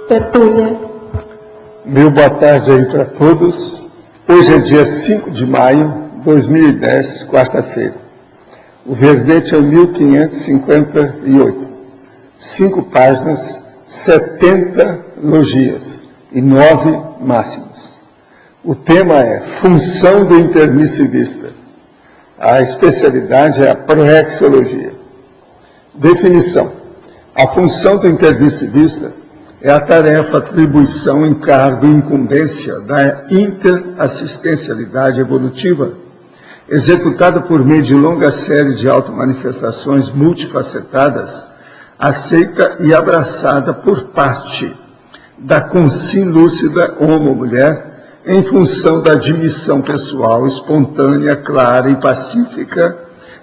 Tertúlia. Meu boa tarde aí para todos. Hoje é dia 5 de maio de 2010, quarta-feira. O verbete é o 1558. 5 páginas, 70 logias e 9 máximos. O tema é função do intermissivista. A especialidade é a proexologia. Definição. A função do intermissivista é a tarefa, atribuição, encargo e incumbência da interassistencialidade evolutiva, executada por meio de longa série de automanifestações multifacetadas, aceita e abraçada por parte da consciência lúcida homo-mulher, em função da admissão pessoal, espontânea, clara e pacífica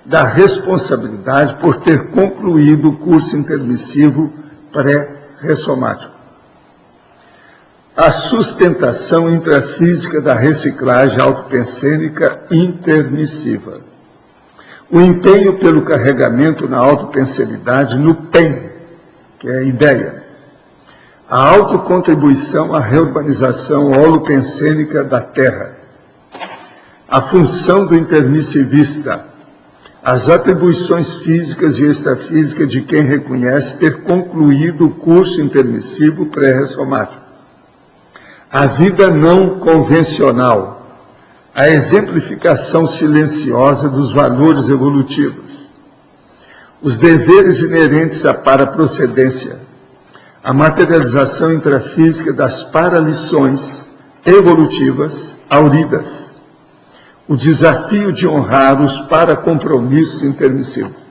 da responsabilidade por ter concluído o curso intermissivo pré-ressomático. A sustentação intrafísica da reciclagem autopensênica intermissiva. O empenho pelo carregamento na autopensenidade no PEN, que é a ideia. A autocontribuição à reurbanização holopensênica da Terra. A função do intermissivista. As atribuições físicas e extrafísicas de quem reconhece ter concluído o curso intermissivo pré-ressomático. A vida não convencional, a exemplificação silenciosa dos valores evolutivos, os deveres inerentes à paraprocedência, a materialização intrafísica das paralições evolutivas auridas, o desafio de honrar os paracompromissos intermissivos.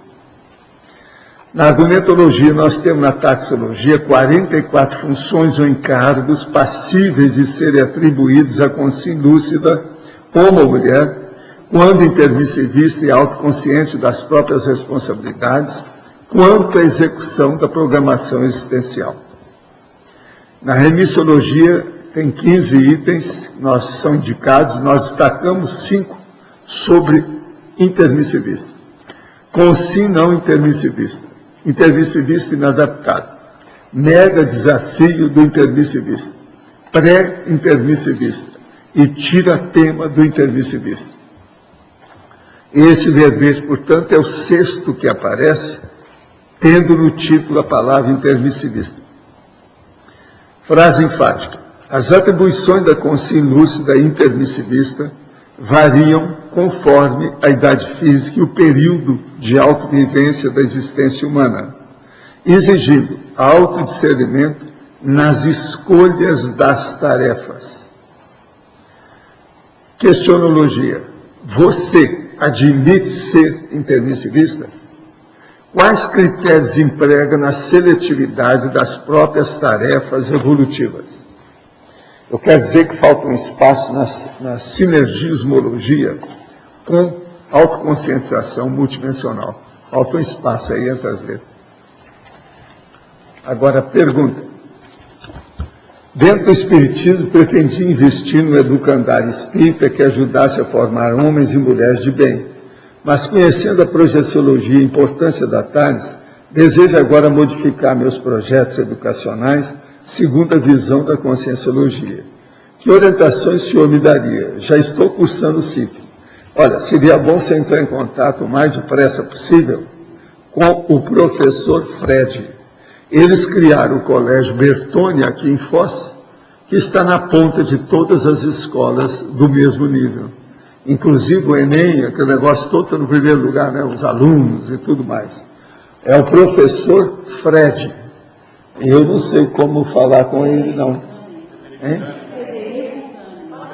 Na argumentologia, nós temos na taxologia 44 funções ou encargos passíveis de serem atribuídos à consciência lúcida, homo-mulher, quando intermissivista e autoconsciente das próprias responsabilidades, quanto à execução da programação existencial. Na remissologia, tem 15 itens, são indicados, nós destacamos 5 sobre intermissivista. Consci não intermissivista. Intermissivista inadaptado. Mega desafio do intermissivista. Pré-intermissivista. E tira-tema do intermissivista. Esse verbete, portanto, é o 6º que aparece, tendo no título a palavra intermissivista. Frase enfática. As atribuições da consciência lúcida intermissivista variam conforme a idade física e o período de autovivência da existência humana, exigindo autodiscernimento nas escolhas das tarefas. Questionologia. Você admite ser intermissivista? Quais critérios emprega na seletividade das próprias tarefas evolutivas? Eu quero dizer que falta um espaço na sinergismologia com autoconscientização multidimensional. Falta um espaço aí entre as letras. Agora, pergunta. Dentro do Espiritismo, pretendia investir no educandário espírita que ajudasse a formar homens e mulheres de bem. Mas, conhecendo a projeciologia e a importância da Tales, desejo agora modificar meus projetos educacionais segundo a visão da conscienciologia. Que orientações o senhor me daria? Já estou cursando o CIF. Olha, seria bom você entrar em contato o mais depressa possível com o professor Fred. Eles criaram o Colégio Bertone aqui em Foz, que está na ponta de todas as escolas do mesmo nível. Inclusive o Enem, aquele negócio todo está no primeiro lugar, né? Os alunos e tudo mais. É o professor Fred. Eu não sei como falar com ele, não. Hein?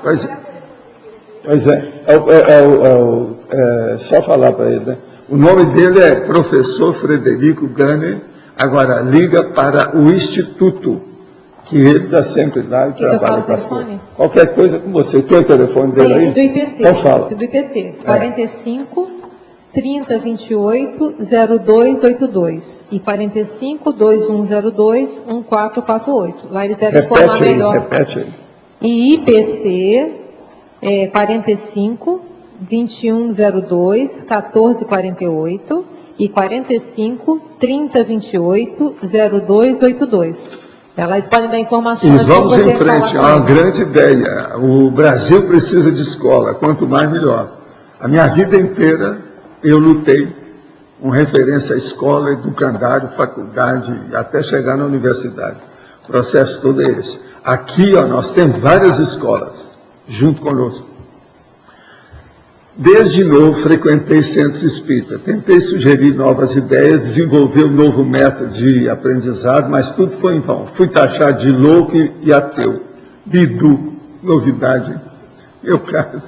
Pois é. Só falar para ele, né? O nome dele é professor Frederico Gunner. Agora, liga para o Instituto, que ele está sempre lá e trabalha com as coisas. Qualquer coisa com você. Tem o telefone dele aí? Do IPC. Então fala. Do IPC. 45 3028 0282 e 45 2102 1448. Lá eles devem informar melhor. Repete aí. E IPC 45 2102 1448 e 45 3028 0282. Elas podem dar E informações vamos como você em frente, é falar uma com elas. grande ideia. O Brasil precisa de escola, quanto mais melhor. A minha vida inteira eu lutei com referência à escola, educandário, faculdade, até chegar na universidade. O processo todo é esse. Aqui, ó, nós temos várias escolas, junto conosco. Desde novo, frequentei centros espírita, tentei sugerir novas ideias, desenvolver um novo método de aprendizado, mas tudo foi em vão. Fui taxado de louco e ateu. Bidu, novidade, meu caso.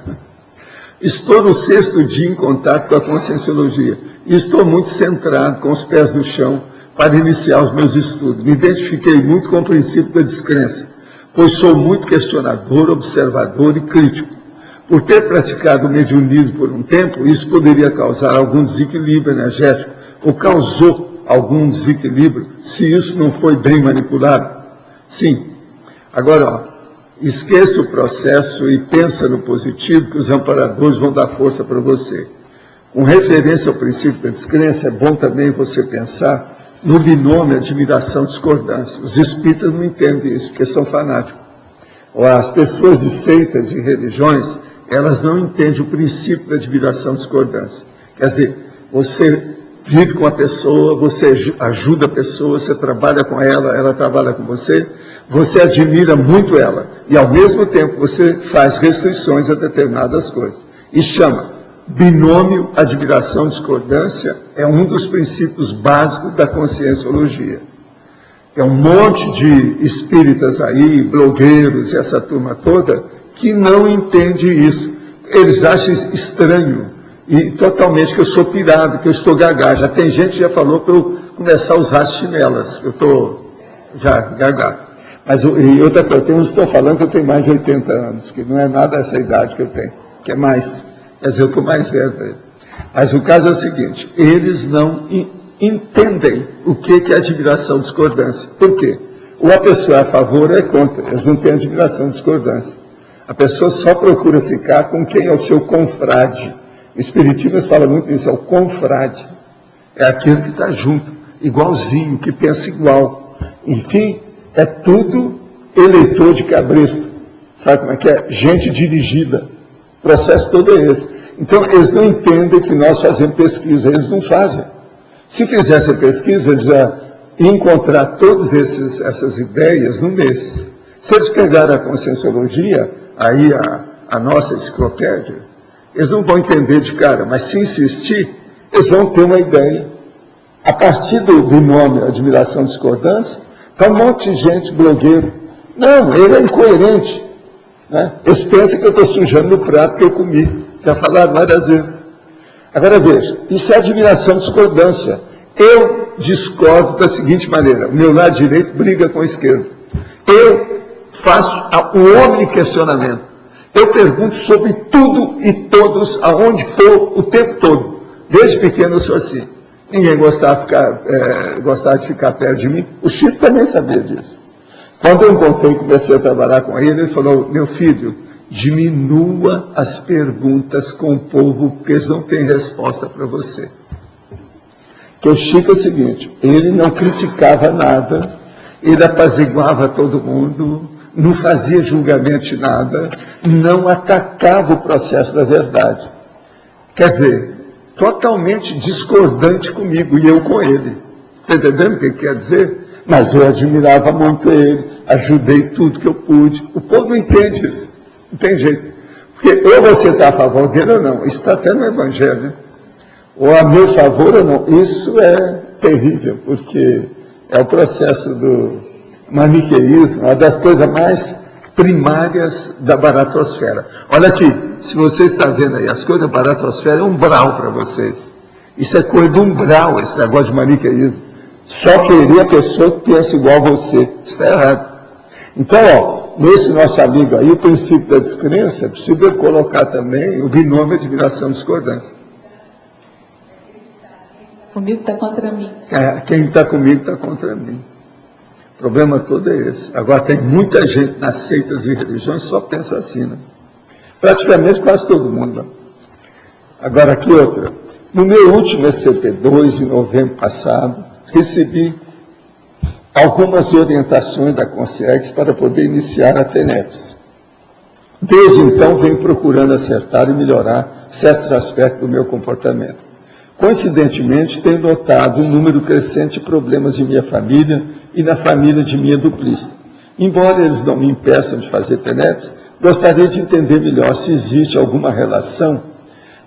Estou no 6º dia em contato com a Conscienciologia e estou muito centrado, com os pés no chão, para iniciar os meus estudos. Me identifiquei muito com o princípio da descrença, pois sou muito questionador, observador e crítico. Por ter praticado o mediunismo por um tempo, isso poderia causar algum desequilíbrio energético, ou causou algum desequilíbrio, se isso não foi bem manipulado. Sim. Agora, ó, esqueça o processo e pensa no positivo, que os amparadores vão dar força para você. Com referência ao princípio da descrença, é bom também você pensar no binômio admiração-discordância. Os espíritas não entendem isso, porque são fanáticos. As pessoas de seitas e religiões, elas não entendem o princípio da admiração-discordância. Quer dizer, você vive com a pessoa, você ajuda a pessoa, você trabalha com ela, ela trabalha com você admira muito ela, e ao mesmo tempo você faz restrições a determinadas coisas. E chama binômio admiração-discordância, é um dos princípios básicos da conscienciologia. É um monte de espíritas aí, blogueiros, essa turma toda, que não entende isso. Eles acham estranho, e totalmente que eu sou pirado, que eu estou gaga. Já tem gente que já falou para eu começar a usar as chinelas, eu estou já gaga. Mas, e outra coisa, tem uns que estão falando que eu tenho mais de 80 anos, que não é nada essa idade que eu tenho, que é mais, quer dizer, eu estou mais velho. Mas o caso é o seguinte, eles não entendem o que é admiração discordância. Por quê? Ou a pessoa é a favor ou é contra, eles não têm admiração discordância. A pessoa só procura ficar com quem é o seu confrade. O Espiritismo fala muito nisso, é o confrade. É aquele que está junto, igualzinho, que pensa igual. Enfim, é tudo eleitor de cabresto. Sabe como é que é? Gente dirigida. O processo todo é esse. Então, eles não entendem que nós fazemos pesquisa, eles não fazem. Se fizessem pesquisa, eles iam encontrar todas essas ideias no mês. Se eles pegarem a conscienciologia, aí a nossa enciclopédia, eles não vão entender de cara, mas se insistir, eles vão ter uma ideia. A partir do binômio admiração-discordância, está um monte de gente blogueiro. Não, ele é incoerente. Né? Eles pensam que eu estou sujando no prato que eu comi. Já falaram várias vezes. Agora veja, isso é admiração-discordância. Eu discordo da seguinte maneira, o meu lado direito briga com o esquerdo. Eu faço o homem questionamento. Eu pergunto sobre tudo e todos, aonde for, o tempo todo. Desde pequeno eu sou assim. Ninguém gostava de ficar perto de mim. O Chico também sabia disso. Quando eu encontrei e comecei a trabalhar com ele falou, meu filho, diminua as perguntas com o povo, porque eles não têm resposta para você. Que o Chico é o seguinte, ele não criticava nada, ele apaziguava todo mundo, não fazia julgamento de nada, não atacava o processo da verdade. Quer dizer, totalmente discordante comigo e eu com ele. Está entendendo o que quer dizer? Mas eu admirava muito ele, ajudei tudo que eu pude. O povo não entende isso, não tem jeito. Porque ou você está a favor dele ou não, isso está até no Evangelho, né? Ou a meu favor ou não. Isso é terrível, porque é o processo do maniqueísmo, uma das coisas mais primárias da baratrosfera. Olha aqui, se você está vendo aí, as coisas da baratrosfera é umbral para vocês. Isso é coisa do umbral, esse negócio de maniqueísmo. Só querer a pessoa que pensa igual a você. Isso está errado. Então, ó, nesse nosso amigo aí, o princípio da descrença, precisa colocar também o binômio de admiração e discordância. Comigo está contra mim. Quem está comigo está contra mim. O problema todo é esse. Agora, tem muita gente nas seitas e religiões que só pensa assim, né? Praticamente quase todo mundo. Né? Agora, aqui outra. No meu último ECP2, em novembro passado, recebi algumas orientações da Consciex para poder iniciar a TENEPS. Desde então, venho procurando acertar e melhorar certos aspectos do meu comportamento. Coincidentemente, tenho notado um número crescente de problemas em minha família e na família de minha duplista. Embora eles não me impeçam de fazer TENEPS, gostaria de entender melhor se existe alguma relação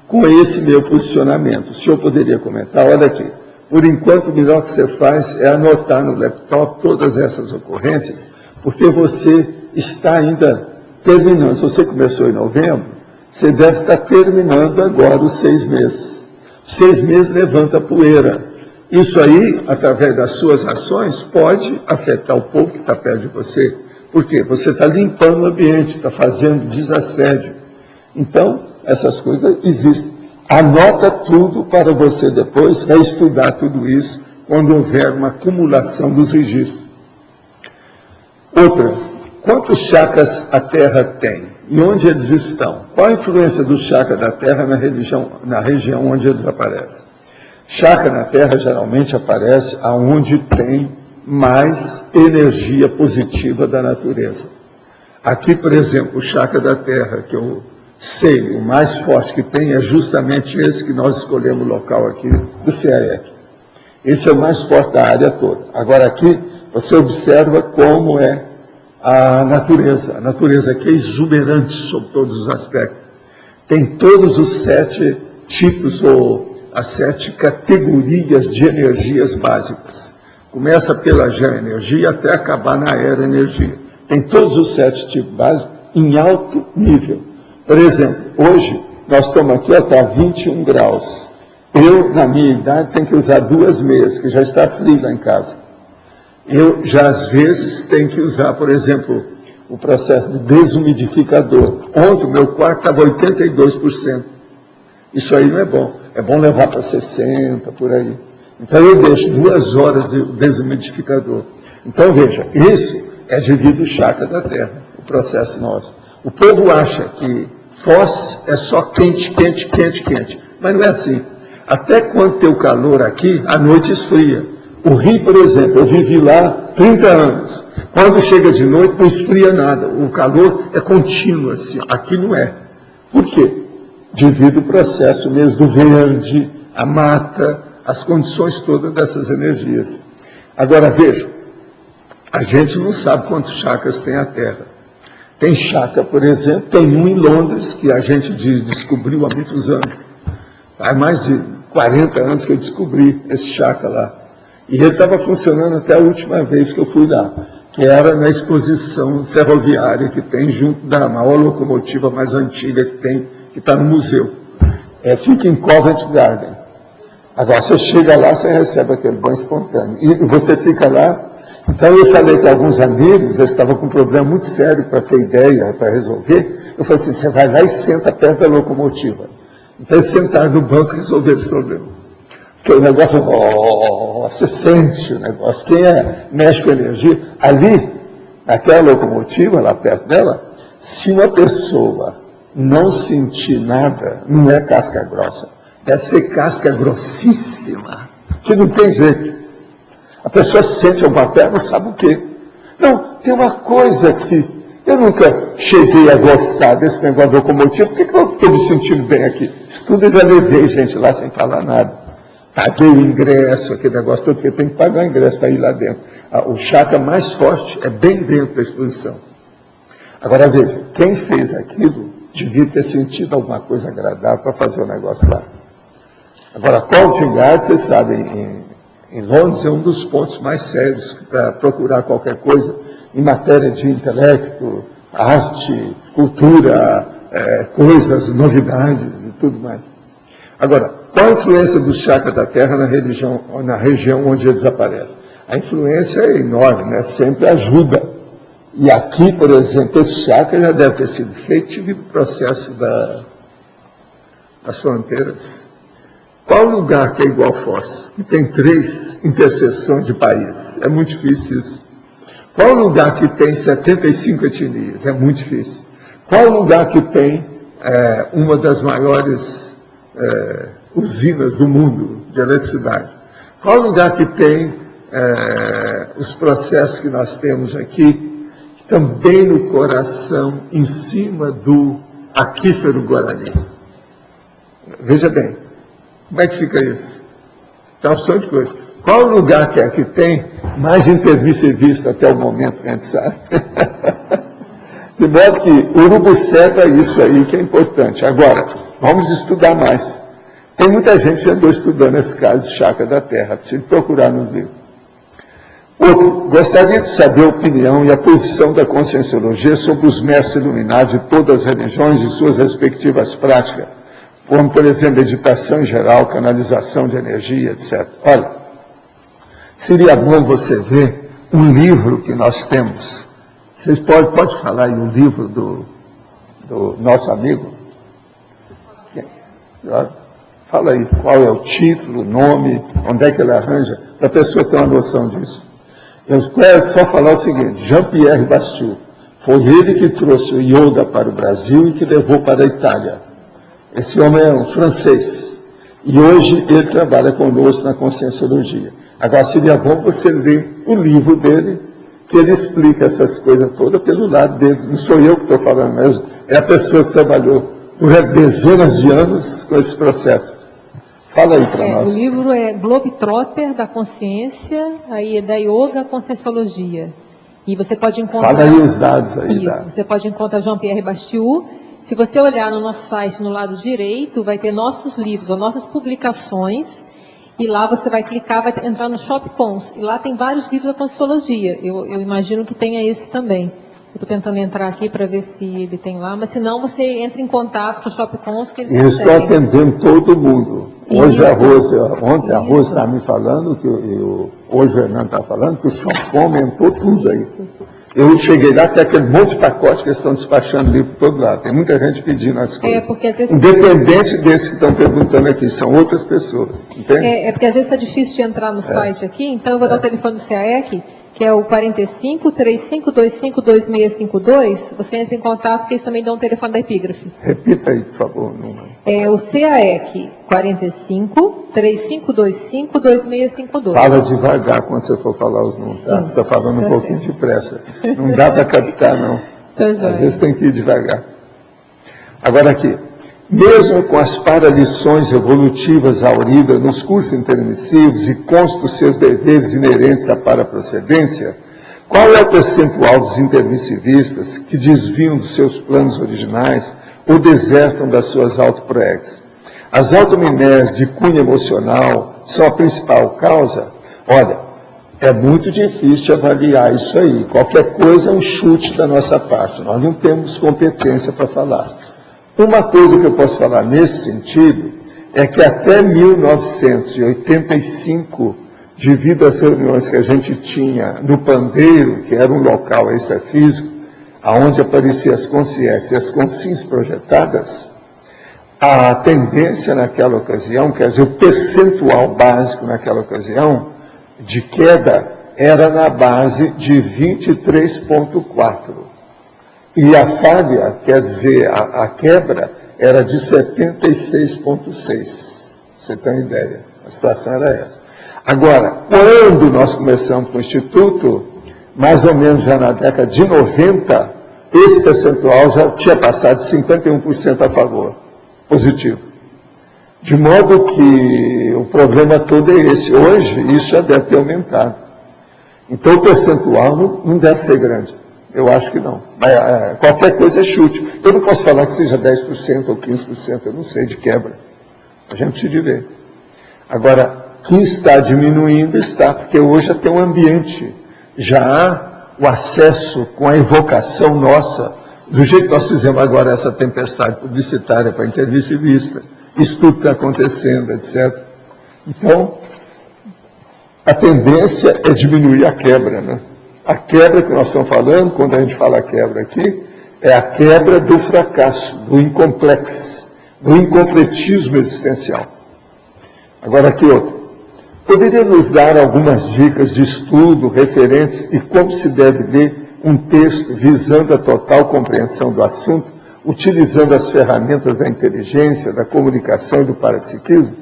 com esse meu posicionamento. O senhor poderia comentar? Olha aqui, por enquanto o melhor que você faz é anotar no laptop todas essas ocorrências, porque você está ainda terminando. Se você começou em novembro, você deve estar terminando agora os 6 meses. 6 meses levanta poeira. Isso aí, através das suas ações, pode afetar o povo que está perto de você. Por quê? Você está limpando o ambiente, está fazendo desassédio. Então, essas coisas existem. Anota tudo para você depois reestudar tudo isso quando houver uma acumulação dos registros. Outra, quantos chakras a Terra tem? E onde eles estão? Qual a influência do chakra da Terra na região onde eles aparecem? Chakra na Terra geralmente aparece aonde tem mais energia positiva da natureza. Aqui, por exemplo, o chakra da Terra, que eu sei, o mais forte que tem é justamente esse que nós escolhemos o local aqui do CAEC. Esse é o mais forte da área toda. Agora aqui, você observa como é a natureza aqui é exuberante sob todos os aspectos. Tem todos os 7 tipos, ou as 7 categorias de energias básicas. Começa pela geoenergia até acabar na aeroenergia. Tem todos os 7 tipos básicos em alto nível. Por exemplo, hoje nós estamos aqui até 21 graus. Eu, na minha idade, tenho que usar 2 meias, que já está frio lá em casa. Eu, já às vezes, tenho que usar, por exemplo, o processo de desumidificador. Ontem o meu quarto estava 82%. Isso aí não é bom. É bom levar para 60%, por aí. Então eu deixo 2 horas de desumidificador. Então veja, isso é devido ao chakra da Terra, o processo nosso. O povo acha que Foz é só quente, quente, quente, quente. Mas não é assim. Até quando tem o calor aqui, a noite esfria. O Rio, por exemplo, eu vivi lá 30 anos. Quando chega de noite, não esfria nada. O calor é contínuo, assim. Aqui não é. Por quê? Devido ao processo mesmo do verde, a mata, as condições todas dessas energias. Agora, veja, a gente não sabe quantos chakras tem a Terra. Tem chakra, por exemplo, tem um em Londres, que a gente descobriu há muitos anos. Há mais de 40 anos que eu descobri esse chakra lá. E ele estava funcionando até a última vez que eu fui lá, que era na exposição ferroviária que tem junto da maior locomotiva mais antiga que tem, que está no museu. Fica em Covent Garden. Agora, você chega lá, você recebe aquele banho espontâneo. E você fica lá. Então, eu falei com alguns amigos, eles estavam com um problema muito sério para ter ideia, para resolver. Eu falei assim, você vai lá e senta perto da locomotiva. Então, eles sentaram no banco e resolveram esse problema. Porque o negócio, você sente o negócio. Quem mexe com energia, ali, naquela locomotiva, lá perto dela, se uma pessoa não sentir nada, não é casca grossa. Deve ser casca grossíssima, que não tem jeito. A pessoa sente alguma perna, não sabe o quê. Não, tem uma coisa que eu nunca cheguei a gostar desse negócio de locomotiva. Por que eu estou me sentindo bem aqui? Isso tudo eu já levei gente lá sem falar nada. Paguei o ingresso, aquele negócio todo, porque tem que pagar o ingresso para ir lá dentro. O chakra mais forte é bem dentro da exposição. Agora veja, quem fez aquilo devia ter sentido alguma coisa agradável para fazer o negócio lá. Agora, Covent Garden, vocês sabem, em Londres é um dos pontos mais sérios para procurar qualquer coisa em matéria de intelecto, arte, cultura, coisas, novidades e tudo mais. Agora, qual a influência do chakra da Terra na região onde eles aparecem? A influência é enorme, né? Sempre ajuda. E aqui, por exemplo, esse chakra já deve ter sido feito devido ao processo das fronteiras. Qual lugar que é igual Foz? Que tem 3 interseções de país. É muito difícil isso. Qual lugar que tem 75 etnias? É muito difícil. Qual lugar que tem uma das maiores usinas do mundo de eletricidade? Qual lugar que tem os processos que nós temos aqui, também no coração, em cima do aquífero Guarani. Veja bem, como é que fica isso? Tem uma opção de coisa. Qual o lugar que é que tem mais intermissivista até o momento que a gente sabe? De modo que Urubuceta é isso aí que é importante. Agora, vamos estudar mais. Tem muita gente que andou estudando esse caso de Chácara da Terra, precisa procurar nos livros. Outro, gostaria de saber a opinião e a posição da Conscienciologia sobre os mestres iluminados de todas as religiões e suas respectivas práticas, como, por exemplo, meditação em geral, canalização de energia, etc. Olha, seria bom você ver um livro que nós temos. Vocês podem falar aí o livro do nosso amigo? Fala aí qual é o título, o nome, onde é que ele arranja, para a pessoa ter uma noção disso. Eu quero só falar o seguinte: Jean-Pierre Bastille, foi ele que trouxe o yoga para o Brasil e que levou para a Itália. Esse homem é um francês, e hoje ele trabalha conosco na Conscienciologia. Agora seria bom você ler o livro dele, que ele explica essas coisas todas pelo lado dele. Não sou eu que estou falando mesmo, é a pessoa que trabalhou durante dezenas de anos com esse processo. Fala aí para nós. O livro é Globetrotter da Consciência, aí é da Yoga Conscienciologia. E você pode encontrar... Fala aí os dados aí. Isso, você pode encontrar Jean-Pierre Bastille. Se você olhar no nosso site, no lado direito, vai ter nossos livros, ou nossas publicações, e lá você vai clicar, vai entrar no Shop Cons, e lá tem vários livros da Conscienciologia. Eu imagino que tenha esse também. Eu estou tentando entrar aqui para ver se ele tem lá, mas se não, você entra em contato com o Shop Cons, que eles conseguem. Estou atendendo todo mundo. Hoje a Rose, ontem a Rose estava me falando, hoje o Hernando está falando, que o Shop Cons aumentou tudo aí. Eu cheguei lá, tem aquele monte de pacote que eles estão despachando livro por todo lado. Tem muita gente pedindo as coisas. Porque às vezes... Independente desses que estão perguntando aqui, são outras pessoas. Entende? Porque às vezes é difícil de entrar no site aqui, então eu vou dar o telefone do CAEC, que é o 45-3525-2652. Você entra em contato, que eles também dão o telefone da epígrafe. Repita aí, por favor. O número. É o CAEC 45-3525-2652. Fala devagar quando você for falar os números. Tá? Você está falando um pouquinho depressa. Não dá para captar, não. Às vezes tem que ir devagar. Agora aqui. Mesmo com as paralições evolutivas auridas nos cursos intermissivos e consta os seus deveres inerentes à paraprocedência, qual é o percentual dos intermissivistas que desviam dos seus planos originais ou desertam das suas autoproex? As autominérias de cunho emocional são a principal causa? Olha, é muito difícil avaliar isso aí. Qualquer coisa é um chute da nossa parte. Nós não temos competência para falar. Uma coisa que eu posso falar nesse sentido é que até 1985, devido às reuniões que a gente tinha no Pandeiro, que era um local extrafísico, onde apareciam as consciências e as consciências projetadas, a tendência naquela ocasião, quer dizer, o percentual básico naquela ocasião de queda era na base de 23,4%. E a falha, quer dizer, a quebra, era de 76,6%. Você tem uma ideia, a situação era essa. Agora, quando nós começamos com o Instituto, mais ou menos já na década de 90, esse percentual já tinha passado de 51% a favor, positivo. De modo que o problema todo é esse. Hoje, isso já deve ter aumentado. Então, o percentual não deve ser grande. Eu acho que não. Mas qualquer coisa é chute. Eu não posso falar que seja 10% ou 15%, eu não sei, de quebra. A gente precisa ver. Agora, que está diminuindo, está, porque hoje já tem um ambiente. Já há o acesso com a evocação nossa, do jeito que nós fizemos agora essa tempestade publicitária para intermissivista. Isso tudo está acontecendo, etc. Então, a tendência é diminuir a quebra, né? A quebra que nós estamos falando, quando a gente fala quebra aqui, é a quebra do fracasso, do incomplexo, do incompletismo existencial. Agora aqui outro. Poderia nos dar algumas dicas de estudo referentes e como se deve ler um texto visando a total compreensão do assunto, utilizando as ferramentas da inteligência, da comunicação e do parapsiquismo?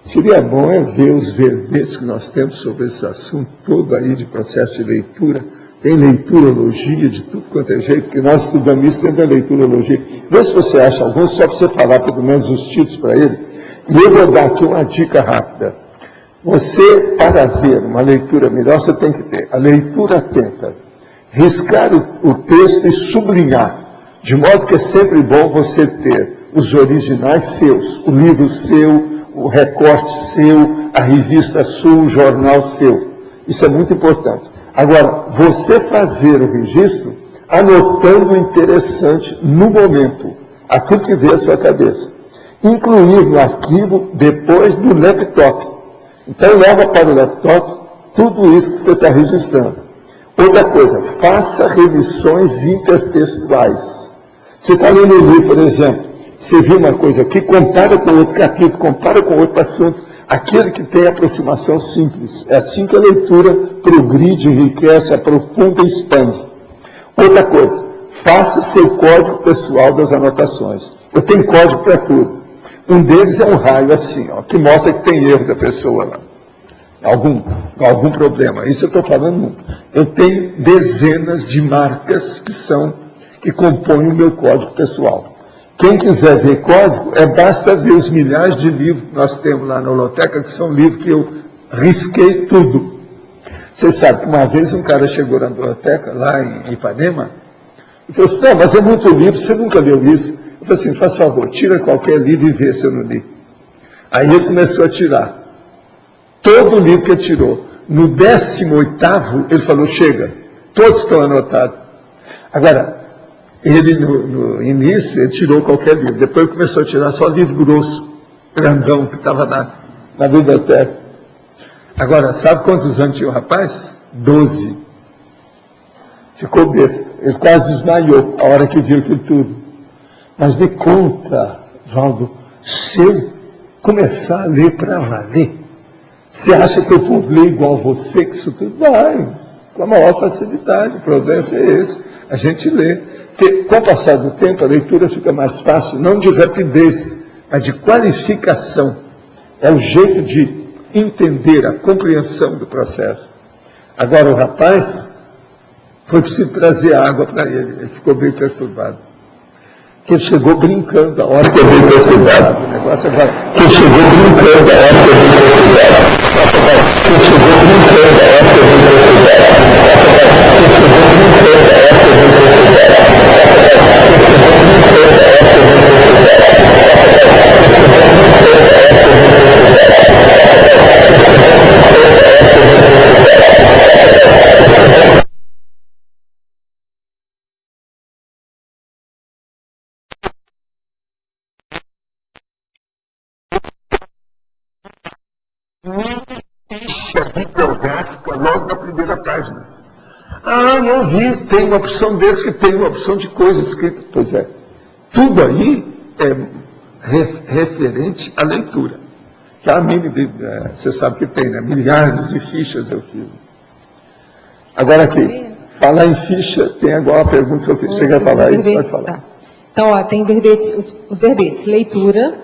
Seria bom ver os verbetes que nós temos sobre esse assunto todo aí de processo de leitura. Tem leiturologia de tudo quanto é jeito, que nós estudamos isso dentro da leiturologia. Vê se você acha alguns, só para você falar pelo menos os títulos para ele. E eu vou dar aqui uma dica rápida. Você, para ver uma leitura melhor, você tem que ter a leitura atenta, riscar o texto e sublinhar, de modo que é sempre bom você ter os originais seus, o livro seu, o recorte seu, a revista sua, o jornal seu. Isso é muito importante. Agora, você fazer o registro anotando o interessante no momento, aquilo que vê a sua cabeça. Incluir no arquivo depois do laptop. Então, leva para o laptop tudo isso que você está registrando. Outra coisa, faça revisões intertextuais. Você está lendo um livro, por exemplo, você viu uma coisa aqui, compara com outro capítulo, compara com outro assunto, aquele que tem aproximação simples. É assim que a leitura progride, enriquece, aprofunda e expande. Outra coisa, faça seu código pessoal das anotações. Eu tenho código para tudo. Um deles é um raio assim, ó, que mostra que tem erro da pessoa lá. Algum problema. Isso eu estou falando. Eu tenho dezenas de marcas que compõem o meu código pessoal. Quem quiser ver código, basta ver os milhares de livros que nós temos lá na Holoteca, que são livros que eu risquei tudo. Você sabe que uma vez um cara chegou na biblioteca, lá em Ipanema, e falou assim, não, mas é muito livro, você nunca leu isso? Eu falei assim, faz favor, tira qualquer livro e vê se eu não li. Aí ele começou a tirar. Todo o livro que ele tirou. No 18º, ele falou, chega, todos estão anotados. Agora, ele no início, ele tirou qualquer livro. Depois ele começou a tirar só livro grosso, grandão, que estava na biblioteca. Agora, sabe quantos anos tinha o rapaz? 12. Ficou besta. Ele quase desmaiou a hora que viu aquilo tudo. Mas me conta, Valdo, se eu começar a ler para valer, você acha que eu vou ler igual você, que isso tudo vai, com a maior facilidade, o problema é esse, a gente lê. Porque, com o passar do tempo, a leitura fica mais fácil, não de rapidez, mas de qualificação. É o jeito de entender a compreensão do processo. Agora, o rapaz, foi preciso trazer água para ele ficou bem perturbado. Que ele chegou brincando a hora que eu vi perturbado. O negócio agora. Que ele chegou brincando a hora que eu vi perturbado. Que ele chegou brincando a hora que eu vi perturbado. Que ele chegou brincando a hora que eu ficha bibliográfica logo na primeira página. Ah, eu vi, tem uma opção desse que tem uma opção de coisa escrita. Pois é, tudo aí é referente à leitura. Que a você sabe que tem, né? Milhares de fichas eu fiz. Agora aqui, falar em ficha, tem agora uma pergunta sobre você quer falar aí? Pode falar. Tá. Então, ó, tem os verbetes. Leitura,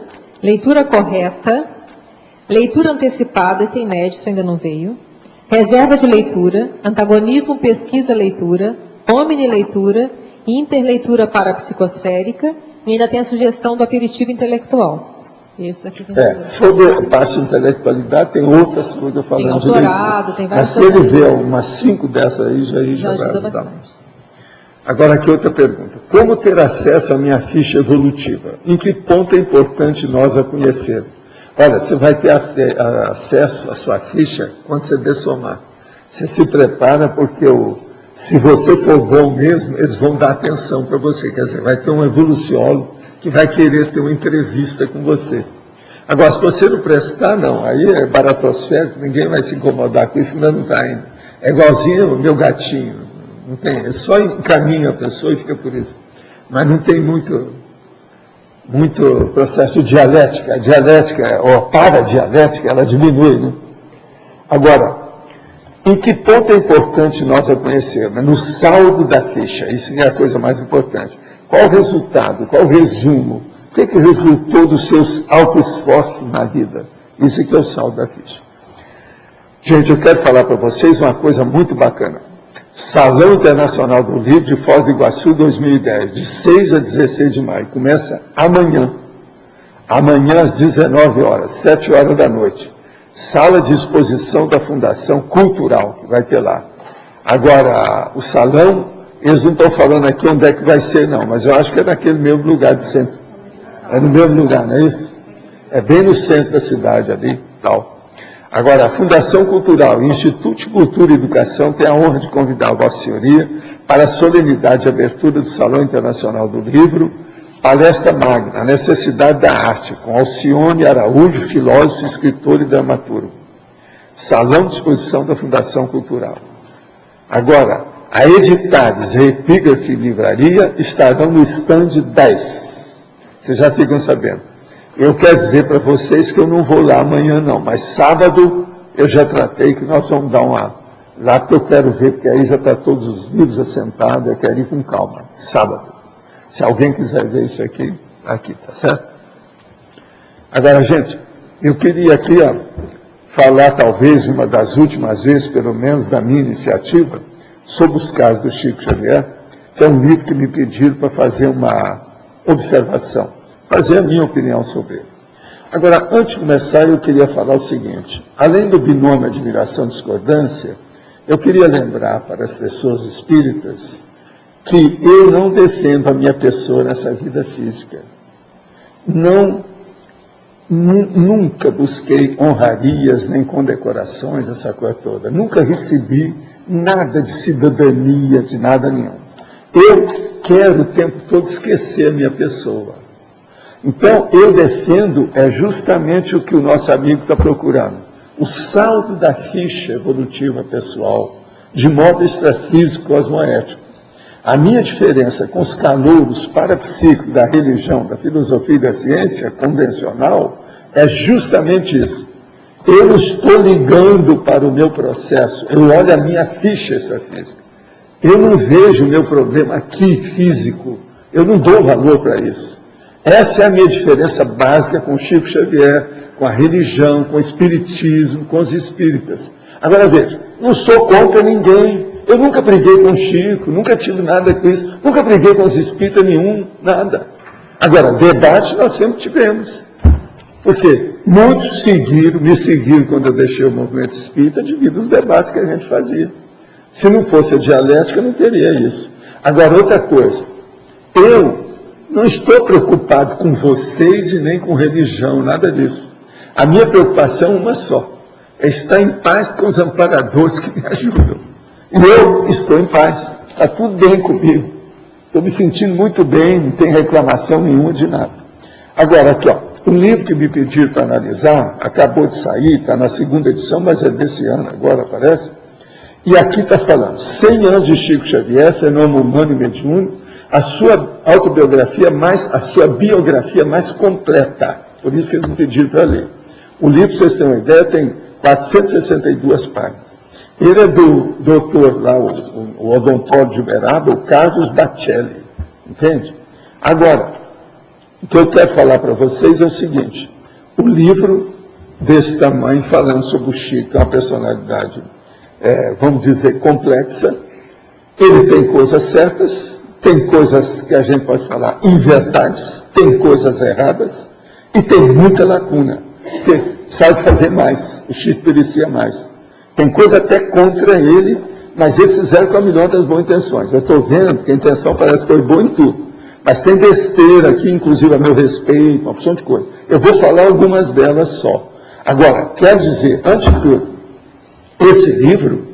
leitura correta, leitura antecipada, esse é inédito, ainda não veio. Reserva de leitura, antagonismo, pesquisa, leitura, omni-leitura, interleitura parapsicosférica, e ainda tem a sugestão do aperitivo intelectual. Esse aqui tem sobre a parte de intelectualidade, tem outras coisas falando de leitura. Tem várias. Mas se ele vê umas 5 dessas aí, já vai ajuda ajudar. bastante. Agora aqui outra pergunta. Como ter acesso à minha ficha evolutiva? Em que ponto é importante nós a conhecer? Olha, você vai ter acesso à sua ficha quando você dessomar. Você se prepara porque se você for bom mesmo, eles vão dar atenção para você. Quer dizer, vai ter um evoluciólogo que vai querer ter uma entrevista com você. Agora, se você não prestar, não. Aí é baratosférico, ninguém vai se incomodar com isso, ainda não está ainda. É igualzinho o meu gatinho. Não tem, só encaminha a pessoa e fica por isso. Mas não tem muito processo de dialética. A dialética, ou a paradialética, ela diminui, né? Agora, em que ponto é importante nós a conhecermos? No saldo da ficha, isso é a coisa mais importante. Qual o resultado, qual o resumo? O que resultou dos seus altos esforços na vida? Isso aqui é o saldo da ficha. Gente, eu quero falar para vocês uma coisa muito bacana. Salão Internacional do Livro de Foz do Iguaçu 2010, de 6 a 16 de maio. Começa amanhã. Amanhã às 19 horas, 7 horas da noite. Sala de exposição da Fundação Cultural, que vai ter lá. Agora, o salão, eles não estão falando aqui onde é que vai ser, não, mas eu acho que é naquele mesmo lugar de sempre. É no mesmo lugar, não é isso? É bem no centro da cidade ali, tal. Agora, a Fundação Cultural e Instituto de Cultura e Educação tem a honra de convidar a Vossa Senhoria para a solenidade de abertura do Salão Internacional do Livro, palestra magna, a necessidade da arte, com Alcione Araújo, filósofo, escritor e dramaturgo. Salão de exposição da Fundação Cultural. Agora, a Editares, Epígrafe e Livraria estarão no stand 10. Vocês já ficam sabendo. Eu quero dizer para vocês que eu não vou lá amanhã não, mas sábado eu já tratei que nós vamos dar uma... Lá que eu quero ver, porque aí já está todos os livros assentados, eu quero ir com calma. Sábado. Se alguém quiser ver isso aqui, tá certo? Agora, gente, eu queria aqui falar, talvez, uma das últimas vezes, pelo menos, da minha iniciativa, sobre os casos do Chico Xavier, que é um livro que me pediram para fazer uma observação, fazer a minha opinião sobre ele. Agora, antes de começar, eu queria falar o seguinte, além do binômio admiração e discordância, eu queria lembrar para as pessoas espíritas que eu não defendo a minha pessoa nessa vida física. Nunca busquei honrarias, nem condecorações, essa coisa toda. Nunca recebi nada de cidadania, de nada nenhum. Eu quero o tempo todo esquecer a minha pessoa. Então, eu defendo justamente o que o nosso amigo está procurando. O saldo da ficha evolutiva pessoal, de modo extrafísico cosmoético. A minha diferença com os calouros parapsíquicos da religião, da filosofia e da ciência convencional é justamente isso. Eu não estou ligando para o meu processo, eu olho a minha ficha extrafísica. Eu não vejo o meu problema aqui, físico, eu não dou valor para isso. Essa é a minha diferença básica com o Chico Xavier, com a religião, com o espiritismo, com os espíritas. Agora veja, não sou contra ninguém. Eu nunca briguei com o Chico, nunca tive nada com isso, nunca briguei com os espíritas nenhum, nada. Agora, debate nós sempre tivemos. Porque muitos me seguiram quando eu deixei o movimento espírita devido aos debates que a gente fazia. Se não fosse a dialética, eu não teria isso. Agora, outra coisa, eu não estou preocupado com vocês e nem com religião, nada disso. A minha preocupação é uma só, é estar em paz com os amparadores que me ajudam. E eu estou em paz, está tudo bem comigo. Estou me sentindo muito bem, não tem reclamação nenhuma de nada. Agora, aqui, o livro que me pediram para analisar, acabou de sair, está na 2ª edição, mas é desse ano agora, parece. E aqui está falando, 100 anos de Chico Xavier, fenômeno humano e mediúnico, a sua autobiografia, a sua biografia mais completa. Por isso que eles me pediram para ler. O livro, para vocês terem uma ideia, tem 462 páginas. Ele é do doutor lá, o odontólogo de Uberaba, o Carlos Bacelli, entende? Agora, o que eu quero falar para vocês é o seguinte, o livro desse tamanho, falando sobre o Chico, é uma personalidade, vamos dizer, complexa, ele tem coisas certas, tem coisas que a gente pode falar inverdades, tem coisas erradas, e tem muita lacuna, porque sabe fazer mais, o Chico merecia mais. Tem coisa até contra ele, mas eles fizeram com a melhor das boas intenções. Eu estou vendo que a intenção parece que foi boa em tudo. Mas tem besteira aqui, inclusive a meu respeito, uma opção de coisa. Eu vou falar algumas delas só. Agora, quero dizer, antes de tudo, esse livro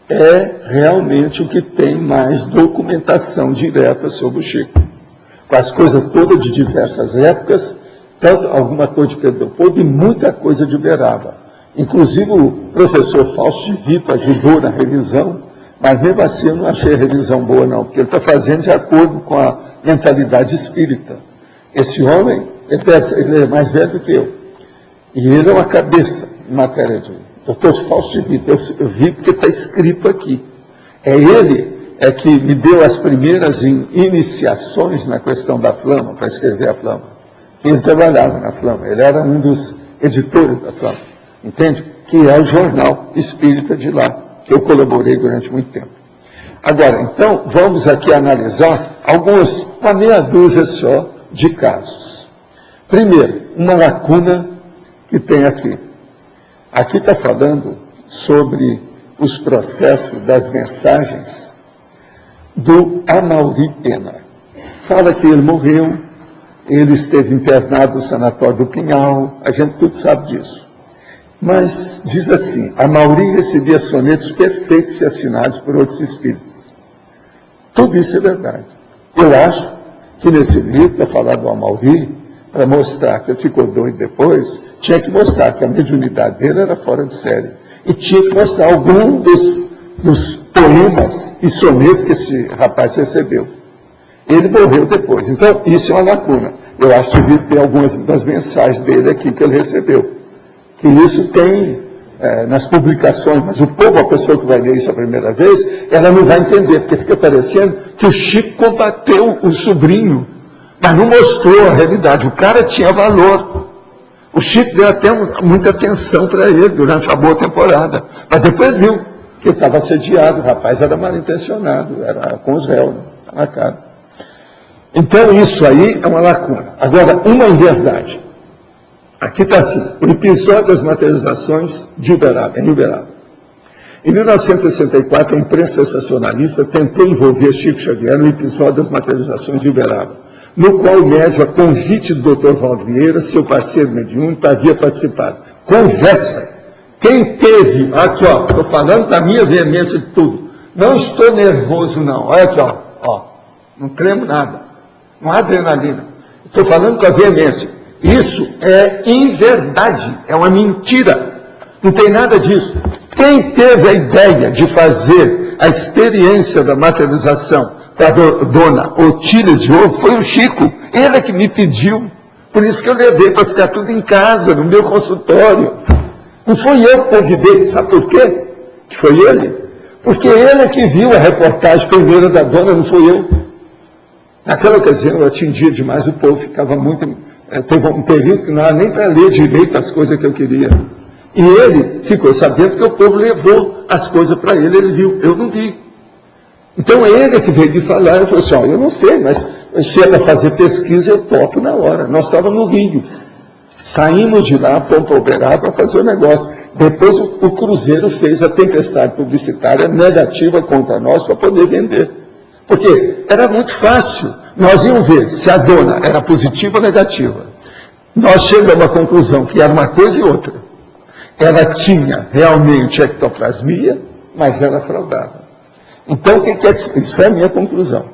é realmente o que tem mais documentação direta sobre o Chico. Com as coisas todas de diversas épocas, tanto alguma coisa de Pedro Leopoldo e muita coisa de Uberaba. Inclusive o professor Fausto de Vito ajudou na revisão, mas mesmo assim eu não achei a revisão boa não, porque ele está fazendo de acordo com a mentalidade espírita. Esse homem, ele é mais velho do que eu, e ele é uma cabeça em matéria de... Doutor Fausto de Vito, eu vi porque está escrito aqui. É ele que me deu as primeiras iniciações na questão da flama, para escrever a flama. Ele trabalhava na flama, ele era um dos editora da Flam, entende? Que é o jornal espírita de lá, que eu colaborei durante muito tempo. Agora, então, vamos aqui analisar alguns, uma meia dúzia só de casos. Primeiro, uma lacuna que tem aqui. Aqui está falando sobre os processos das mensagens do Amaury Pena. Fala que ele morreu, ele esteve internado no sanatório do Pinhal, a gente tudo sabe disso. Mas diz assim, Amaury recebia sonetos perfeitos e assinados por outros espíritos. Tudo isso é verdade. Eu acho que nesse livro, para falar do Amaury, para mostrar que ele ficou doido depois, tinha que mostrar que a mediunidade dele era fora de série. E tinha que mostrar algum dos poemas e sonetos que esse rapaz recebeu. Ele morreu depois. Então, isso é uma lacuna. Eu acho que devia ter algumas das mensagens dele aqui que ele recebeu. Que isso tem nas publicações, mas o povo, a pessoa que vai ler isso a primeira vez, ela não vai entender, porque fica parecendo que o Chico combateu o sobrinho, mas não mostrou a realidade. O cara tinha valor. O Chico deu até muita atenção para ele durante a boa temporada, mas depois viu que ele estava assediado, o rapaz era mal intencionado, era com os réus, tá na cara. Então isso aí é uma lacuna. Agora, uma inverdade. Aqui está assim, o episódio das materializações de Uberaba, em Uberaba. Em 1964, a imprensa sensacionalista tentou envolver Chico Xavier no episódio das materializações de Uberaba, no qual o médium, a convite do Dr. Valdo Vieira, seu parceiro mediúnico, havia participado. Conversa. Quem teve, aqui ó, estou falando da minha veemência de tudo. Não estou nervoso não, olha aqui ó, não tremo nada, não há adrenalina. Estou falando com a veemência. Isso é inverdade, é uma mentira, não tem nada disso. Quem teve a ideia de fazer a experiência da materialização para a dona Otília Diogo foi o Chico, ele é que me pediu, por isso que eu levei para ficar tudo em casa, no meu consultório. Não foi eu que convidei, sabe por quê? Que foi ele? Porque ele é que viu a reportagem primeira da dona, não foi eu. Naquela ocasião eu atingia demais o povo, ficava muito... Teve um período que não era nem para ler direito as coisas que eu queria. E ele ficou sabendo que o povo levou as coisas para ele, ele viu, eu não vi. Então ele que veio me falar, eu falei assim, ó, eu não sei, mas se é para fazer pesquisa, eu topo na hora. Nós estávamos no Rio. Saímos de lá, fomos para Uberaba para fazer o negócio. Depois o Cruzeiro fez a tempestade publicitária negativa contra nós para poder vender. Porque era muito fácil. Nós íamos ver se a dona era positiva ou negativa. Nós chegamos à conclusão que era uma coisa e outra. Ela tinha realmente ectoplasmia, mas ela fraudava. Então, o que é isso? Isso foi a minha conclusão.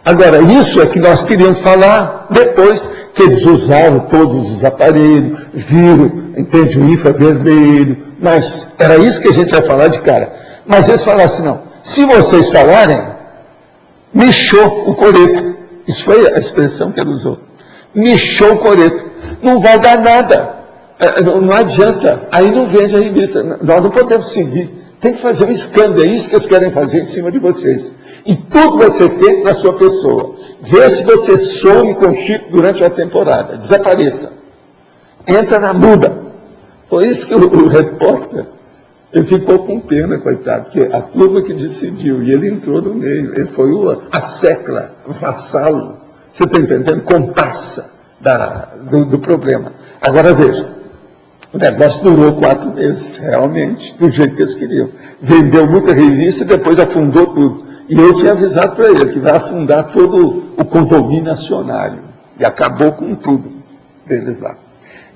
Agora, isso é que nós queríamos falar depois que eles usaram todos os aparelhos, viram, entende, o infravermelho, mas era isso que a gente ia falar de cara. Mas eles falaram assim, não, se vocês falarem, mexeu o coreto. Isso foi a expressão que ele usou. Mexeu o coreto. Não vai dar nada. Não adianta. Aí não vende a revista. Nós não podemos seguir. Tem que fazer um escândalo. É isso que eles querem fazer em cima de vocês. E tudo vai ser feito na sua pessoa. Vê se você some com o Chico durante a temporada. Desapareça. Entra na muda. Foi isso que o repórter... Ele ficou com pena, coitado, porque a turma que decidiu, e ele entrou no meio, ele foi a secla, o vassalo, você está entendendo? Comparsa do problema. Agora veja, o negócio durou 4 meses, realmente, do jeito que eles queriam. Vendeu muita revista e depois afundou tudo. E eu tinha avisado para ele que vai afundar todo o condomínio acionário. E acabou com tudo deles lá.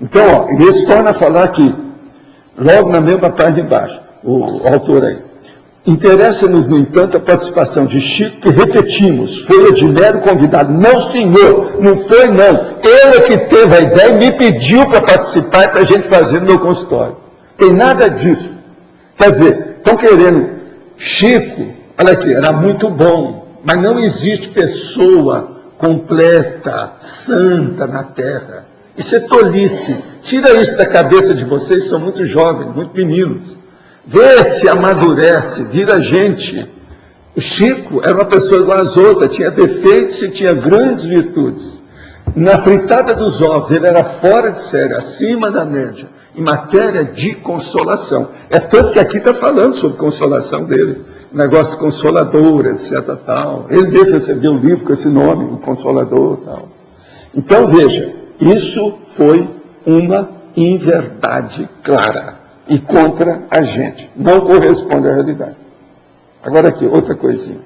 Então, ó, eles tornam a falar aqui, logo na mesma página embaixo, o autor aí. Interessa-nos, no entanto, a participação de Chico, que repetimos, foi de mero convidado. Não, senhor, não foi não. Ele que teve a ideia e me pediu para participar para a gente fazer no meu consultório. Tem nada disso. Quer dizer, estão querendo... Chico, olha aqui, era muito bom, mas não existe pessoa completa, santa na Terra. Isso é tolice. Tira isso da cabeça de vocês, são muito jovens, muito meninos. Vê se amadurece, vira gente. O Chico era uma pessoa igual às outras, tinha defeitos e tinha grandes virtudes. Na fritada dos ovos, ele era fora de série, acima da média. em matéria de consolação. É tanto que aqui está falando sobre consolação dele, negócio consolador, etc. Tal. Ele mesmo recebeu o livro com esse nome, o Consolador. Tal. Então, veja, isso foi uma inverdade clara e contra a gente. Não corresponde à realidade. Agora aqui, outra coisinha.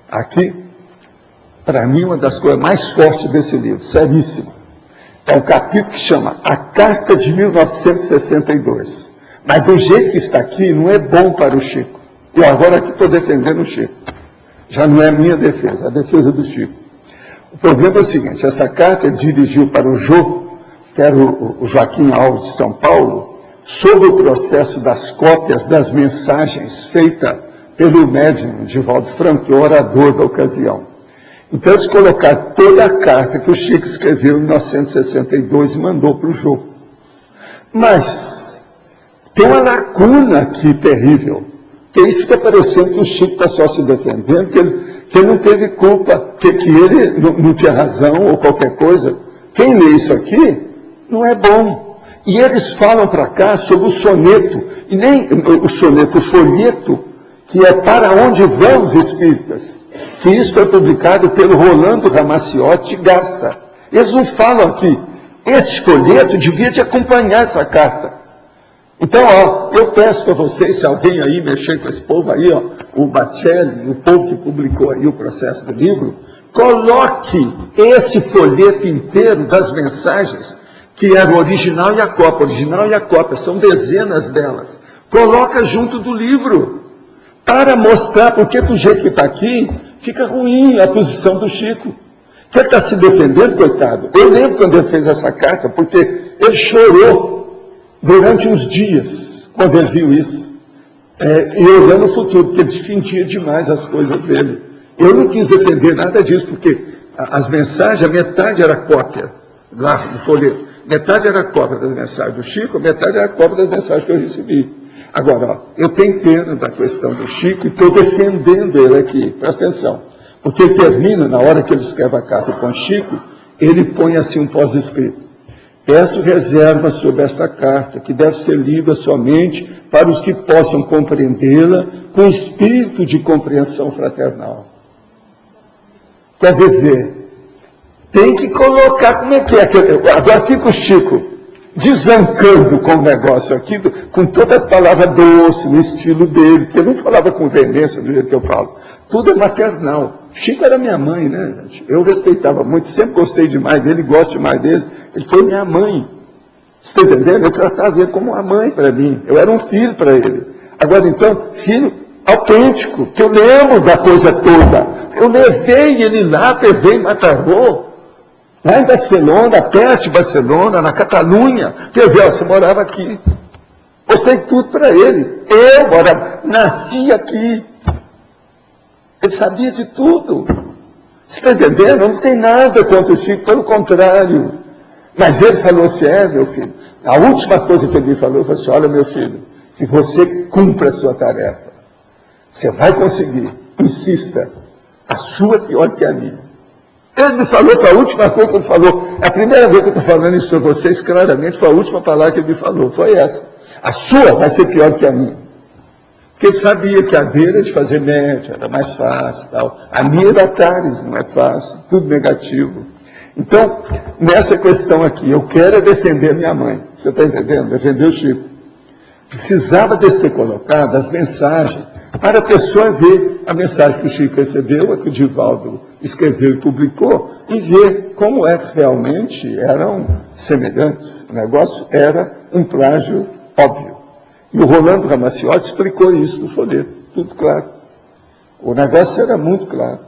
Aqui, para mim, uma das coisas mais fortes desse livro, seríssimo, é um capítulo que chama A Carta de 1962. Mas do jeito que está aqui, não é bom para o Chico. Eu agora aqui estou defendendo o Chico. Já não é a minha defesa, é a defesa do Chico. O problema é o seguinte, essa carta ele dirigiu para o Jô, que era o Joaquim Alves de São Paulo, sobre o processo das cópias das mensagens feitas pelo médium Divaldo Franco, que é o orador da ocasião. Então eles colocaram toda a carta que o Chico escreveu em 1962 e mandou para o Jô. Mas tem uma lacuna aqui terrível, que é isso que está parecendo que o Chico está só se defendendo, que ele não teve culpa, que ele não tinha razão ou qualquer coisa. Quem lê isso aqui não é bom. E eles falam para cá sobre o soneto, e nem o soneto, o folheto, que é Para Onde Vão os Espíritas, que isso foi publicado pelo Rolando Ramaciotti Garça. Eles não falam aqui. Esse folheto devia te acompanhar essa carta. Então, ó, eu peço para vocês, se alguém aí mexer com esse povo aí, ó, o Bacelli, o povo que publicou aí o processo do livro, coloque esse folheto inteiro das mensagens, que era o original e a cópia. O original e a cópia, são dezenas delas. Coloca junto do livro, para mostrar, porque do jeito que está aqui, fica ruim a posição do Chico. Que ele está se defendendo, coitado. Eu lembro quando ele fez essa carta, porque ele chorou durante uns dias, quando ele viu isso. E olhando o futuro, porque ele defendia demais as coisas dele. Eu não quis defender nada disso, porque as mensagens, a metade era cópia, lá no folheto. Metade era cópia das mensagens do Chico, metade era cópia das mensagens que eu recebi. Agora, ó, eu tenho pena da questão do Chico e estou defendendo ele aqui, presta atenção. Porque ele termina, na hora que ele escreve a carta com o Chico, ele põe assim um pós-escrito. Peço reserva sobre esta carta, que deve ser lida somente para os que possam compreendê-la com espírito de compreensão fraternal. Quer dizer, tem que colocar como é que é. Agora fica o Chico desancando com o negócio aqui, com todas as palavras doces, no estilo dele, porque eu não falava com veemência do jeito que eu falo. Tudo é maternal. Chico era minha mãe, né, gente? Eu respeitava muito, sempre gostei demais dele, gosto demais dele. Ele foi minha mãe. Você está entendendo? Eu tratava ele como uma mãe para mim. Eu era um filho para ele. Agora, então, filho autêntico, que eu lembro da coisa toda. Eu levei ele lá, levei em Mataró, lá em Barcelona, perto de Barcelona, na Catalunha. Você morava aqui. Mostrei tudo para ele. Eu nasci aqui. Ele sabia de tudo. Você está entendendo? Não tem nada contra o Chico, pelo contrário. Mas ele falou assim, meu filho, a última coisa que ele me falou, foi assim, olha, meu filho, que você cumpra a sua tarefa. Você vai conseguir. Insista. A sua é pior que a minha. Ele me falou, foi a última coisa que ele falou. A primeira vez que eu estou falando isso para vocês, claramente, foi a última palavra que ele me falou. Foi essa. A sua vai ser pior que a minha. Porque ele sabia que a dele era de fazer média, era mais fácil, tal. A minha era Tares, não é fácil, tudo negativo. Então, nessa questão aqui, eu quero é defender minha mãe. Você está entendendo? Defender o Chico. Precisava desse ter colocado as mensagens, para a pessoa ver a mensagem que o Chico recebeu, a que o Divaldo escreveu e publicou, e ver como é que realmente eram semelhantes. O negócio era um plágio óbvio. E o Rolando Ramaciotti explicou isso no folheto, tudo claro. O negócio era muito claro.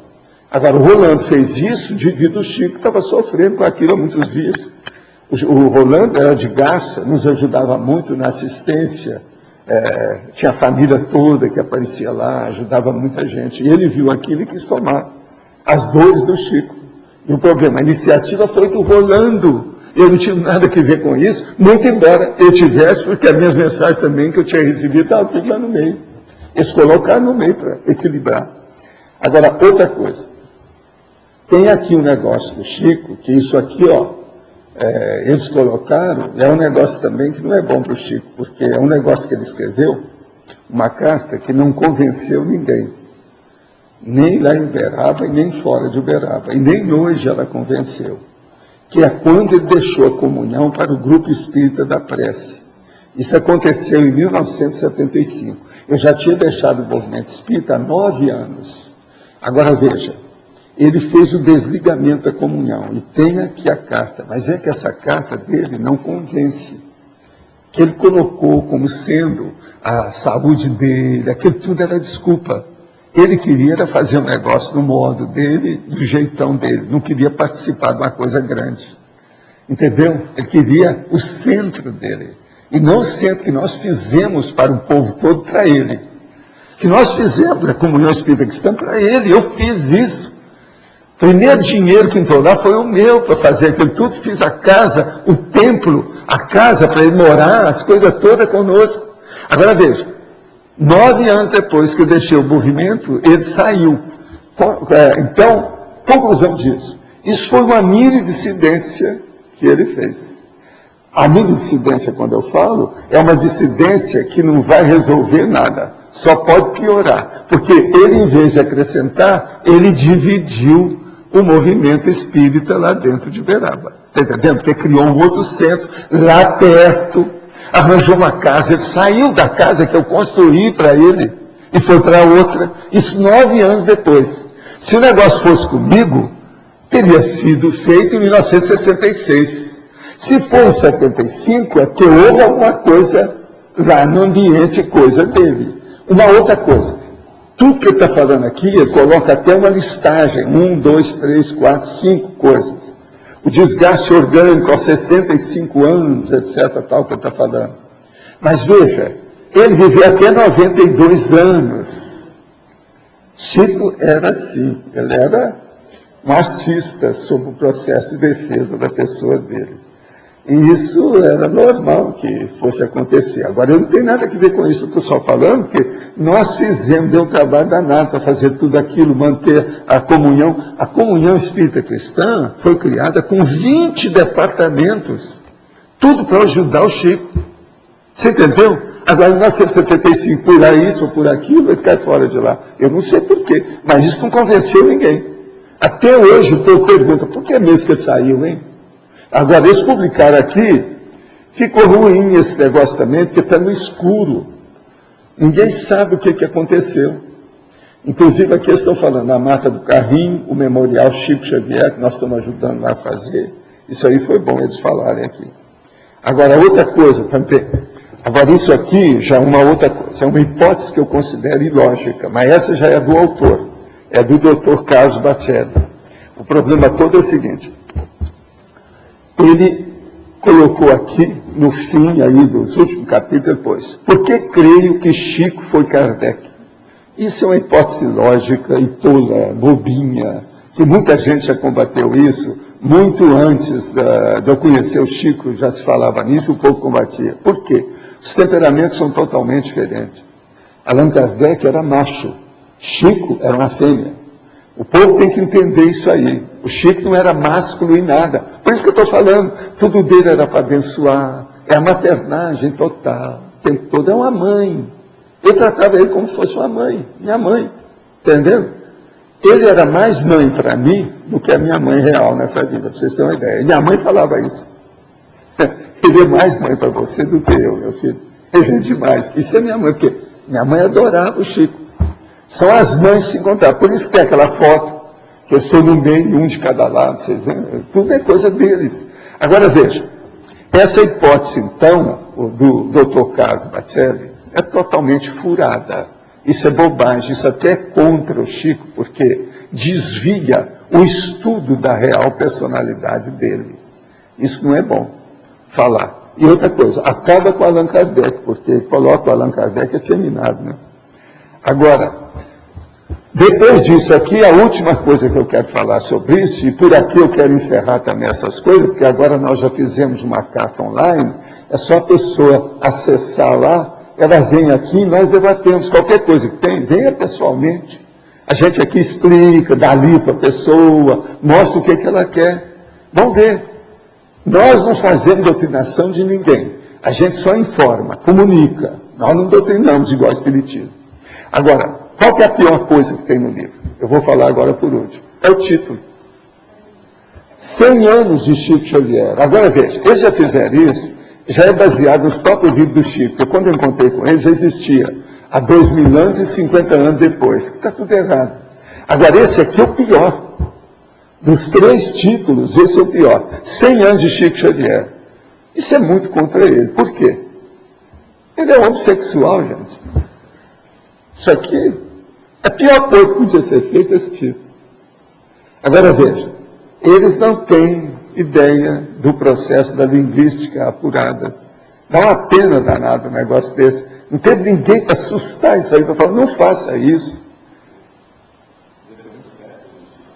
Agora, o Rolando fez isso devido ao Chico, que estava sofrendo com aquilo há muitos dias. O Rolando era de Garça, nos ajudava muito na assistência, tinha a família toda que aparecia lá, ajudava muita gente. E ele viu aquilo e quis tomar as dores do Chico. E o problema, a iniciativa foi do Rolando. Eu não tinha nada a ver com isso, muito embora eu tivesse, porque as minhas mensagens também que eu tinha recebido estavam tudo lá no meio. Eles colocaram no meio para equilibrar. Agora, outra coisa. Tem aqui um negócio do Chico, que isso aqui, ó, eles colocaram, é um negócio também que não é bom para o Chico, porque é um negócio que ele escreveu, uma carta que não convenceu ninguém, nem lá em Uberaba e nem fora de Uberaba, e nem hoje ela convenceu, que é quando ele deixou a comunhão para o grupo espírita da prece. Isso aconteceu em 1975. Eu já tinha deixado o movimento espírita há 9 anos. Agora veja, ele fez o desligamento da comunhão, e tem aqui a carta, mas é que essa carta dele não convence, que ele colocou como sendo a saúde dele, aquilo tudo era desculpa. Ele queria era fazer um negócio no modo dele, do jeitão dele, não queria participar de uma coisa grande. Entendeu? Ele queria o centro dele, e não o centro que nós fizemos para o povo todo, para ele. Que nós fizemos a comunhão espírita cristã para ele, eu fiz isso. O primeiro dinheiro que entrou lá foi o meu para fazer aquilo tudo, fiz a casa, o templo, a casa para ele morar, as coisas todas conosco. Agora veja, 9 anos depois que eu deixei o movimento, ele saiu. Então, conclusão disso, isso foi uma mini dissidência que ele fez. A mini dissidência, quando eu falo, é uma dissidência que não vai resolver nada, só pode piorar, porque ele, em vez de acrescentar, ele dividiu o movimento espírita lá dentro de Uberaba. Está entendendo? Porque criou um outro centro lá perto, arranjou uma casa, ele saiu da casa que eu construí para ele e foi para outra, isso 9 anos depois. Se o negócio fosse comigo, teria sido feito em 1966. Se for em 75, é que houve alguma coisa lá no ambiente, coisa dele. Uma outra coisa, tudo que ele está falando aqui, ele coloca até uma listagem, 1, 2, 3, 4, 5 coisas. O desgaste orgânico aos 65 anos, etc., tal que ele está falando. Mas veja, ele viveu até 92 anos. Chico era assim, ele era um artista sob o processo de defesa da pessoa dele. E isso era normal que fosse acontecer. Agora, eu não tenho nada a ver com isso, eu estou só falando que nós fizemos, deu um trabalho danado para fazer tudo aquilo, manter a comunhão. A comunhão espírita cristã foi criada com 20 departamentos, tudo para ajudar o Chico. Você entendeu? Agora, em 1975, por aí, isso ou por aquilo, ele cai fora de lá. Eu não sei por quê, mas isso não convenceu ninguém. Até hoje o povo pergunta, por que mesmo que ele saiu, hein? Agora, eles publicaram aqui, ficou ruim esse negócio também, porque está no escuro. Ninguém sabe o que aconteceu. Inclusive, aqui estão falando, a Mata do Carrinho, o Memorial Chico Xavier, que nós estamos ajudando lá a fazer. Isso aí foi bom eles falarem aqui. Agora, outra coisa também. Agora, isso aqui já é uma outra coisa, é uma hipótese que eu considero ilógica, mas essa já é do autor, é do Dr. Carlos Bacelli. O problema todo é o seguinte, ele colocou aqui, no fim aí dos últimos capítulos, depois, por que creio que Chico foi Kardec? Isso é uma hipótese lógica e tola, bobinha, que muita gente já combateu isso, muito antes de eu conhecer o Chico, já se falava nisso, o povo combatia. Por quê? Os temperamentos são totalmente diferentes. Allan Kardec era macho, Chico era uma fêmea. O povo tem que entender isso aí. O Chico não era másculo em nada. Por isso que eu estou falando, tudo dele era para abençoar, é a maternagem total, o tempo todo é uma mãe. Eu tratava ele como se fosse uma mãe, minha mãe, entendeu? Ele era mais mãe para mim do que a minha mãe real nessa vida, para vocês terem uma ideia. Minha mãe falava isso. Ele é mais mãe para você do que eu, meu filho. Ele é demais. Isso é minha mãe, porque minha mãe adorava o Chico. São as mães se encontrar. Por isso tem aquela foto, que eu estou no meio, um de cada lado, vocês vêem? Tudo é coisa deles. Agora veja, essa hipótese, então, do Dr. Carlos Bacelli, é totalmente furada. Isso é bobagem, isso até é contra o Chico, porque desvia o estudo da real personalidade dele. Isso não é bom falar. E outra coisa, acaba com Allan Kardec, porque coloca o Allan Kardec efeminado, né? Agora, depois disso aqui, a última coisa que eu quero falar sobre isso, e por aqui eu quero encerrar também essas coisas, porque agora nós já fizemos uma carta online, é só a pessoa acessar lá, ela vem aqui e nós debatemos qualquer coisa que tem, venha pessoalmente. A gente aqui explica, dá ali para a pessoa, mostra o que ela quer. Vamos ver. Nós não fazemos doutrinação de ninguém. A gente só informa, comunica. Nós não doutrinamos igual ao Espiritismo. Agora, qual que é a pior coisa que tem no livro? Eu vou falar agora por último. É o título. 100 anos de Chico Xavier. Agora veja, eles já fizeram isso, já é baseado nos próprios livros do Chico. Eu, quando eu encontrei com ele, já existia há 2000 anos e 50 anos depois, que está tudo errado. Agora, esse aqui é o pior. Dos 3 títulos, esse é o pior. 100 anos de Chico Xavier. Isso é muito contra ele. Por quê? Ele é homossexual, gente. Isso aqui é a pior coisa que podia ser feita, esse título. Agora veja, eles não têm ideia do processo da linguística apurada. Dá uma pena danada um negócio desse. Não teve ninguém para assustar isso aí, para falar, não faça isso.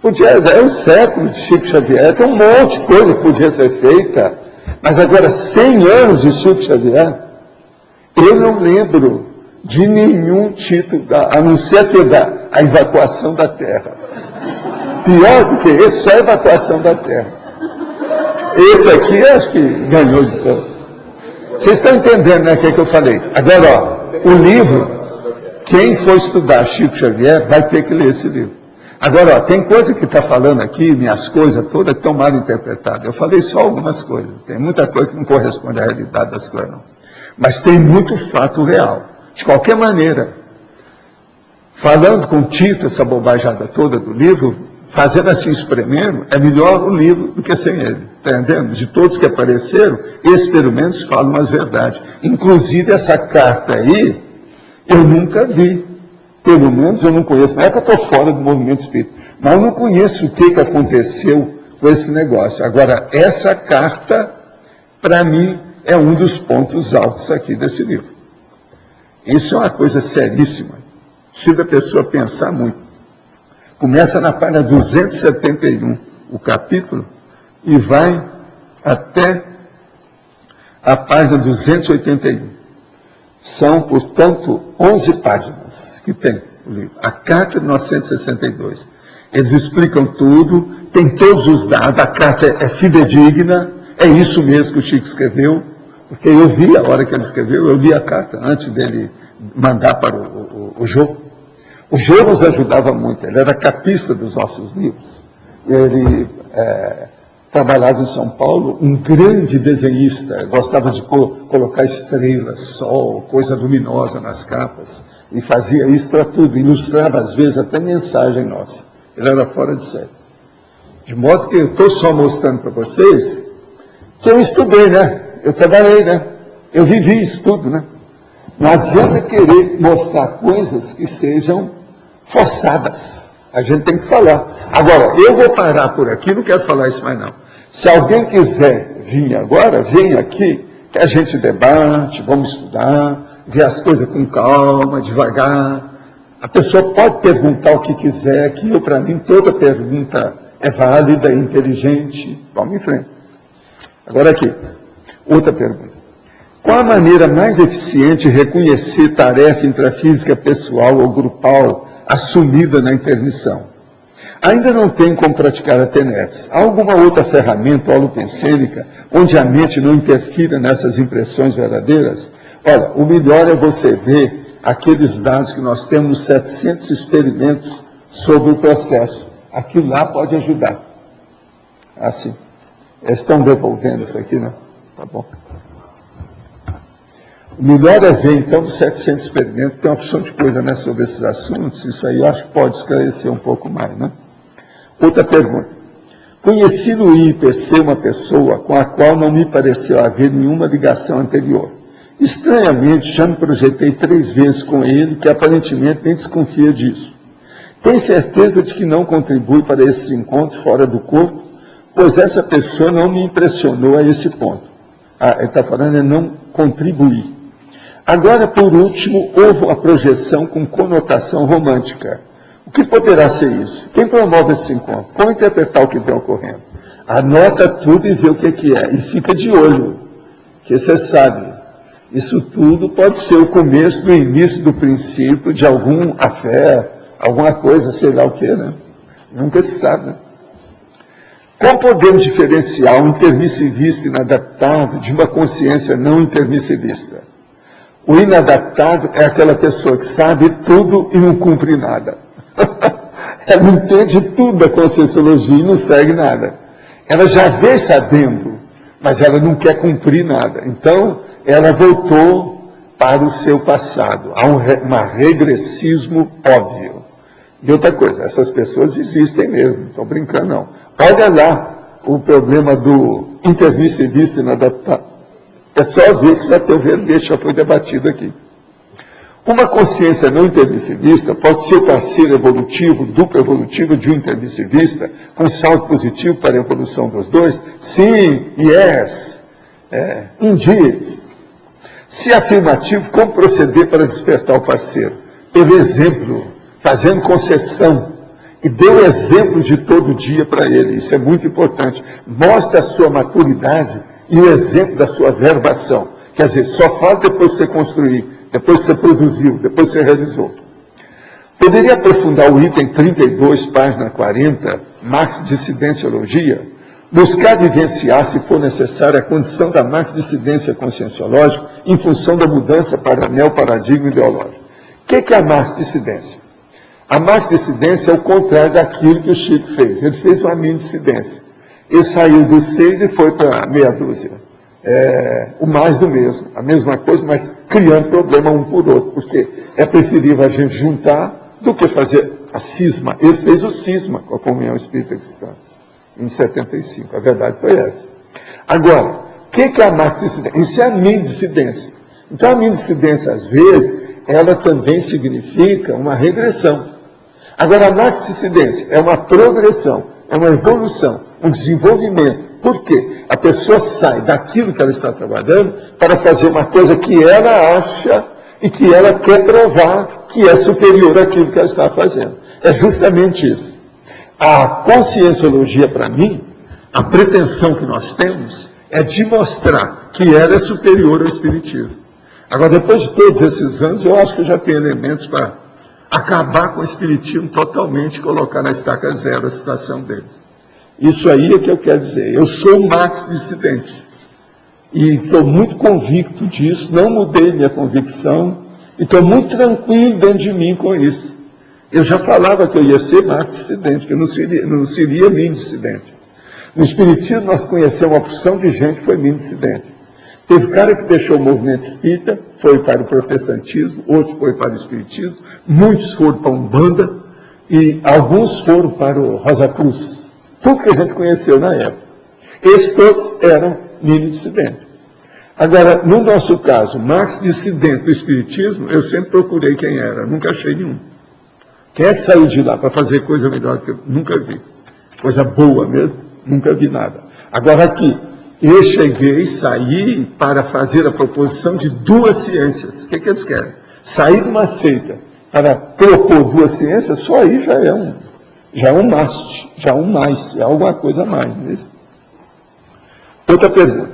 É um século de Chico Xavier, tem um monte de coisa que podia ser feita, mas agora 100 anos de Chico Xavier, eu não lembro de nenhum título, a não ser aquele a evacuação da Terra. Pior do que esse, só a evacuação da Terra. Esse aqui, acho que ganhou de todo. Vocês estão entendendo, né, o que eu falei? Agora, ó, o livro, quem for estudar Chico Xavier, vai ter que ler esse livro. Agora, ó, tem coisa que está falando aqui, minhas coisas todas, que estão mal interpretadas. Eu falei só algumas coisas. Tem muita coisa que não corresponde à realidade das coisas, não. Mas tem muito fato real. De qualquer maneira, falando com o Tito, essa bobajada toda do livro, fazendo assim, espremendo, é melhor o livro do que sem ele. Está entendendo? De todos que apareceram, esses pelo menos falam as verdades. Inclusive, essa carta aí, eu nunca vi. Pelo menos eu não conheço. Não é que eu estou fora do movimento espírita, mas eu não conheço o que aconteceu com esse negócio. Agora, essa carta, para mim, é um dos pontos altos aqui desse livro. Isso é uma coisa seríssima. Precisa a pessoa pensar muito. Começa na página 271, o capítulo, e vai até a página 281. São, portanto, 11 páginas que tem o livro. A carta de 1962. Eles explicam tudo, tem todos os dados, a carta é fidedigna, é isso mesmo que o Chico escreveu, porque eu vi a hora que ele escreveu, eu li a carta antes dele mandar para o Jô. O Jô nos ajudava muito, ele era capista dos nossos livros. Ele trabalhava em São Paulo, um grande desenhista, gostava de colocar estrelas, sol, coisa luminosa nas capas, e fazia isso para tudo, ilustrava às vezes até mensagem nossa. Ele era fora de série. De modo que eu estou só mostrando para vocês que eu estudei, né? Eu trabalhei, né? Eu vivi isso tudo, né? Não adianta querer mostrar coisas que sejam forçadas. A gente tem que falar. Agora, eu vou parar por aqui, não quero falar isso mais não. Se alguém quiser vir agora, vem aqui, que a gente debate, vamos estudar, ver as coisas com calma, devagar. A pessoa pode perguntar o que quiser, que para mim toda pergunta é válida, é inteligente. Vamos em frente. Agora aqui, outra pergunta. Qual a maneira mais eficiente de reconhecer tarefa intrafísica pessoal ou grupal assumida na intermissão? Ainda não tem como praticar a TENEPS. Há alguma outra ferramenta holopensênica onde a mente não interfira nessas impressões verdadeiras? Olha, o melhor é você ver aqueles dados que nós temos, 700 experimentos sobre o processo. Aquilo lá pode ajudar. Assim. Eles estão devolvendo isso aqui, né? Tá bom. O melhor é ver, então, os 700 experimentos. Tem uma opção de coisa, né, sobre esses assuntos. Isso aí eu acho que pode esclarecer um pouco mais, né? Outra pergunta. Conheci no IPC uma pessoa com a qual não me pareceu haver nenhuma ligação anterior. Estranhamente, já me projetei 3 vezes com ele, que aparentemente nem desconfia disso. Tem certeza de que não contribui para esses encontros fora do corpo? Pois essa pessoa não me impressionou a esse ponto. Ele está falando é não contribuir. Agora, por último, houve a projeção com conotação romântica. O que poderá ser isso? Quem promove esse encontro? Como interpretar o que está ocorrendo? Anota tudo e vê o que é. E fica de olho, que você sabe. Isso tudo pode ser o começo do início do princípio de algum afé, alguma coisa, sei lá o que, né? Nunca se sabe, né? Como podemos diferenciar um intermissivista inadaptado de uma consciência não intermissivista? O inadaptado é aquela pessoa que sabe tudo e não cumpre nada. Ela entende tudo da conscienciologia e não segue nada. Ela já vem sabendo, mas ela não quer cumprir nada. Então, ela voltou para o seu passado. Há um regressismo óbvio. E outra coisa, essas pessoas existem mesmo, não estou brincando não. Olha lá o problema do intermissivista inadaptado. É só ver que já tem o verbete, já foi debatido aqui. Uma consciência não intermissivista pode ser parceiro evolutivo, duplo evolutivo de um intermissivista, com salto positivo para a evolução dos dois? Sim, yes, indeed. Se afirmativo, como proceder para despertar o parceiro? Pelo exemplo, fazendo concessão. E dê o exemplo de todo dia para ele. Isso é muito importante. Mostra a sua maturidade e o exemplo da sua verbação. Quer dizer, só fala depois que você construir, depois que você produziu, depois que você realizou. Poderia aprofundar o item 32, página 40, Marx-Dissidenciologia? Buscar vivenciar, se for necessário, a condição da Marx-dissidência conscienciológica em função da mudança para neoparadigma ideológico. O que é a Marx-dissidência? A Marx-dissidência é o contrário daquilo que o Chico fez. Ele fez uma mini-dissidência. Ele saiu dos 6 e foi para meia dúzia. O mais do mesmo. A mesma coisa, mas criando problema um por outro. Porque é preferível a gente juntar do que fazer a cisma. Ele fez o cisma com a Comunhão Espírita Cristã, em 75. A verdade foi essa. Agora, o que é a Marx-dissidência? Isso é a mini-dissidência. Então, a mini-dissidência, às vezes, ela também significa uma regressão. Agora, a Marx-dissidência é uma progressão, é uma evolução, um desenvolvimento. Por quê? A pessoa sai daquilo que ela está trabalhando para fazer uma coisa que ela acha e que ela quer provar que é superior àquilo que ela está fazendo. É justamente isso. A conscienciologia, para mim, a pretensão que nós temos é de mostrar que ela é superior ao espiritismo. Agora, depois de todos esses anos, eu acho que eu já tenho elementos para acabar com o espiritismo totalmente e colocar na estaca zero a situação deles. Isso aí é que eu quero dizer. Eu sou um Marx-dissidente. E estou muito convicto disso, não mudei minha convicção, e estou muito tranquilo dentro de mim com isso. Eu já falava que eu ia ser Marx-dissidente, que eu não seria mini-dissidente. No espiritismo nós conhecemos uma porção de gente que foi mini-dissidente. Teve cara que deixou o movimento espírita, foi para o protestantismo, outros foi para o espiritismo, muitos foram para a Umbanda e alguns foram para o Rosa Cruz. Tudo que a gente conheceu na época. Esses todos eram mini-dissidentes. Agora, no nosso caso, Marx dissidente do espiritismo, eu sempre procurei quem era, nunca achei nenhum. Quem é que saiu de lá para fazer coisa melhor do que eu? Nunca vi. Coisa boa mesmo, nunca vi nada. Agora aqui, eu cheguei, saí para fazer a proposição de duas ciências. O que eles querem? Sair de uma seita para propor duas ciências, só aí já é um must, já um mais, é alguma coisa a mais. Não é isso? Outra pergunta.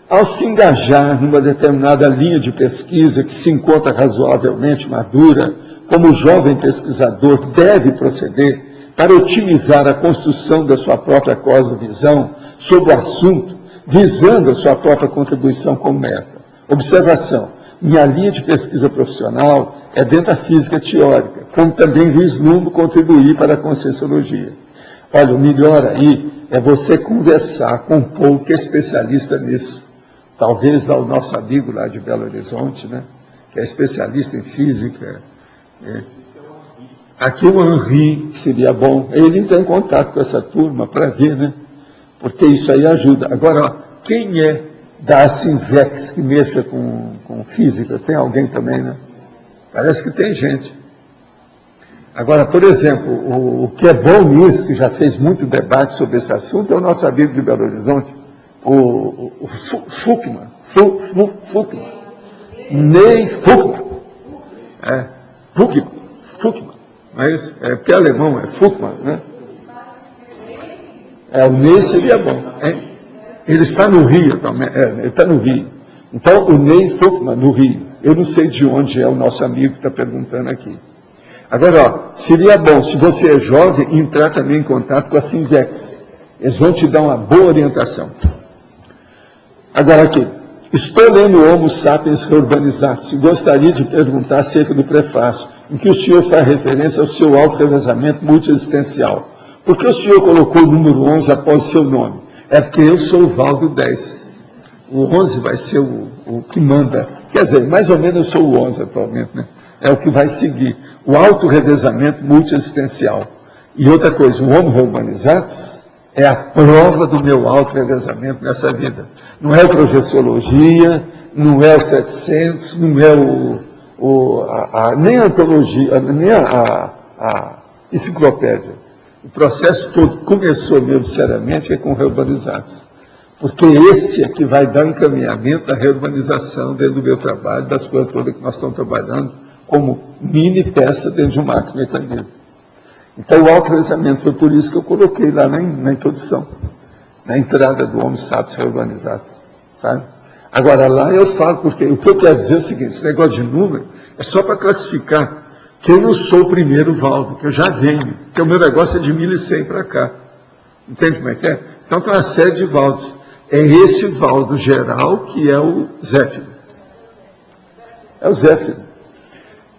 Ao se engajar numa determinada linha de pesquisa que se encontra razoavelmente madura, como o jovem pesquisador deve proceder para otimizar a construção da sua própria cosmovisão sobre o assunto, visando a sua própria contribuição como meta. Observação, minha linha de pesquisa profissional é dentro da física teórica, como também vislumbro contribuir para a conscienciologia. Olha, o melhor aí é você conversar com um povo que é especialista nisso. Talvez lá o nosso amigo lá de Belo Horizonte, né, que é especialista em física. Aqui o Henri, que seria bom, ele entra em contato com essa turma para ver, né? Porque isso aí ajuda. Agora, quem é da Sinvex que mexa com física? Tem alguém também, né? Parece que tem gente. Agora, por exemplo, o que é bom nisso, que já fez muito debate sobre esse assunto, é o nosso amigo de Belo Horizonte, o Fukman. Ney Fukman. Fukman. Não é isso? É porque é alemão, é Fukman, né? O Ney seria bom. Hein? Ele está no Rio também. Ele está no Rio. Então, o Ney Fukman, no Rio. Eu não sei de onde é o nosso amigo que está perguntando aqui. Agora, ó, seria bom, se você é jovem, entrar também em contato com a Sinvex. Eles vão te dar uma boa orientação. Agora aqui, estou lendo o Homo Sapiens Reurbanizatus e gostaria de perguntar acerca do prefácio, em que o senhor faz referência ao seu auto-revezamento multiexistencial. Por que o senhor colocou o número 11 após o seu nome? É porque eu sou o Valdo 10. O 11 vai ser o que manda. Quer dizer, mais ou menos eu sou o 11 atualmente, né? É o que vai seguir. O auto-revezamento multiexistencial. E outra coisa, o Homo Reurbanizatus é a prova do meu auto-revezamento nessa vida. Não é projeciologia, não é o 700, não é nem a antologia, nem a enciclopédia. O processo todo começou mesmo, seriamente, com o Reurbanizatus. Porque esse é que vai dar o encaminhamento da reurbanização dentro do meu trabalho, das coisas todas que nós estamos trabalhando, como mini peça dentro de um macromecanismo. Então, o auto-revezamento foi por isso que eu coloquei lá na introdução, na entrada do Homo Sapiens Reurbanizatus, sabe? Agora, lá eu falo, porque o que eu quero dizer é o seguinte, esse negócio de número é só para classificar que eu não sou o primeiro Valdo, que eu já venho, que o meu negócio é de 1100 para cá. Entende como é que é? Então, tem uma série de Valdos. É esse Valdo geral que é o Zéfiro. É o Zéfiro.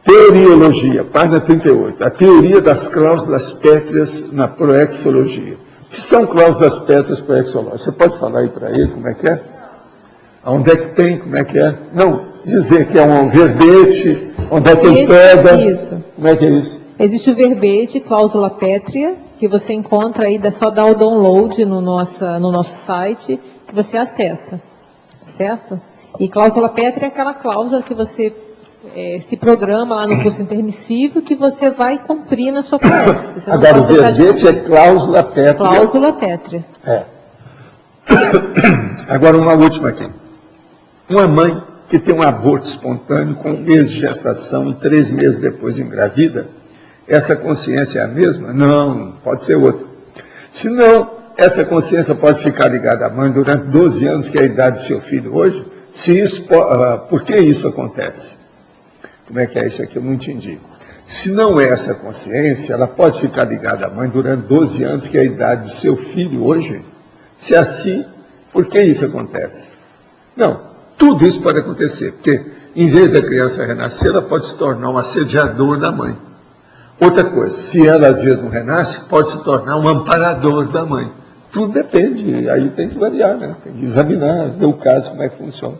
Teoriologia, página 38. A teoria das cláusulas pétreas na proexologia. O que são cláusulas pétreas proexológicas? Você pode falar aí para ele como é que é? Onde é que tem, como é que é? Não, dizer que é um verbete, onde é que ele pega. Isso. Como é que é isso? Existe o verbete, cláusula pétrea, que você encontra aí, só dá o download no nosso site, que você acessa, certo? E cláusula pétrea é aquela cláusula que você se programa lá no curso intermissivo, que você vai cumprir na sua proex. Agora, o verbete é cláusula pétrea. Cláusula pétrea. É. Agora, uma última aqui. Uma mãe que tem um aborto espontâneo com 1 mês de gestação e 3 meses depois engravida, essa consciência é a mesma? Não, pode ser outra. Se não, essa consciência pode ficar ligada à mãe durante 12 anos, que é a idade do seu filho hoje. Por que isso acontece? Como é que é isso aqui? Eu não entendi. Se não é essa consciência, ela pode ficar ligada à mãe durante 12 anos, que é a idade do seu filho hoje? Se é assim, por que isso acontece? Não, tudo isso pode acontecer, porque em vez da criança renascer, ela pode se tornar um assediador da mãe. Outra coisa, se ela às vezes não renasce, pode se tornar um amparador da mãe. Tudo depende, aí tem que variar, né? Tem que examinar, ver o caso, como é que funciona.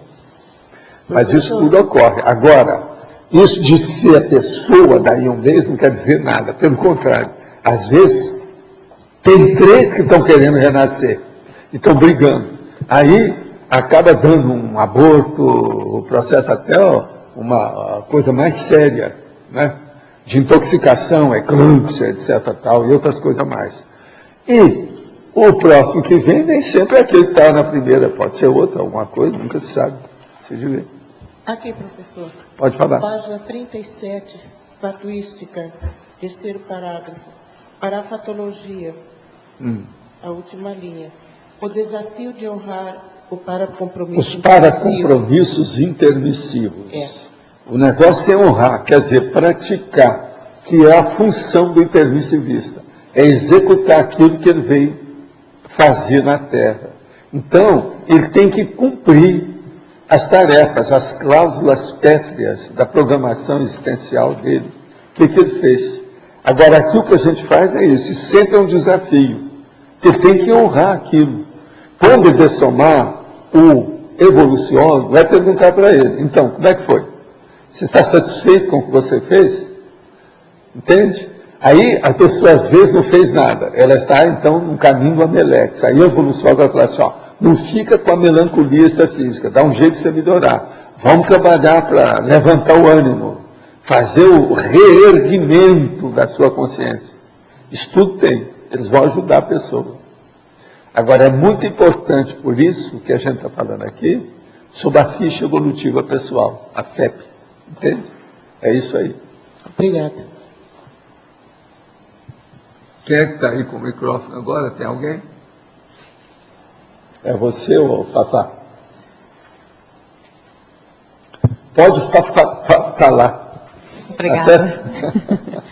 Mas isso tudo ocorre. Agora, isso de ser a pessoa daí 1 mês não quer dizer nada, pelo contrário. Às vezes, tem 3 que estão querendo renascer e estão brigando. Aí, acaba dando um aborto, o processo até uma coisa mais séria, né? De intoxicação, eclâmpsia, etc. Tal, e outras coisas mais. E o próximo que vem nem sempre é aquele que está na primeira, pode ser outra, alguma coisa, nunca se sabe. Deixa eu ver. Aqui, professor. Pode falar. Página 37, fatuística, 3º parágrafo. Parafatologia, a última linha. O desafio de honrar o paracompromisso Os paracompromissos intermissivos. O negócio é honrar, quer dizer, praticar, que é a função do intermissivista. É executar aquilo que ele veio fazer na Terra. Então, ele tem que cumprir as tarefas, as cláusulas pétreas da programação existencial dele. O que ele fez? Agora, aqui o que a gente faz é isso, e sempre é um desafio. Ele tem que honrar aquilo. Quando ele dessomar, o evoluciólogo vai perguntar para ele, então, como é que foi? Você está satisfeito com o que você fez? Entende? Aí a pessoa às vezes não fez nada, ela está então no caminho do Amelex. Aí o evoluciólogo vai falar assim, ó, não fica com a melancolia extrafísica, dá um jeito de você melhorar. Vamos trabalhar para levantar o ânimo, fazer o reerguimento da sua consciência. Isso tudo tem, eles vão ajudar a pessoa. Agora, é muito importante, por isso, que a gente está falando aqui, sobre a ficha evolutiva pessoal, a FEP. Entende? É isso aí. Obrigada. Quem é que está aí com o microfone agora? Tem alguém? É você ou Fafá? Pode falar. Obrigada. Tá certo?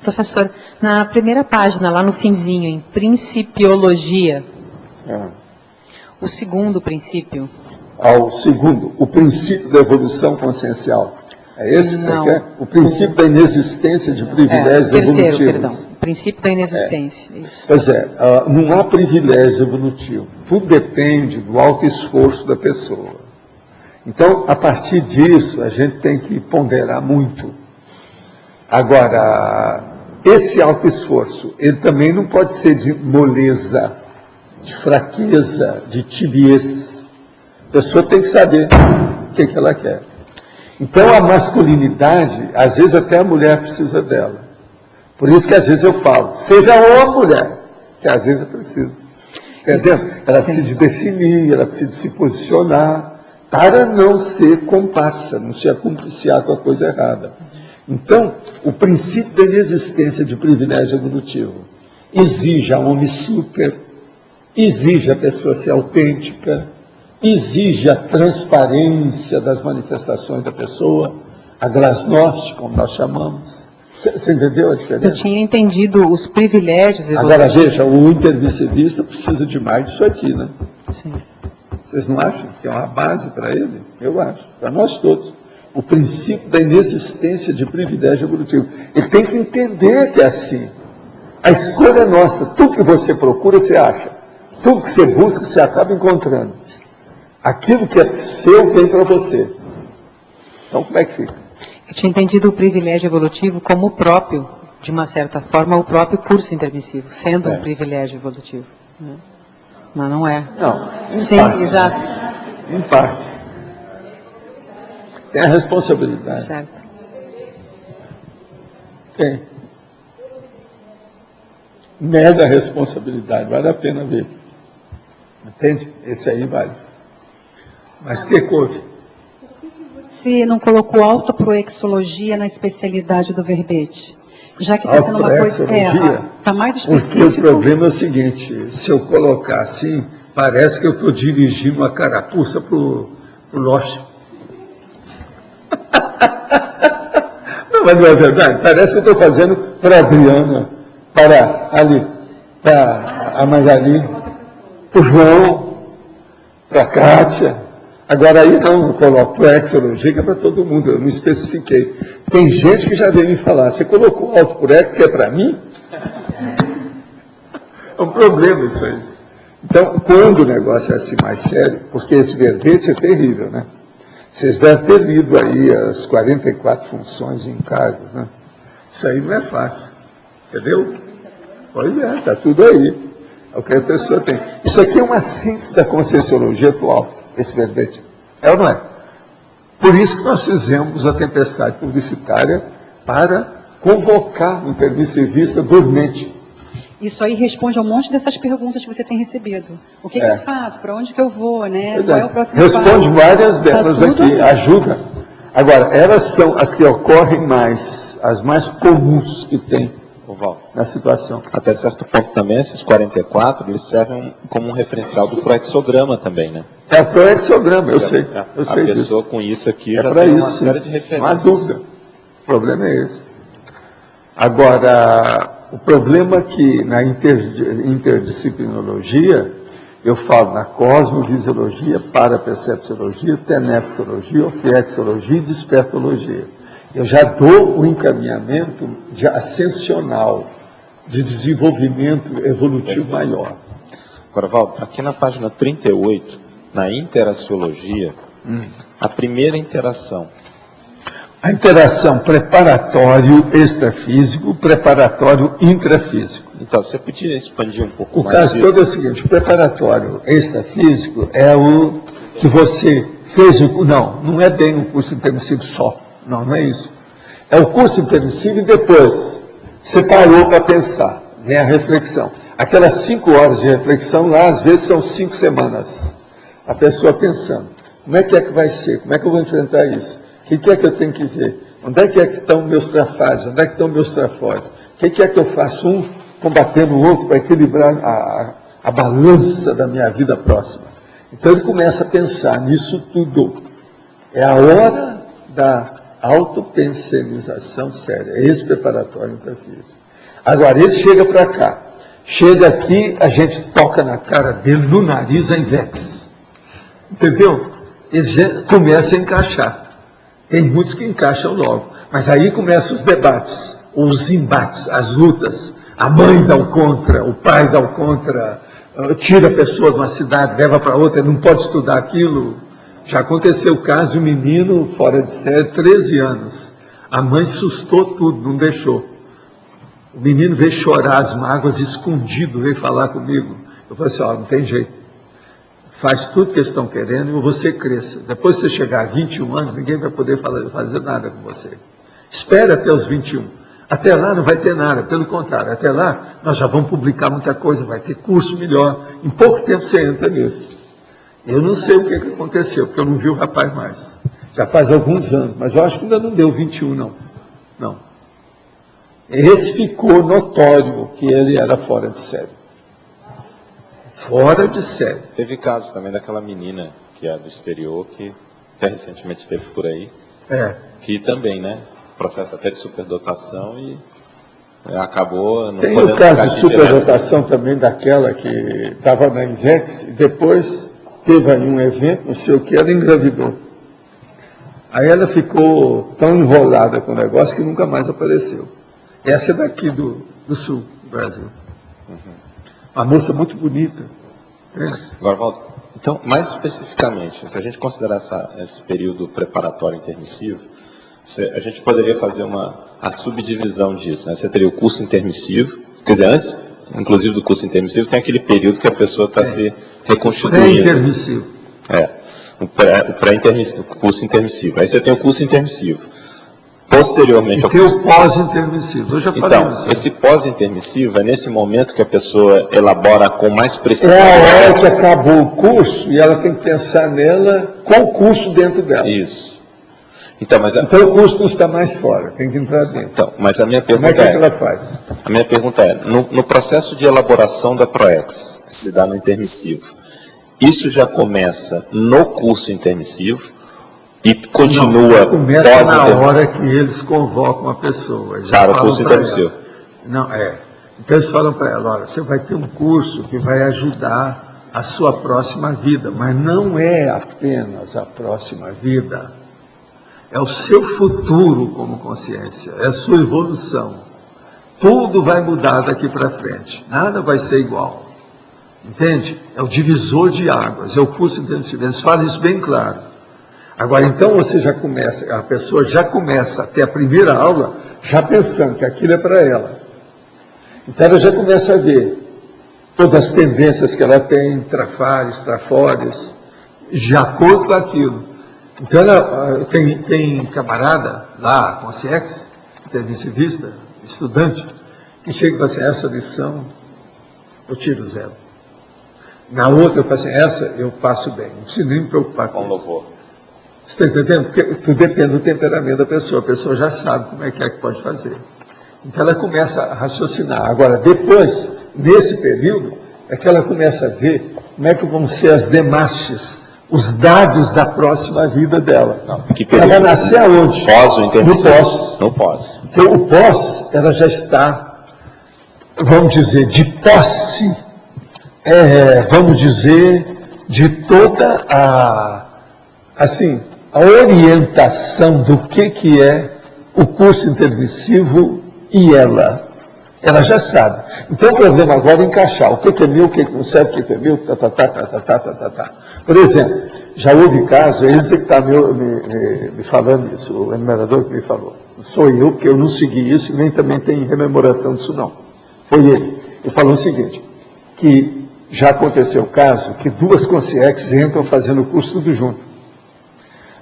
Professor, na primeira página, lá no finzinho, em Principiologia, o segundo princípio. Ao segundo, o princípio da evolução consciencial. É esse que Não. você quer? O princípio da inexistência de privilégios terceiro, evolutivos. perdão. Princípio da inexistência. Isso. Pois é, não há privilégio evolutivo. Tudo depende do alto esforço da pessoa. Então, a partir disso, a gente tem que ponderar muito. Agora, esse alto esforço, ele também não pode ser de moleza, de fraqueza, de tibiez. A pessoa tem que saber o que ela quer. Então, a masculinidade, às vezes até a mulher precisa dela. Por isso que às vezes eu falo, seja homem ou mulher, que às vezes é preciso. Entendeu? Ela precisa de definir, ela precisa de se posicionar, para não ser comparsa, não se acumpliciar com a coisa errada. Então, o princípio da inexistência de privilégio evolutivo exige a homem super, exige a pessoa ser autêntica, exige a transparência das manifestações da pessoa, a glasnost, como nós chamamos. Você entendeu a diferença? Eu tinha entendido os privilégios Agora, veja, o intermissivista precisa de mais disso aqui, né? Sim. Vocês não acham que é uma base para ele? Eu acho, para nós todos. O princípio da inexistência de privilégio evolutivo. Ele tem que entender que é assim. A escolha é nossa. Tudo que você procura, você acha. Tudo que você busca, você acaba encontrando. Aquilo que é seu vem para você. Então, como é que fica? Eu tinha entendido o privilégio evolutivo como o próprio, de uma certa forma, o próprio curso intermissivo, sendo um privilégio evolutivo. Né? Mas não é. Não, em Sim, parte. exato. Em parte. Tem a responsabilidade. Certo. Tem. Mega responsabilidade, vale a pena ver. Entende? Esse aí vale. Mas o que houve? Você não colocou autoproexologia na especialidade do verbete? Já que está sendo uma coisa... Está mais específico. Porque o problema é o seguinte, se eu colocar assim, parece que eu estou dirigindo uma carapuça para o Loche. Não, mas não é verdade? Parece que eu estou fazendo para a Adriana, para ali, para a Magali, para o João, para a Kátia. Agora aí não, eu coloco proexologia, que é para todo mundo, eu não especifiquei. Tem gente que já veio me falar, você colocou auto por ex, que é para mim? É um problema isso aí. Então, quando o negócio é assim mais sério, porque esse verbete é terrível, né? Vocês devem ter lido aí as 44 funções de encargo, né? Isso aí não é fácil, entendeu? Pois é, está tudo aí. É o que a pessoa tem. Isso aqui é uma síntese da conscienciologia atual. Esse verbete. É ou não é? Por isso que nós fizemos a tempestade publicitária para convocar o intermissivista dormente. Isso aí responde a um monte dessas perguntas que você tem recebido. O que eu faço? Para onde que eu vou? Né? Qual é o próximo passo? Responde várias delas Tá tudo aqui, aí. ajuda. Agora, elas são as que ocorrem mais, as mais comuns que tem na situação. Até certo ponto também, esses 44, eles servem como um referencial do proexograma também, né? É o proexograma, eu sei. Eu A sei pessoa disso. com isso aqui É já para tem isso, uma sim. série de Não há referências. dúvida. O problema é esse. Agora, o problema é que na interdisciplinologia, eu falo na cosmovisiologia, parapercepciologia, tenepsologia, ofiexologia e despertologia. Eu já dou o encaminhamento de ascensional, de desenvolvimento evolutivo maior. Agora, Val, aqui na página 38, na interaciologia, a primeira interação. A interação preparatório extrafísico, preparatório intrafísico. Então, você podia expandir um pouco O mais caso isso? todo é o seguinte, o preparatório extrafísico é o que você fez, não é bem um curso intermissivo só, não é isso. É o curso intermissivo e depois você parou para pensar, vem a reflexão. Aquelas 5 horas de reflexão lá, às vezes são 5 semanas. A pessoa pensando, como é que vai ser, como é que eu vou enfrentar isso? O que é que eu tenho que ver? Onde é que estão meus trafalhos? Onde é que estão meus trafóides? O que é que eu faço um combatendo o outro para equilibrar a balança da minha vida próxima? Então ele começa a pensar nisso tudo. É a hora da Autopensionização séria, ex-preparatório intrafísico. Agora, ele chega para cá. Chega aqui, a gente toca na cara dele, no nariz, a Invex. Entendeu? Ele já começa a encaixar. Tem muitos que encaixam logo. Mas aí começam os debates, os embates, as lutas. A mãe dá o contra, o pai dá o contra, tira a pessoa de uma cidade, leva para outra, não pode estudar aquilo. Já aconteceu o caso de um menino fora de série, 13 anos. A mãe sustou tudo, não deixou. O menino veio chorar as mágoas, escondido, veio falar comigo. Eu falei assim, não tem jeito. Faz tudo que eles estão querendo e você cresça. Depois que você chegar a 21 anos, ninguém vai poder fazer nada com você. Espera até os 21. Até lá não vai ter nada, pelo contrário. Até lá nós já vamos publicar muita coisa, vai ter curso melhor. Em pouco tempo você entra nisso. Eu não sei o que aconteceu, porque eu não vi o rapaz mais. Já faz alguns anos, mas eu acho que ainda não deu 21, não. Não. Esse ficou notório que ele era fora de série. Fora de série. Teve casos também daquela menina que é do exterior, que até recentemente esteve por aí. Que também, né? Processo até de superdotação e acabou não Tem podendo o caso ficar de aqui superdotação também daquela que estava na Invex e depois teve aí um evento, não sei o que, ela engravidou. Aí ela ficou tão enrolada com o negócio que nunca mais apareceu. Essa é daqui do sul do Brasil. Uma moça muito bonita. Agora, Valdo, então, mais especificamente, se a gente considerar esse período preparatório intermissivo, a gente poderia fazer a subdivisão disso, né? Você teria o curso intermissivo, quer dizer, antes, inclusive do curso intermissivo, tem aquele período que a pessoa está se reconstituindo. Pré-intermissivo. O curso intermissivo. Aí você tem o curso intermissivo. Posteriormente ao curso... o pós-intermissivo. Eu já falei então, isso. Esse pós-intermissivo é nesse momento que a pessoa elabora com mais precisão. É a hora que acabou o curso e ela tem que pensar nela com o curso dentro dela. Isso. Então o curso não está mais fora, tem que entrar dentro. Então, mas a minha pergunta Como é que ela faz? A minha pergunta é, no processo de elaboração da PROEX, que se dá no intermissivo, isso já começa no curso intermissivo e continua começa na hora que eles convocam a pessoa. Para o curso intermissivo. Então eles falam para ela, olha, você vai ter um curso que vai ajudar a sua próxima vida, mas não é apenas a próxima vida, é o seu futuro como consciência, é a sua evolução. Tudo vai mudar daqui para frente, nada vai ser igual. Entende? É o divisor de águas, é o curso intermissivo. Eles falam isso bem claro. Agora, então, a pessoa já começa a ter a primeira aula já pensando que aquilo é para ela. Então, ela já começa a ver todas as tendências que ela tem, trafares, trafores, de acordo com aquilo. Então, ela tem camarada lá, consciex, intermissivista, estudante, que chega e fala assim, essa lição eu tiro 0. Na outra eu falo assim, essa eu passo bem, não preciso nem me preocupar com louvor. Você está entendendo? Porque tudo depende do temperamento da pessoa. A pessoa já sabe como é que pode fazer. Então ela começa a raciocinar. Agora, depois, nesse período, é que ela começa a ver como é que vão ser as demarches, os dados da próxima vida dela. Ela vai nascer aonde? Pós ou intermissivo? No pós. No pós. Então, o pós, ela já está, vamos dizer, de posse, vamos dizer, de toda a orientação do que é o curso intermissivo e ela já sabe. Então o problema agora é encaixar o que é meu, o que não serve, o que é meu, Por exemplo, já houve caso, ele que está me falando isso, o enumerador que me falou. Não sou eu, porque eu não segui isso e nem também tem rememoração disso não. Foi ele. Ele falou o seguinte, que já aconteceu o caso que 2 consciex entram fazendo o curso tudo junto.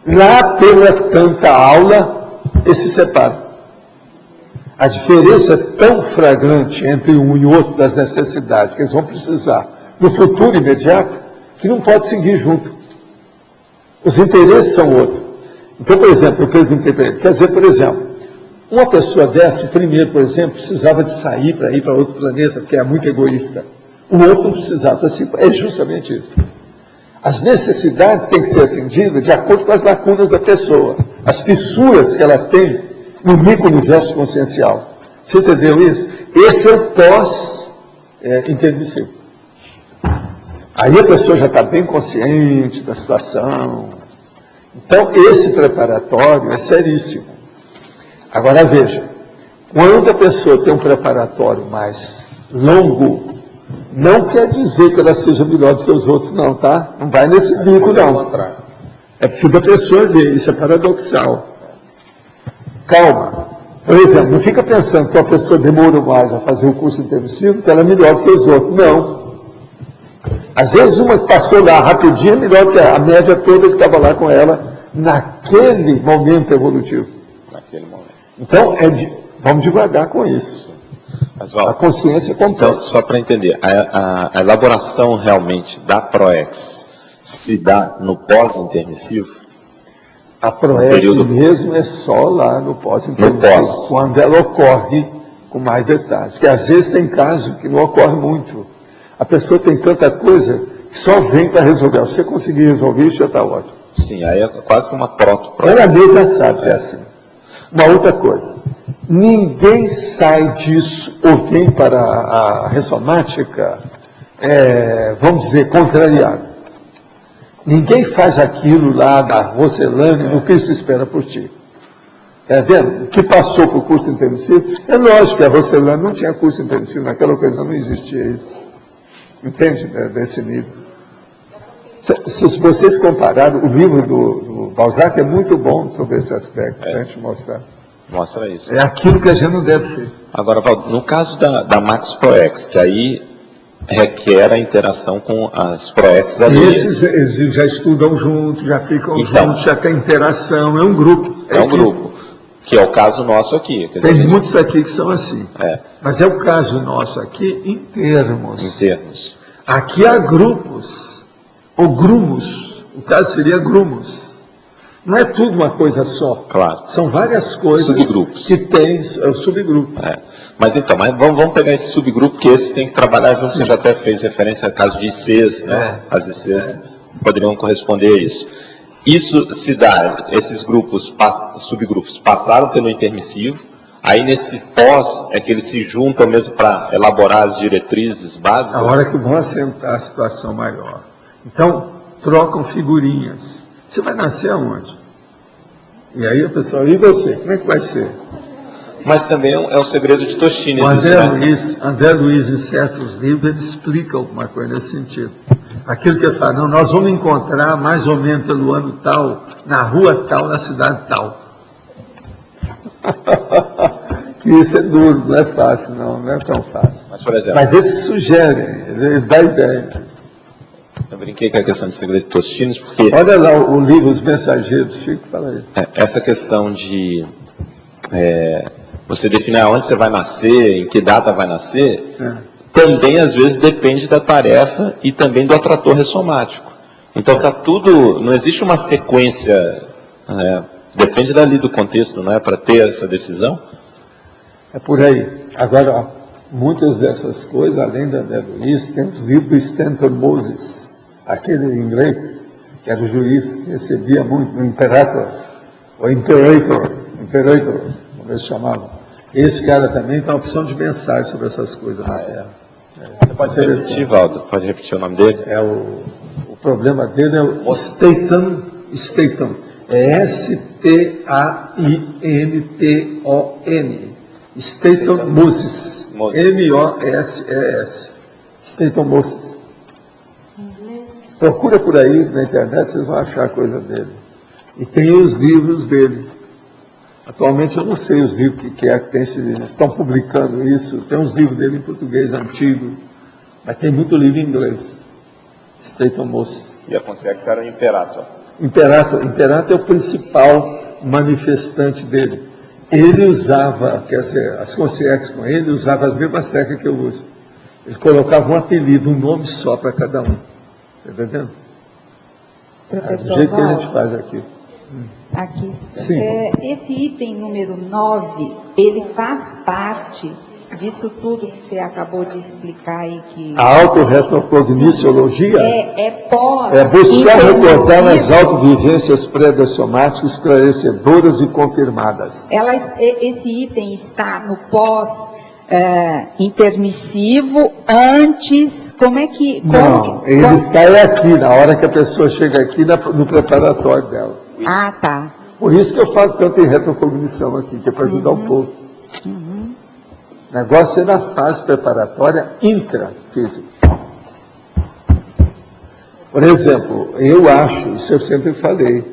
Lá, pela tanta aula, eles se separam. A diferença é tão flagrante entre um e o outro das necessidades que eles vão precisar no futuro imediato, que não pode seguir junto. Os interesses são outros. Então, por exemplo, eu perguntei para ele, quer dizer, por exemplo, uma pessoa dessa, o primeiro, por exemplo, precisava de sair para ir para outro planeta, porque é muito egoísta. O outro não precisava. Assim, é justamente isso. As necessidades têm que ser atendidas de acordo com as lacunas da pessoa. as fissuras que ela tem no micro-universo consciencial. Você entendeu isso? Esse é o pós-intermissivo. Aí a pessoa já está bem consciente da situação. Então, esse preparatório é seríssimo. Agora, veja, quando a pessoa tem um preparatório mais longo, não quer dizer que ela seja melhor do que os outros, não, tá? Não vai nesse bico, não. É preciso a pessoa ver, isso é paradoxal. Calma. Por exemplo, não fica pensando que uma pessoa demorou mais a fazer o curso intermissivo, que ela é melhor do que os outros. Não. Às vezes uma que passou lá rapidinho é melhor que a média toda que estava lá com ela naquele momento evolutivo. Naquele momento. Então, vamos devagar com isso. Mas, Val, a consciência completa. Então, só para entender, a elaboração realmente da PROEX se dá no pós-intermissivo? A PROEX mesmo é só lá no pós-intermissivo, quando ela ocorre com mais detalhes. Porque às vezes tem caso que não ocorre muito. A pessoa tem tanta coisa que só vem para resolver. Se você conseguir resolver, isso já está ótimo. Sim, aí é quase que uma proto-PROEX. Ela mesma sabe que é assim. Uma outra coisa. Ninguém sai disso ou vem para a ressomática, vamos dizer, contrariado. Ninguém faz aquilo lá da Roselane no que se espera por ti. Está vendo? O que passou por curso intermissivo, é lógico que a Roselane não tinha curso intermissivo, naquela ocasião não existia isso. Entende? Desse nível. Se vocês compararem, o livro do Balzac é muito bom sobre esse aspecto, para a gente mostrar. Mostra isso. É aquilo que a gente não deve ser. Agora, Valdo, no caso da Max PROEX, que aí requer a interação com as PROEX alheias. Esses já estudam juntos, já ficam juntos, já tem interação, é um grupo. É um grupo, que é o caso nosso aqui. Quer dizer, tem muitos aqui que são assim. Mas é o caso nosso aqui em termos. Em termos. Aqui há grupos, ou grumos, o caso seria grumos. Não é tudo uma coisa só. Claro. São várias coisas subgrupos que tem subgrupo. Mas então, vamos pegar esse subgrupo, que esse tem que trabalhar junto. Sim. Você já até fez referência ao caso de ICs, né? As ICs poderiam corresponder a isso. Isso se dá, esses grupos, subgrupos, passaram pelo intermissivo, aí nesse pós é que eles se juntam mesmo para elaborar as diretrizes básicas? A hora que vão assentar a situação maior. Então, trocam figurinhas. Você vai nascer aonde? E aí o pessoal, e você? Como é que vai ser? Mas também é um segredo de Tostines. André Luiz, em certos livros, ele explica alguma coisa nesse sentido. Aquilo que ele fala, não, nós vamos encontrar mais ou menos pelo ano tal, na rua tal, na cidade tal. Que isso é duro, não é fácil, não é tão fácil. Mas, por exemplo, mas eles sugerem, ele dá ideia. Eu brinquei com a questão de segredo de Tostines, porque... Olha lá o livro Os Mensageiros, Chico, fala aí. Essa questão de você definir onde você vai nascer, em que data vai nascer, também às vezes depende da tarefa e também do atrator ressomático. Então está tudo, não existe uma sequência, depende dali do contexto, não é, para ter essa decisão? É por aí. Agora, ó, muitas dessas coisas, além da Luiz, tem os livros do Stanton Moses, aquele em inglês, que era o juiz que recebia muito, o Imperator, como eles chamavam. Esse cara também tem uma opção de mensagem sobre essas coisas na Terra. Você pode repetir, Valdo? Pode repetir o nome dele? O problema dele é o Staton. É S-T-A-I-N-T-O-N. Staton Moses. M-O-S-E-S. Staton Moses. Procura por aí na internet, vocês vão achar a coisa dele. E tem os livros dele. Atualmente eu não sei os livros que tem, estão publicando isso. Tem uns livros dele em português antigo, mas tem muito livro em inglês. Staton Moses. E a consciência era o Imperator. Imperator é o principal manifestante dele. Ele usava, quer dizer, as consciências com ele, usava as mesmas técnicas que eu uso. Ele colocava um apelido, um nome só para cada um. Está entendendo? Professor do jeito que a Valdo, gente faz aqui. Aqui está. Sim. Esse item número 9, ele faz parte disso tudo que você acabou de explicar aí que... A autorretrocogniciologia é pós... é buscar recordar nas autovivências pré-dessomáticas esclarecedoras e confirmadas. Esse item está no pós-intermissivo, antes, como é que... Ele está aqui, na hora que a pessoa chega aqui no preparatório dela. Ah, tá. Por isso que eu falo tanto em retrocognição aqui, que é para ajudar o povo. O negócio é na fase preparatória intrafísica. Por exemplo, eu acho, isso eu sempre falei,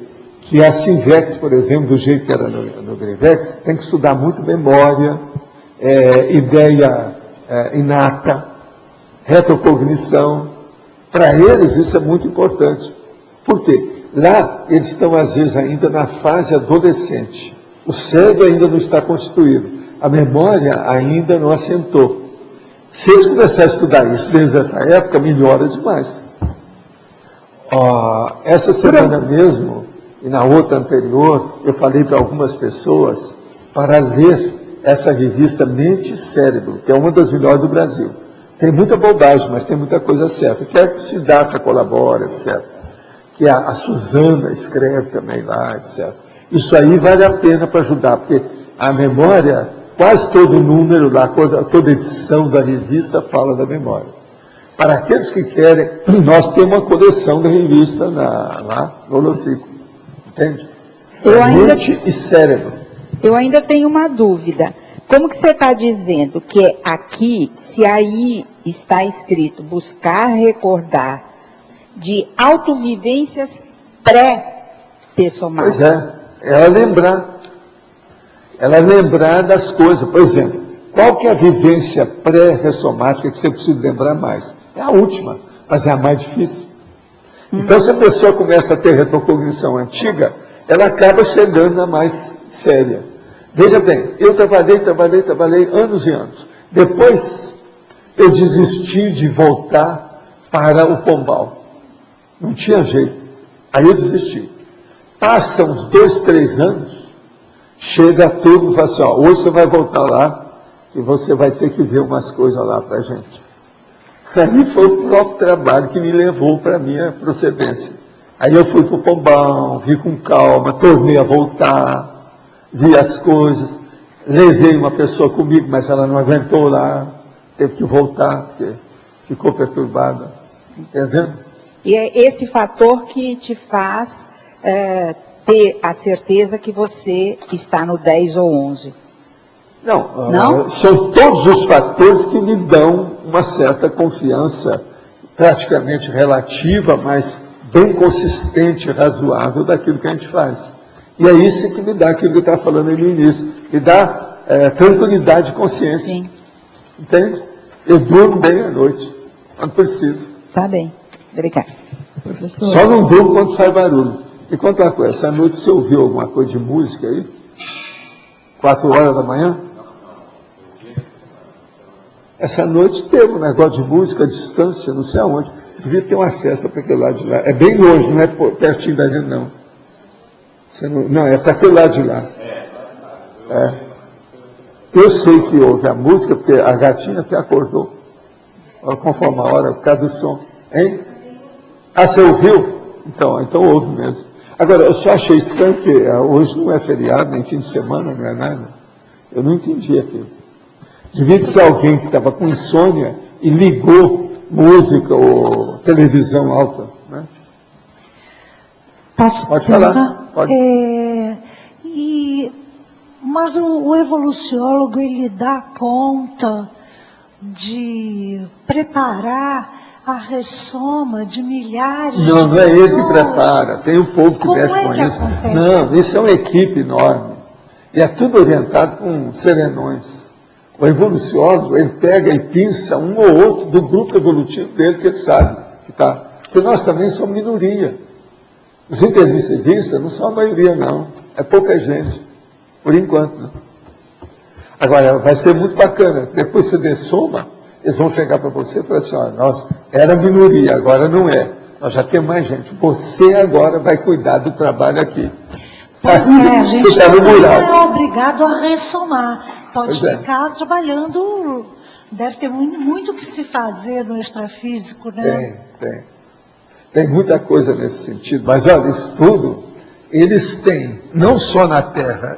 que a Sinvex, por exemplo, do jeito que era no Grevex, tem que estudar muito memória, ideia inata, retrocognição. Para eles isso é muito importante. Por quê? Lá eles estão às vezes ainda na fase adolescente. O cérebro ainda não está constituído. A memória ainda não assentou. Se eles começarem a estudar isso desde essa época, melhora demais. Essa semana mesmo, e na outra anterior, eu falei para algumas pessoas para ler essa revista Mente e Cérebro, que é uma das melhores do Brasil. Tem muita bobagem, mas tem muita coisa certa. Que a Siddhartha colabora, etc. Que a Suzana escreve também lá, etc. Isso aí vale a pena para ajudar, porque a memória, quase todo número lá, toda edição da revista fala da memória. Para aqueles que querem, nós temos uma coleção da revista lá no Holociclo. Entende? Mente e Cérebro. Eu ainda tenho uma dúvida. Como que você está dizendo que aqui, se aí está escrito buscar recordar de autovivências pré-dessomáticas? Pois é, ela lembrar das coisas. Por exemplo, qual que é a vivência pré-ressomática que você precisa lembrar mais? É a última, mas é a mais difícil. Então, se a pessoa começa a ter retrocognição antiga, ela acaba chegando na mais séria. Veja bem, eu trabalhei anos e anos. Depois, eu desisti de voltar para o Pombal. Não tinha jeito. Aí eu desisti. Passam uns 2, 3 anos, chega tudo e fala assim, hoje você vai voltar lá e você vai ter que ver umas coisas lá para a gente. Aí foi o próprio trabalho que me levou para a minha procedência. Aí eu fui para o Pombal, vi com calma, tornei a voltar, vi as coisas, levei uma pessoa comigo, mas ela não aguentou lá, teve que voltar, porque ficou perturbada. Entendeu? E é esse fator que te faz ter a certeza que você está no 10 ou 11. Não? São todos os fatores que me dão uma certa confiança, praticamente relativa, mas bem consistente e razoável daquilo que a gente faz. E é isso que me dá aquilo que eu estava falando aí no início, me dá tranquilidade de consciência. Sim. Entende? Eu durmo bem à noite, quando preciso. Tá bem. Obrigada. Professor. Só não durmo quando faz barulho. E conta uma coisa, essa noite você ouviu alguma coisa de música aí? 4 horas da manhã? Essa noite teve um negócio de música à distância, não sei aonde. Devia ter uma festa para aquele lado de lá. É bem longe, não é pertinho da gente, não. Não, é para aquele lado de lá. Eu sei que houve a música, porque a gatinha até acordou. Conforme a hora, por causa do som. Hein? Você ouviu? Então houve mesmo. Agora, eu só achei estranho que hoje não é feriado, nem fim de semana, não é nada. Eu não entendi aquilo. Devia ser alguém que estava com insônia e ligou música ou televisão alta. Né? Pode falar. Pode. Mas o evoluciólogo, ele dá conta de preparar a ressoma de milhares de pessoas. Não é ele que prepara, tem um povo que mexe com isso. Acontece? Não, isso é uma equipe enorme. E é tudo orientado com serenões. O evoluciólogo, ele pega e pinça um ou outro do grupo evolutivo dele, que ele sabe que está. Porque nós também somos minoria. Os intermissivistas não são a maioria, não. É pouca gente, por enquanto. Né? Agora, vai ser muito bacana. Depois você dessoma, eles vão chegar para você e falar assim, nós era minoria, agora não é. Nós já temos mais gente. Você agora vai cuidar do trabalho aqui. Pois é, a gente Você tá no não mural. é obrigado a ressomar. Pode Pois é. ficar trabalhando, deve ter muito que se fazer no extrafísico, né? Tem muita coisa nesse sentido. Mas olha, isso tudo, eles têm, não só na Terra,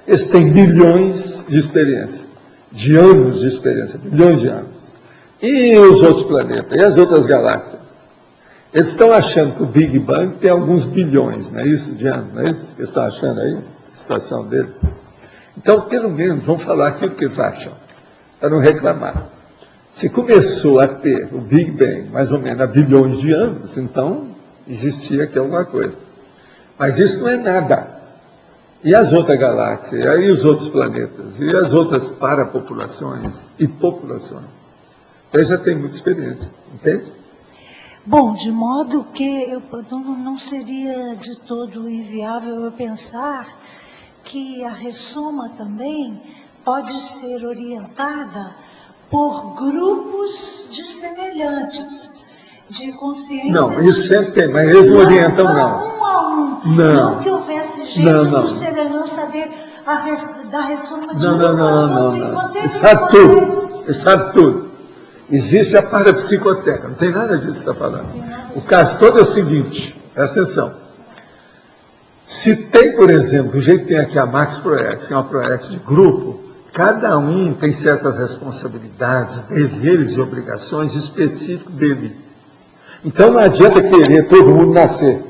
eles têm bilhões de experiência, de anos de experiência, bilhões de anos. E os outros planetas, e as outras galáxias? Eles estão achando que o Big Bang tem alguns bilhões, não é isso, de anos, não é isso que eles estão achando aí? A situação deles. Então, pelo menos, vamos falar aquilo que eles acham, para não reclamar. Se começou a ter o Big Bang mais ou menos há bilhões de anos, então existia aqui alguma coisa. Mas isso não é nada. E as outras galáxias, e aí os outros planetas, e as outras parapopulações e populações. Eu já tenho muita experiência, entende? Bom, de modo que não seria de todo inviável eu pensar que a ressoma também pode ser orientada por grupos de semelhantes, de consciência. Não, isso sempre tem, mas eles não orientam, não. Um a um. Não. Não que houvesse jeito do serenão saber da ressoma de Não. Vocês Ele sabe tudo. Ele sabe tudo. Existe a parapsicoteca, não tem nada disso que você está falando. O caso todo é o seguinte, presta atenção. Se tem, por exemplo, do jeito que tem aqui a Max Proex, que é uma Proex de grupo, cada um tem certas responsabilidades, deveres e obrigações específicos dele. Então não adianta querer todo mundo nascer.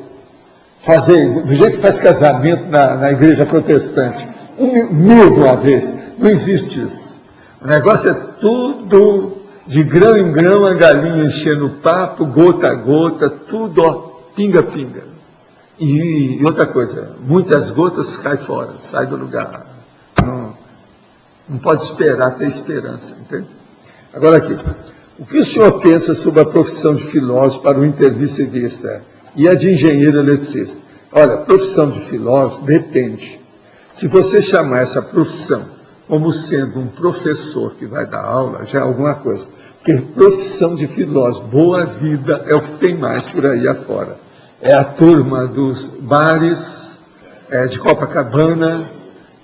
Fazer, do jeito que faz casamento na igreja protestante, 1000 de uma vez, não existe isso. O negócio é tudo de grão em grão, a galinha enchendo o papo, gota a gota, tudo, ó, pinga-pinga. E outra coisa, muitas gotas caem fora, sai do lugar. Não pode esperar ter esperança, entende? Agora aqui, o que o senhor pensa sobre a profissão de filósofo para o intermissivista e a de engenheiro eletricista? Olha, a profissão de filósofo depende. Se você chamar essa profissão como sendo um professor que vai dar aula, já é alguma coisa. Porque profissão de filósofo, boa vida, é o que tem mais por aí afora. É a turma dos bares, de Copacabana,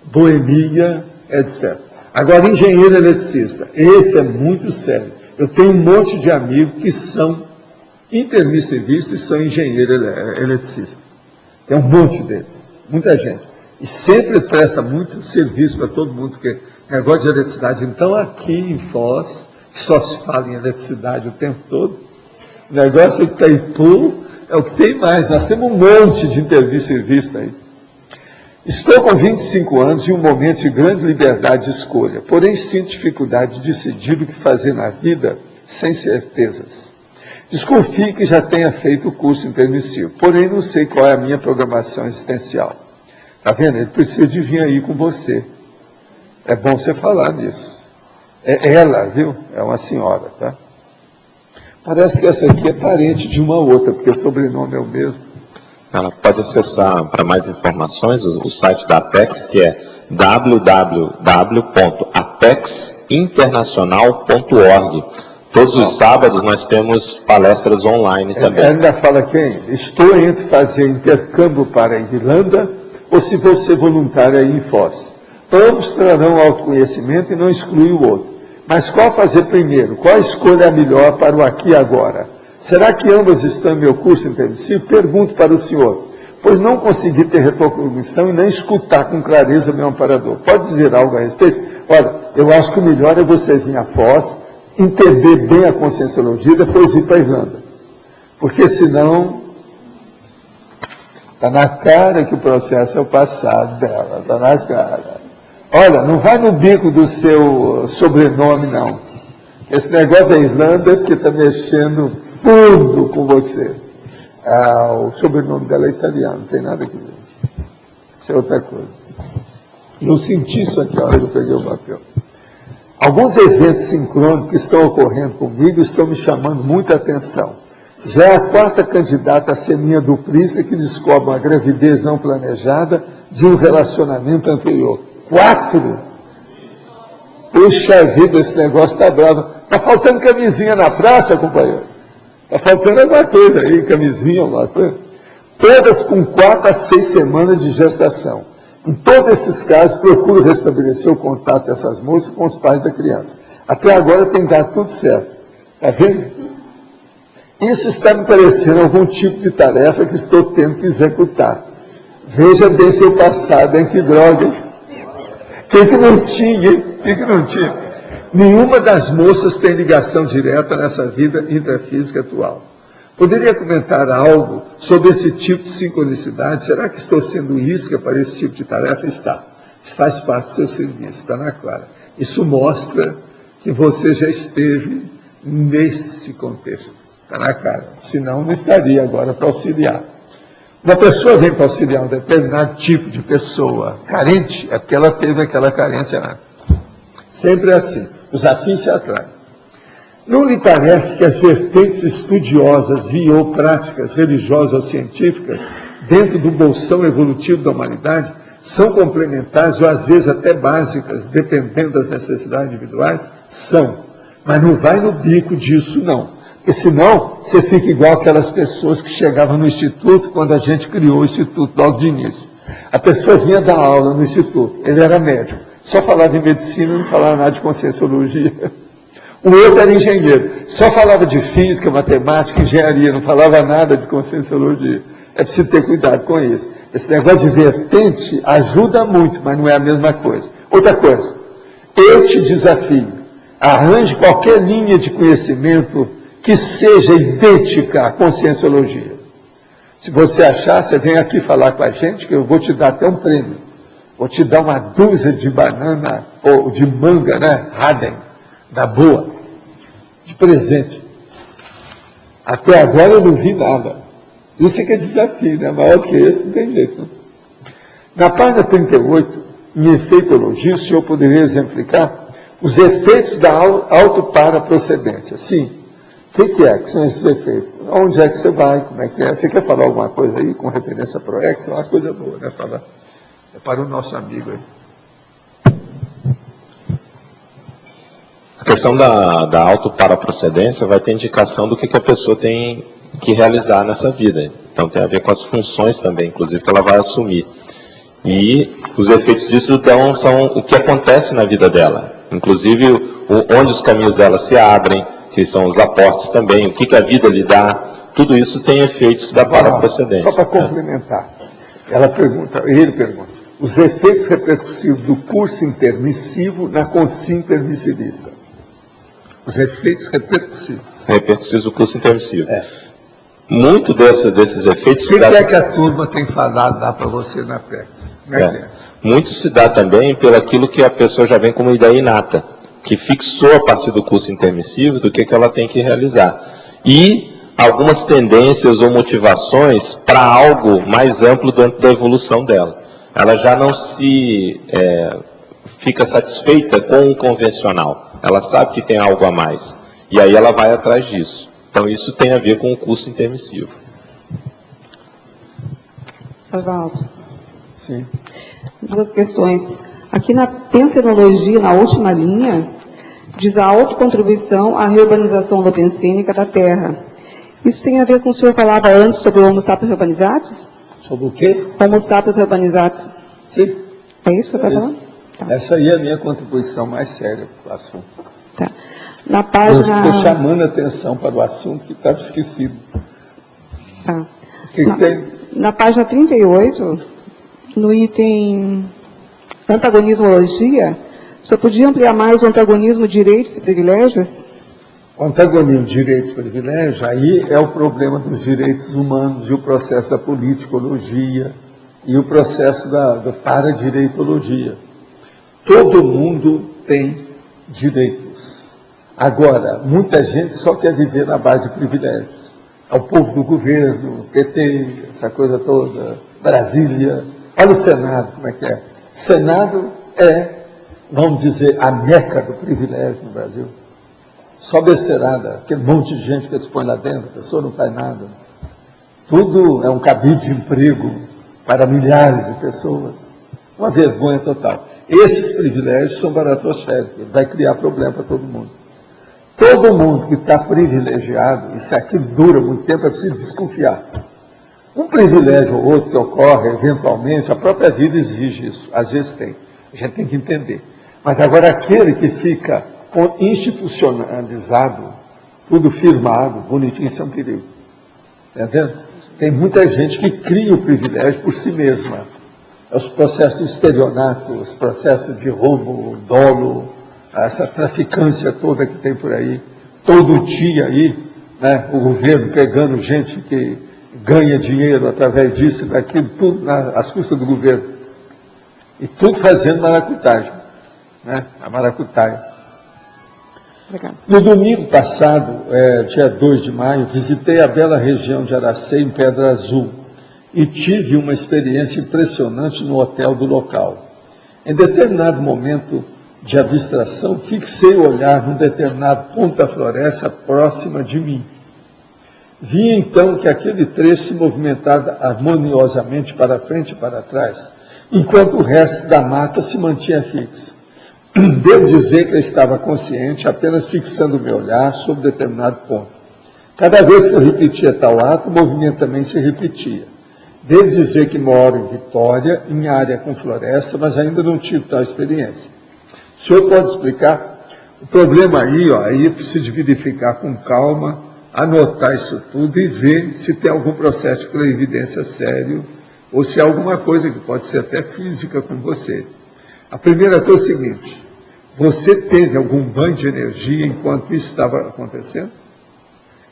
boemia, etc. Agora, engenheiro eletricista, esse é muito sério. Eu tenho um monte de amigos que são intermissivistas e são engenheiros eletricistas. Tem um monte deles, muita gente. E sempre presta muito serviço para todo mundo, porque negócio de eletricidade. Então, aqui em Foz, só se fala em eletricidade o tempo todo. O negócio em Itaipu é o que tem mais. Nós temos um monte de intermissivistas aí. Estou com 25 anos e um momento de grande liberdade de escolha, porém sinto dificuldade de decidir o que fazer na vida sem certezas. Desconfio que já tenha feito o curso intermissivo, porém não sei qual é a minha programação existencial. Está vendo? Ele precisa de vir aí com você. É bom você falar nisso. É ela, viu? É uma senhora, tá? Parece que essa aqui é parente de uma outra, porque o sobrenome é o mesmo. Ela pode acessar para mais informações o site da Apex, que é www.apexinternacional.org. Todos os sábados nós temos palestras online também. Ela ainda fala quem? Estou entre fazer intercâmbio para a Irlanda ou se vou ser voluntária aí em Foz. Ambos trarão autoconhecimento e não exclui o outro. Mas qual fazer primeiro? Qual a escolha melhor para o aqui e agora? Será que ambas estão em meu curso intermissivo? Pergunto para o senhor, pois não consegui ter retrocognição e nem escutar com clareza meu amparador. Pode dizer algo a respeito? Olha, eu acho que o melhor é você vir a Foz, entender bem a conscienciologia e depois ir para a Irlanda. Porque senão, está na cara que o processo é o passado dela, está na cara. Olha, não vai no bico do seu sobrenome, não. Esse negócio da Irlanda é porque está mexendo fundo com você. O sobrenome dela é italiano, não tem nada a ver. Isso é outra coisa. Eu senti isso aqui, a hora que eu peguei o papel. Alguns eventos sincrônicos que estão ocorrendo comigo estão me chamando muita atenção. Já é a quarta candidata a ser minha duplícia que descobre uma gravidez não planejada de um relacionamento anterior. 4! Puxa vida, esse negócio está bravo. Está faltando camisinha na praça, companheiro? Está faltando alguma coisa aí, camisinha, alguma coisa? todas com 4 a 6 semanas de gestação. Em todos esses casos, procuro restabelecer o contato dessas moças com os pais da criança. Até agora tem dado tudo certo. Está vendo? Isso está me parecendo algum tipo de tarefa que estou tendo que executar. Veja bem seu passado, hein? Que droga. Quem que não tinha, hein? Quem que não tinha? Nenhuma das moças tem ligação direta nessa vida intrafísica atual. Poderia comentar algo sobre esse tipo de sincronicidade? Será que estou sendo isca para esse tipo de tarefa? Está. Faz parte do seu serviço, está na clara. Isso mostra que você já esteve nesse contexto. Está na cara. Senão não estaria agora para auxiliar. Uma pessoa vem para auxiliar um determinado tipo de pessoa carente, é porque ela teve aquela carência antes. Sempre é assim. Os afins se atraem. Não lhe parece que as vertentes estudiosas e ou práticas religiosas ou científicas dentro do bolsão evolutivo da humanidade são complementares ou às vezes até básicas, dependendo das necessidades individuais? São. Mas não vai no bico disso, não. Porque senão você fica igual aquelas pessoas que chegavam no instituto quando a gente criou o instituto logo de início. A pessoa vinha dar aula no instituto, ele era médico, só falava em medicina, não falava nada de conscienciologia. O outro era engenheiro, só falava de física, matemática, engenharia, não falava nada de conscienciologia. É preciso ter cuidado com isso. Esse negócio de vertente ajuda muito, mas não é a mesma coisa. Outra coisa, eu te desafio, arranje qualquer linha de conhecimento que seja idêntica à conscienciologia. Se você achar, você vem aqui falar com a gente, que eu vou te dar até um prêmio. Vou te dar uma dúzia de banana, ou de manga, né? Raden, da boa, de presente. Até agora eu não vi nada. Isso é que é desafio, né? Maior que esse, não tem jeito. Não? Na página 38, em efeitologia, o senhor poderia exemplificar os efeitos da autoparaprocedência. Sim. O que é que são esses efeitos? Onde é que você vai? Como é que é? Você quer falar alguma coisa aí com referência a ProEx? É uma coisa boa, né? Falar. É para o nosso amigo aí. A questão da autoparaprocedência vai ter indicação do que a pessoa tem que realizar nessa vida. Então tem a ver com as funções também, inclusive, que ela vai assumir. E os efeitos disso então são o que acontece na vida dela. Inclusive onde os caminhos dela se abrem, que são os aportes também, o que a vida lhe dá, tudo isso tem efeitos da paraprocedência. Só para complementar, ele pergunta, os efeitos repercussivos do curso intermissivo na consciência intermissivista. Os efeitos repercussivos. Repercussivos do curso intermissivo. Muito desses efeitos... O que é que a turma tem falado lá para você na PEC? Muito se dá também pelo aquilo que a pessoa já vem como ideia inata, que fixou a partir do curso intermissivo do que ela tem que realizar. E algumas tendências ou motivações para algo mais amplo dentro da evolução dela. Ela já não se fica satisfeita com o convencional. Ela sabe que tem algo a mais. E aí ela vai atrás disso. Então isso tem a ver com o curso intermissivo. Salvaldo. Sim. 2 questões. Aqui na pensenologia, na última linha, diz a autocontribuição à reurbanização lopensênica da Terra. Isso tem a ver com o senhor falava antes sobre o Homo sapiens urbanizatus? Sobre o quê? Homo sapiens urbanizatus. Sim. É isso que você está falando? Tá. Essa aí é a minha contribuição mais séria para o assunto. Tá. Na página... Eu estou chamando a atenção para o assunto que estava esquecido. Tá. O que tem? Na página 38, no item antagonismologia, o senhor podia ampliar mais o antagonismo, direitos e privilégios? O antagonismo, direitos e privilégios, aí é o problema dos direitos humanos e o processo da politicologia e o processo da paradireitologia. Todo mundo tem direitos. Agora, muita gente só quer viver na base de privilégios. Ao povo do governo, PT, essa coisa toda, Brasília. Olha o Senado, como é que é. O Senado é, vamos dizer, a meca do privilégio no Brasil. Só besteirada, aquele monte de gente que se põe lá dentro, a pessoa não faz nada. Tudo é um cabide de emprego para milhares de pessoas. Uma vergonha total. Esses privilégios são baratosféricos, vai criar problema para todo mundo. Todo mundo que está privilegiado, e se aquilo dura muito tempo, é preciso desconfiar. Um privilégio ou outro que ocorre, eventualmente, a própria vida exige isso. Às vezes tem. A gente tem que entender. Mas agora aquele que fica institucionalizado, tudo firmado, bonitinho, isso é um perigo. Entendeu? Tem muita gente que cria o privilégio por si mesma. Os processos de estelionato, os processos de roubo, dolo, essa traficância toda que tem por aí, todo dia aí, né, o governo pegando gente que ganha dinheiro através disso e daquilo, tudo às custas do governo. E tudo fazendo maracutagem, né, a maracutaia. Obrigada. No domingo passado, dia 2 de maio, visitei a bela região de Aracê, em Pedra Azul, e tive uma experiência impressionante no hotel do local. Em determinado momento de abstração, fixei o olhar num determinado ponto da floresta próxima de mim. Vi então que aquele trecho se movimentava harmoniosamente para frente e para trás, enquanto o resto da mata se mantinha fixo. Devo dizer que eu estava consciente, apenas fixando o meu olhar sobre determinado ponto. Cada vez que eu repetia tal ato, o movimento também se repetia. Devo dizer que moro em Vitória, em área com floresta, mas ainda não tive tal experiência. O senhor pode explicar? O problema aí precisa verificar com calma, anotar isso tudo e ver se tem algum processo de clarividência sério ou se há alguma coisa que pode ser até física com você. A primeira coisa é o seguinte: você teve algum banho de energia enquanto isso estava acontecendo?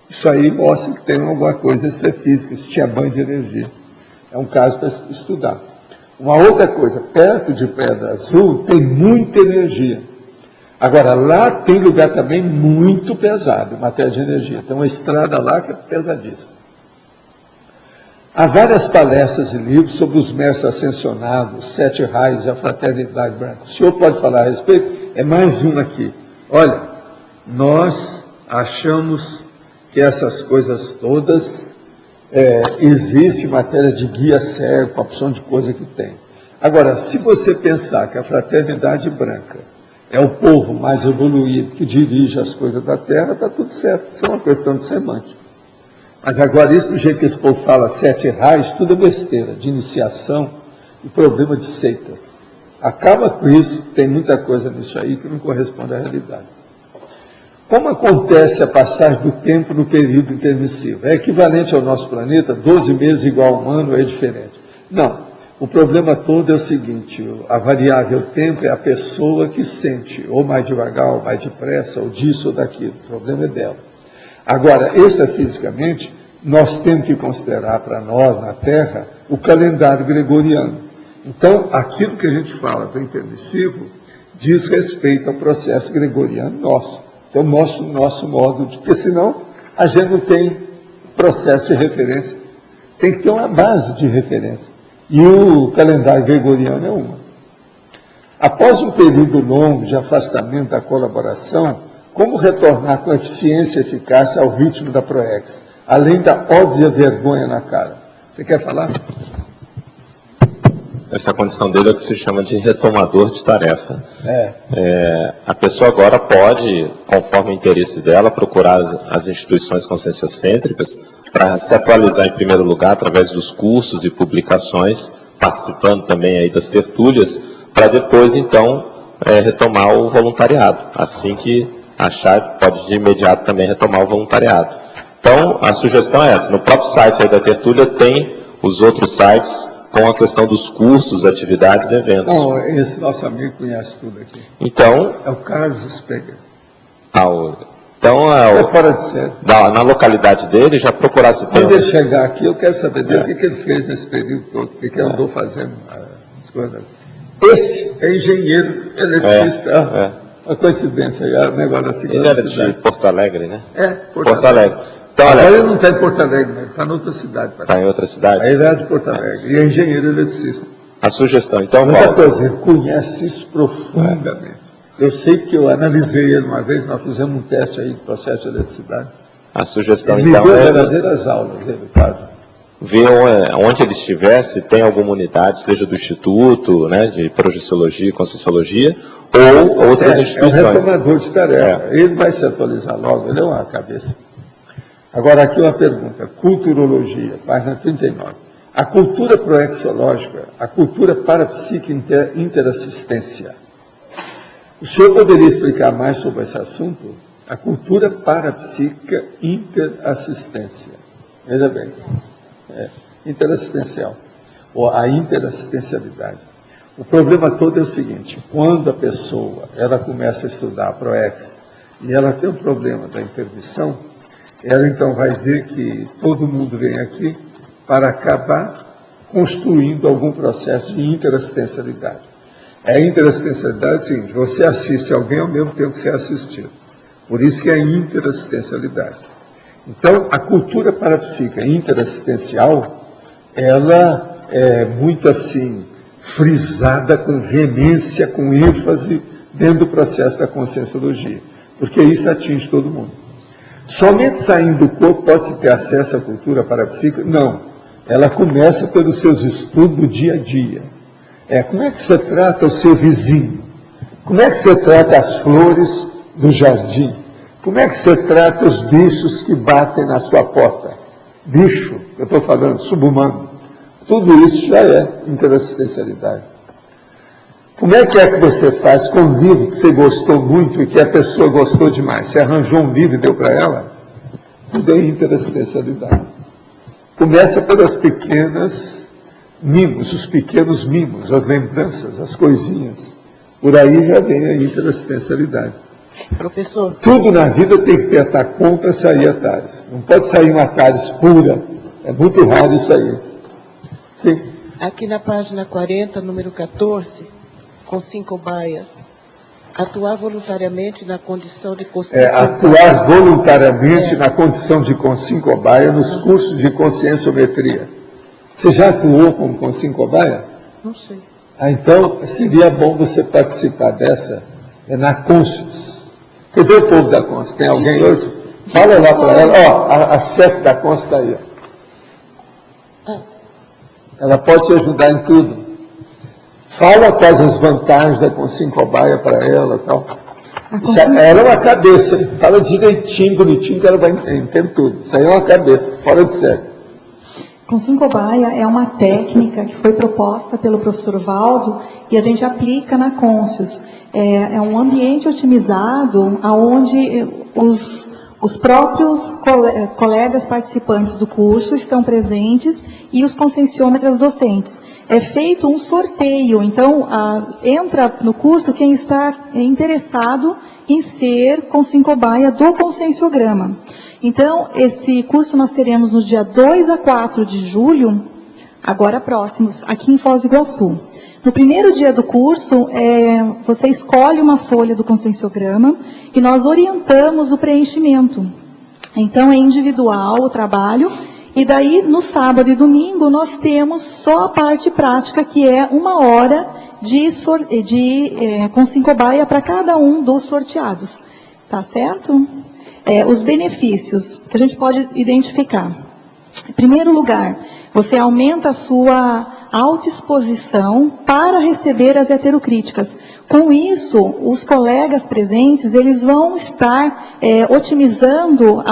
Isso aí mostra que tem alguma coisa extrafísica, se tinha banho de energia. É um caso para estudar. Uma outra coisa, perto de Pedra Azul tem muita energia. Agora, lá tem lugar também muito pesado, em matéria de energia. Tem uma estrada lá que é pesadíssima. Há várias palestras e livros sobre os mestres ascensionados, 7 raios e a fraternidade branca. O senhor pode falar a respeito? É mais um aqui. Olha, nós achamos que essas coisas todas existe matéria de guia cego, com a opção de coisa que tem. Agora, se você pensar que a fraternidade branca é o povo mais evoluído que dirige as coisas da Terra, está tudo certo. Isso é uma questão de semântica. Mas agora, isso do jeito que esse povo fala, 7 raios, tudo é besteira, de iniciação e problema de seita. Acaba com isso, tem muita coisa nisso aí que não corresponde à realidade. Como acontece a passagem do tempo no período intermissivo? É equivalente ao nosso planeta, 12 meses igual a um ano, é diferente? Não. O problema todo é o seguinte: a variável tempo é a pessoa que sente, ou mais devagar, ou mais depressa, ou disso ou daquilo. O problema é dela. Agora, extrafisicamente, nós temos que considerar para nós, na Terra, o calendário gregoriano. Então, aquilo que a gente fala do intermissivo diz respeito ao processo gregoriano nosso. Então, nosso modo de... Porque senão, a gente não tem processo de referência. Tem que ter uma base de referência. E o calendário gregoriano é uma. Após um período longo de afastamento da colaboração, como retornar com eficiência e eficácia ao ritmo da PROEX, além da óbvia vergonha na cara? Você quer falar? Essa condição dele é o que se chama de retomador de tarefa. A pessoa agora pode, conforme o interesse dela, procurar as instituições conscienciocêntricas para se atualizar em primeiro lugar através dos cursos e publicações, participando também aí das tertúlias, para depois, então, retomar o voluntariado. Assim que achar, pode de imediato também retomar o voluntariado. Então, a sugestão é essa. No próprio site aí da tertúlia tem os outros sites com a questão dos cursos, atividades e eventos. Não, esse nosso amigo conhece tudo aqui. Então... É o Carlos Speger. Então, é fora de série. Na localidade dele, já procurar se tem... Quando ele chegar aqui, eu quero saber dele o que ele fez nesse período todo, o que ele andou fazendo. Esse é engenheiro eletricista. Uma coincidência, é um negócio assim. Ele era de Porto Alegre, né? Porto Alegre. Então, agora ele não está em Porto Alegre, ele está em outra cidade. Está em outra cidade? Ele é de Porto Alegre e é engenheiro eletricista. A sugestão, então, outra coisa, ele conhece isso profundamente. Eu sei que eu analisei ele uma vez, nós fizemos um teste aí de processo de eletricidade. A sugestão, ele então, me deu verdadeiras aulas, ele faz. Ver onde ele estiver, se tem alguma unidade, seja do Instituto, né, de Projeciologia e Conscienciologia, ou outras instituições. É um retomador de tarefa. Ele vai se atualizar logo, ele é uma cabeça. Agora, aqui uma pergunta. Culturologia, página 39. A cultura proexológica, a cultura parapsíquica interassistência. O senhor poderia explicar mais sobre esse assunto? A cultura parapsíquica interassistência. Veja bem, interassistencial, ou a interassistencialidade. O problema todo é o seguinte: quando a pessoa ela começa a estudar a ProEx e ela tem um problema da intermissão, ela então vai ver que todo mundo vem aqui para acabar construindo algum processo de interassistencialidade. A interassistencialidade é o seguinte: você assiste alguém ao mesmo tempo que você é assistido. Por isso que é a interassistencialidade. Então, a cultura parapsíquica interassistencial, ela é muito assim, frisada com veemência, com ênfase, dentro do processo da conscienciologia, porque isso atinge todo mundo. Somente saindo do corpo pode-se ter acesso à cultura parapsíquica? Não. Ela começa pelos seus estudos do dia a dia. Como é que você trata o seu vizinho? Como é que você trata as flores do jardim? Como é que você trata os bichos que batem na sua porta? Bicho, eu estou falando, subhumano. Tudo isso já é interassistencialidade. Como é que você faz com um livro que você gostou muito e que a pessoa gostou demais? Você arranjou um livro e deu para ela? Tudo é interassistencialidade. Começa pelas pequenas mimos, os pequenos mimos, as lembranças, as coisinhas. Por aí já vem a interassistencialidade. Professor. Tudo na vida tem que ter Atacom para sair Atares. Não pode sair uma Atares pura. É muito raro isso aí. Sim. Aqui na página 40, número 14, com 5 baia. Atuar voluntariamente na condição de consciência. Atuar voluntariamente na condição de consciência nos cursos de conscienciometria. Você já atuou como consciência? Não sei. Então, seria bom você participar dessa, na Conscius. Você vê o povo da Conscius? Tem alguém hoje? Fala lá para ela. A chefe da Conscius está aí. Ela pode te ajudar em tudo. Fala quais as vantagens da consciência para ela e tal. Ela é uma cabeça. Fala direitinho, bonitinho, que ela vai entender tudo. Isso aí é uma cabeça, fora de série. Consciência é uma técnica que foi proposta pelo professor Valdo e a gente aplica na Conscius. É um ambiente otimizado onde os próprios colegas participantes do curso estão presentes e os conscienciômetras docentes. É feito um sorteio, então entra no curso quem está interessado em ser consciência do conscienciograma. Então, esse curso nós teremos no dia 2 a 4 de julho, agora próximos, aqui em Foz do Iguaçu. No primeiro dia do curso, você escolhe uma folha do conscienciograma e nós orientamos o preenchimento. Então, é individual o trabalho. E daí, no sábado e domingo, nós temos só a parte prática, que é 1 hora de consciência para cada um dos sorteados. Tá certo? Os benefícios que a gente pode identificar. Em primeiro lugar, você aumenta a sua autoexposição para receber as heterocríticas. Com isso, os colegas presentes, eles vão estar otimizando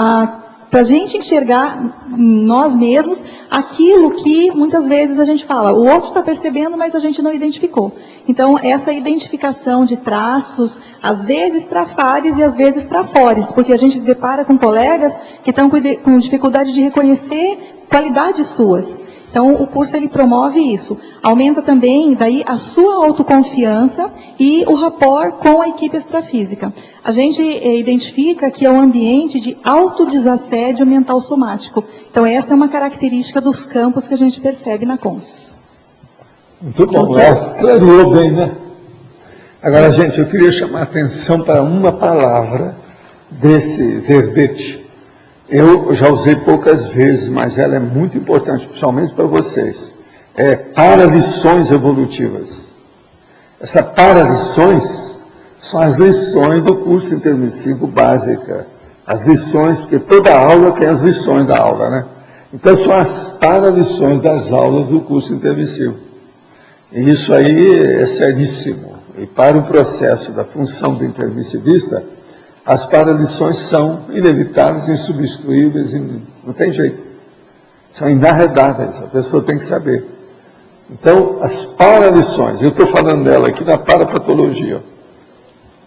para a gente enxergar nós mesmos aquilo que muitas vezes a gente fala, o outro está percebendo, mas a gente não identificou. Então, essa identificação de traços, às vezes trafares e às vezes trafores, porque a gente depara com colegas que estão com dificuldade de reconhecer qualidades suas. Então, o curso ele promove isso. Aumenta também, daí, a sua autoconfiança e o rapport com a equipe extrafísica. A gente identifica que é um ambiente de autodesassédio mental somático. Então, essa é uma característica dos campos que a gente percebe na Conscius. Muito bom, clareou bem, né? Agora, gente, eu queria chamar a atenção para uma palavra desse verbete. Eu já usei poucas vezes, mas ela é muito importante, principalmente para vocês. Paralições evolutivas. Essas paralições são as lições do curso intermissivo básica. As lições, porque toda aula tem as lições da aula, né? Então, são as paralições das aulas do curso intermissivo. E isso aí é seríssimo. E para o processo da função do intermissivista, As paralições são inevitáveis, insubstituíveis, não tem jeito. São inarredáveis, a pessoa tem que saber. Então, as paralições, eu estou falando dela aqui na parapatologia.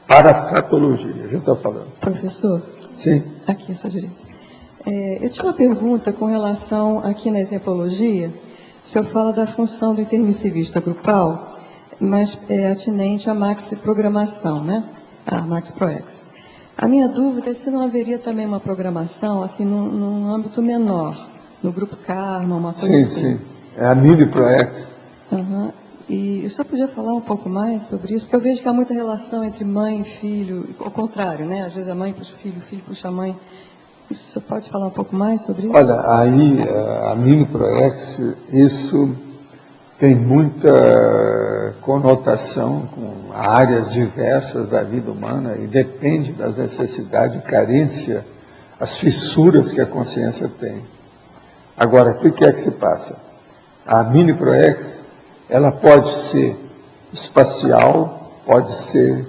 Parapatologia, a gente está falando. Professor? Sim. Aqui, à sua direita. Eu tinha uma pergunta com relação, aqui na exempologia, o senhor fala da função do intermissivista grupal, mas é atinente à maxi-programação, né? A Maxi-Proex. A minha dúvida é se não haveria também uma programação, assim, num âmbito menor, no grupo Karma, uma coisa assim. Sim, sim. É a Mini-Proex. Uhum. E o senhor podia falar um pouco mais sobre isso? Porque eu vejo que há muita relação entre mãe e filho, ao contrário, né? Às vezes a mãe puxa o filho puxa a mãe. O senhor pode falar um pouco mais sobre isso? Olha, aí, a Mini-Proex, isso tem muita conotação com áreas diversas da vida humana e depende das necessidades, carência, as fissuras que a consciência tem. Agora, o que é que se passa? A Mini-Proex, ela pode ser espacial, pode ser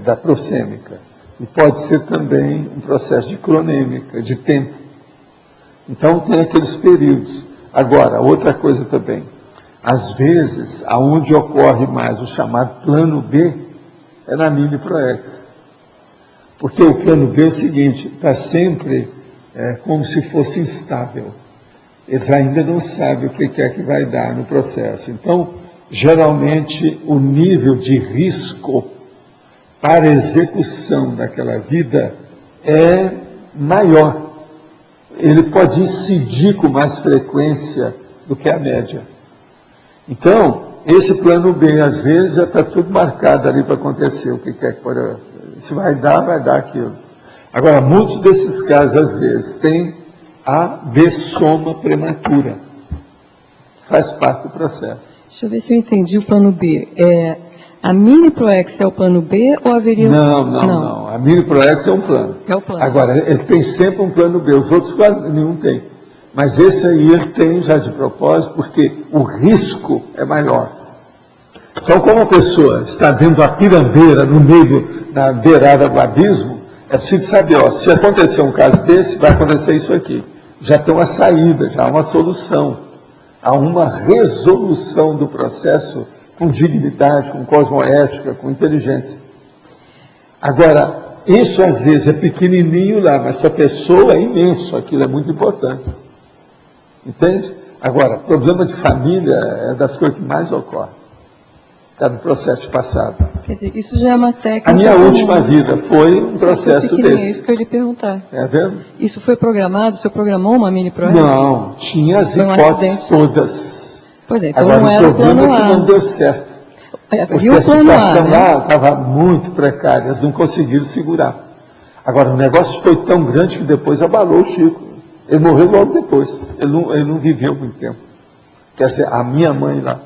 da prosêmica, e pode ser também um processo de cronêmica, de tempo. Então, tem aqueles períodos. Agora, outra coisa também, às vezes, aonde ocorre mais o chamado plano B, é na Mini-Proex. Porque o plano B é o seguinte, está sempre como se fosse instável. Eles ainda não sabem o que é que vai dar no processo. Então, geralmente, o nível de risco para a execução daquela vida é maior. Ele pode incidir com mais frequência do que a média. Então, esse plano B, às vezes, já está tudo marcado ali para acontecer. O que é que pode... Se vai dar aquilo. Agora, muitos desses casos, às vezes, tem a bessoma prematura. Faz parte do processo. Deixa eu ver se eu entendi o plano B. A Mini-Proex é o plano B ou haveria... Não. A Mini-Proex é um plano. É o plano. Agora, ele tem sempre um plano B. Os outros quase nenhum tem. Mas esse aí ele tem já de propósito, porque o risco é maior. Então, como a pessoa está dentro da pirambeira, no meio da beirada do abismo, é preciso saber, se acontecer um caso desse, vai acontecer isso aqui. Já tem uma saída, já há uma solução. Há uma resolução do processo com dignidade, com cosmoética, com inteligência. Agora, isso às vezes é pequenininho lá, mas para a pessoa é imenso, aquilo é muito importante. Entende? Agora, problema de família é das coisas que mais ocorrem. Está no processo passado. Quer dizer, isso já é uma técnica... A minha última vida foi um processo desse. É isso que eu ia lhe perguntar. É vendo? Isso foi programado? O senhor programou uma Mini-Proex? Não, tinha as hipóteses todas. Pois é, então agora, não era o plano A. O problema é que não deu certo. Porque e o a situação lá estava muito precária, eles não conseguiram segurar. Agora, o negócio foi tão grande que depois abalou o Chico. Ele morreu logo depois. Ele não viveu muito tempo. Quer dizer, a minha mãe lá.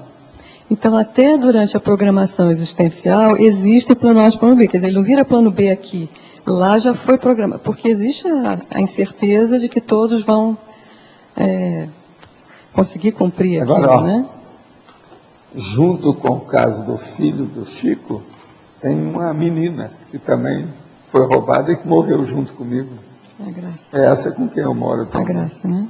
Então, até durante a programação existencial, existe o plano A e plano B. Quer dizer, ele não vira plano B aqui. Lá já foi programado. Porque existe a incerteza de que todos vão conseguir cumprir aquilo, agora, né? Junto com o caso do filho do Chico, tem uma menina que também foi roubada e que morreu junto comigo. A Graça. É essa com quem eu moro também. A Graça, né?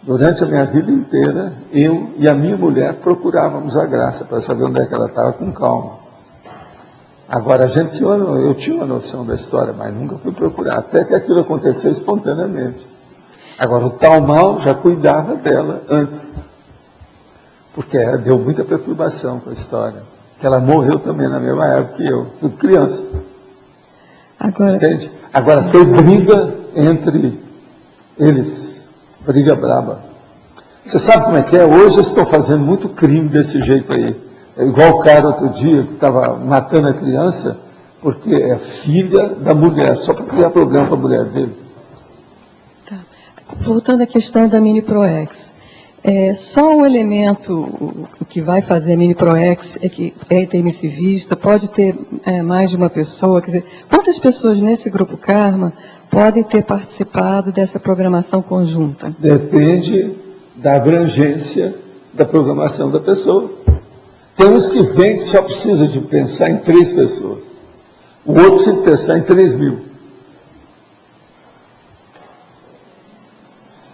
Durante a minha vida inteira, eu e a minha mulher procurávamos a Graça para saber onde é que ela estava com calma. Agora, eu tinha uma noção da história, mas nunca fui procurar, até que aquilo aconteceu espontaneamente. Agora, o tal mal já cuidava dela antes, porque deu muita perturbação com a história. Que ela morreu também na mesma época que eu, tudo criança. Agora, entende? Agora, foi briga entre eles. Briga braba. Você sabe como é que é? Hoje eles estão fazendo muito crime desse jeito aí. É igual o cara outro dia que estava matando a criança porque é filha da mulher, só para criar problema para a mulher dele. Tá. Voltando à questão da Mini-Proex. Só um elemento que vai fazer a Mini-Proex é que é intermissivista, pode ter mais de uma pessoa. Quer dizer, quantas pessoas nesse grupo Karma podem ter participado dessa programação conjunta? Depende da abrangência da programação da pessoa. Tem uns que vêm que só precisa de pensar em 3 pessoas. O outro tinha que pensar em 3 mil.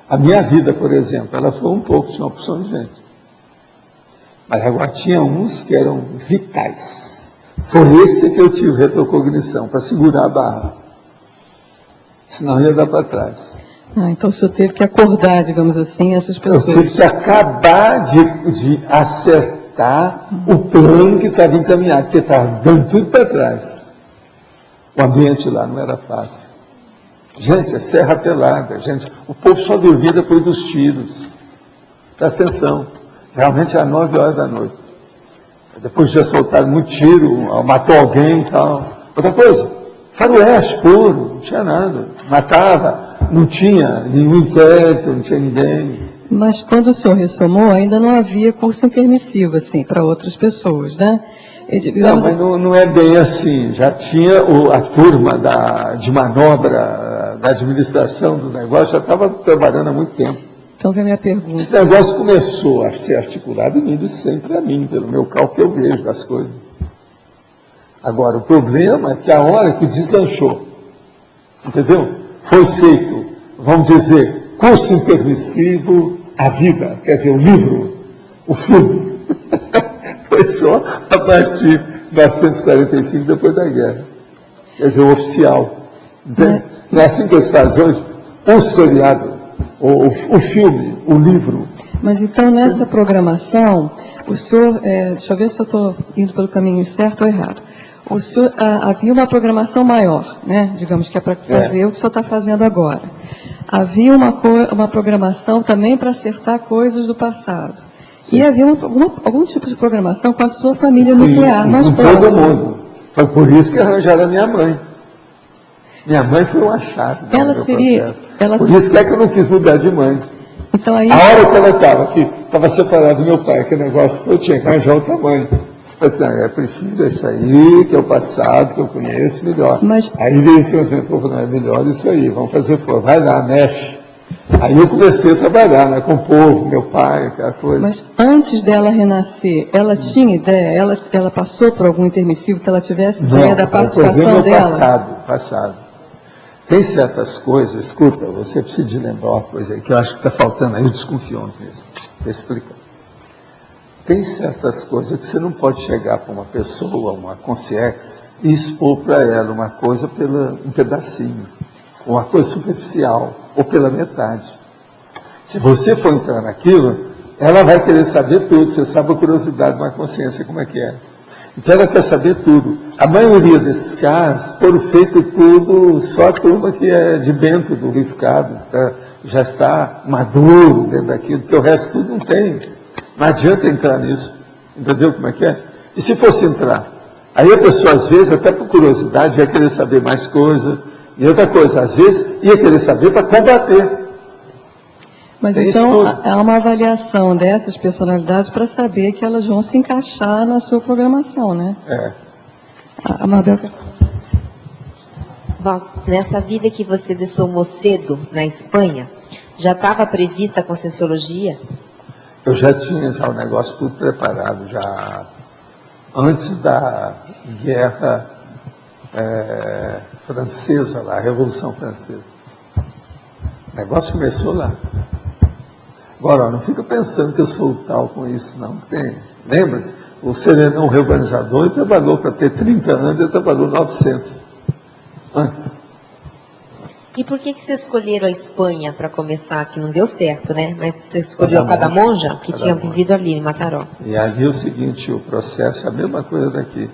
A minha vida, por exemplo, ela foi um pouco, tinha uma opção de gente. Mas agora tinha uns que eram vitais. Foi esse que eu tive retrocognição, para segurar a barra. Senão ia dar para trás. Então o senhor teve que acordar, digamos assim, essas pessoas. Eu tive que acabar de acertar o plano que estava encaminhado, porque estava dando tudo para trás. O ambiente lá não era fácil. Gente, é serra pelada, gente. O povo só dormia depois dos tiros. Presta atenção. Realmente era 9 horas da noite. Depois já soltaram muito tiro, matou alguém e tal. Outra coisa, faroeste puro, não tinha nada. Matava, não tinha nenhum inquérito, não tinha ninguém. Mas quando o senhor ressomou, ainda não havia curso intermissivo, assim, para outras pessoas, né? Não, mas não é bem assim. Já tinha a turma de manobra da administração do negócio, já estava trabalhando há muito tempo. Então vem a minha pergunta. Esse negócio começou a ser articulado e sempre a mim, pelo meu cálculo que eu vejo das coisas. Agora, o problema é que a hora que deslanchou, entendeu? Foi feito, vamos dizer, curso intermissivo, a vida, quer dizer, o livro, o filme. Foi só a partir de 1945, depois da guerra. Quer dizer, o oficial. Não é assim que eles fazem hoje? O seriado, o filme, o livro. Mas então, nessa programação, o senhor, deixa eu ver se eu estou indo pelo caminho certo ou errado. O senhor, havia uma programação maior, né? Digamos que é para fazer o que o senhor está fazendo agora. Havia uma programação também para acertar coisas do passado. Sim. E havia algum tipo de programação com a sua família nuclear mais próxima. Com todo mundo. Foi por isso que arranjaram a minha mãe. Minha mãe foi uma chave. Por isso que é que eu não quis mudar de mãe. Então, aí... A hora que ela estava separada do meu pai, aquele negócio, eu tinha que arranjar outra mãe. Assim, eu prefiro isso aí, que é o passado, que eu conheço melhor. Mas... Aí veio o transmentor, não é melhor isso aí, vamos fazer, vai lá, mexe. Aí eu comecei a trabalhar, né, com o povo, meu pai, aquela coisa. Mas antes dela renascer, ela tinha ideia, ela passou por algum intermissivo que ela tivesse ideia da participação dela? Passado. Tem certas coisas, escuta, você precisa de lembrar uma coisa aí, que eu acho que está faltando aí, eu desconfio mesmo, para explicar. Tem certas coisas que você não pode chegar para uma pessoa, uma consciência, e expor para ela uma coisa um pedacinho, uma coisa superficial, ou pela metade. Se você for entrar naquilo, ela vai querer saber tudo, você sabe a curiosidade de uma consciência como é que é. Então ela quer saber tudo. A maioria desses casos foram feito tudo, só a turma que é de dentro do riscado, já está maduro dentro daquilo, porque o resto tudo não tem. Não adianta entrar nisso, entendeu como é que é? E se fosse entrar? Aí a pessoa, às vezes, até por curiosidade, ia querer saber mais coisa, e outra coisa, às vezes, ia querer saber para combater. Mas tem então, há uma avaliação dessas personalidades para saber que elas vão se encaixar na sua programação, né? A Mabel... Nessa vida que você dessomou cedo, na Espanha, já estava prevista a Conscienciologia? Eu já tinha o negócio tudo preparado, já antes da guerra francesa, lá, a Revolução Francesa. O negócio começou lá. Agora, não fica pensando que eu sou tal com isso, não. Lembra-se? O Serenão Reorganizador, ele trabalhou para ter 30 anos, ele trabalhou 900 antes. E por que você escolheram a Espanha para começar? Que não deu certo, né? Mas você escolheu cada monja que tinha vivido ali em Mataró. E ali é o seguinte, o processo é a mesma coisa daqui.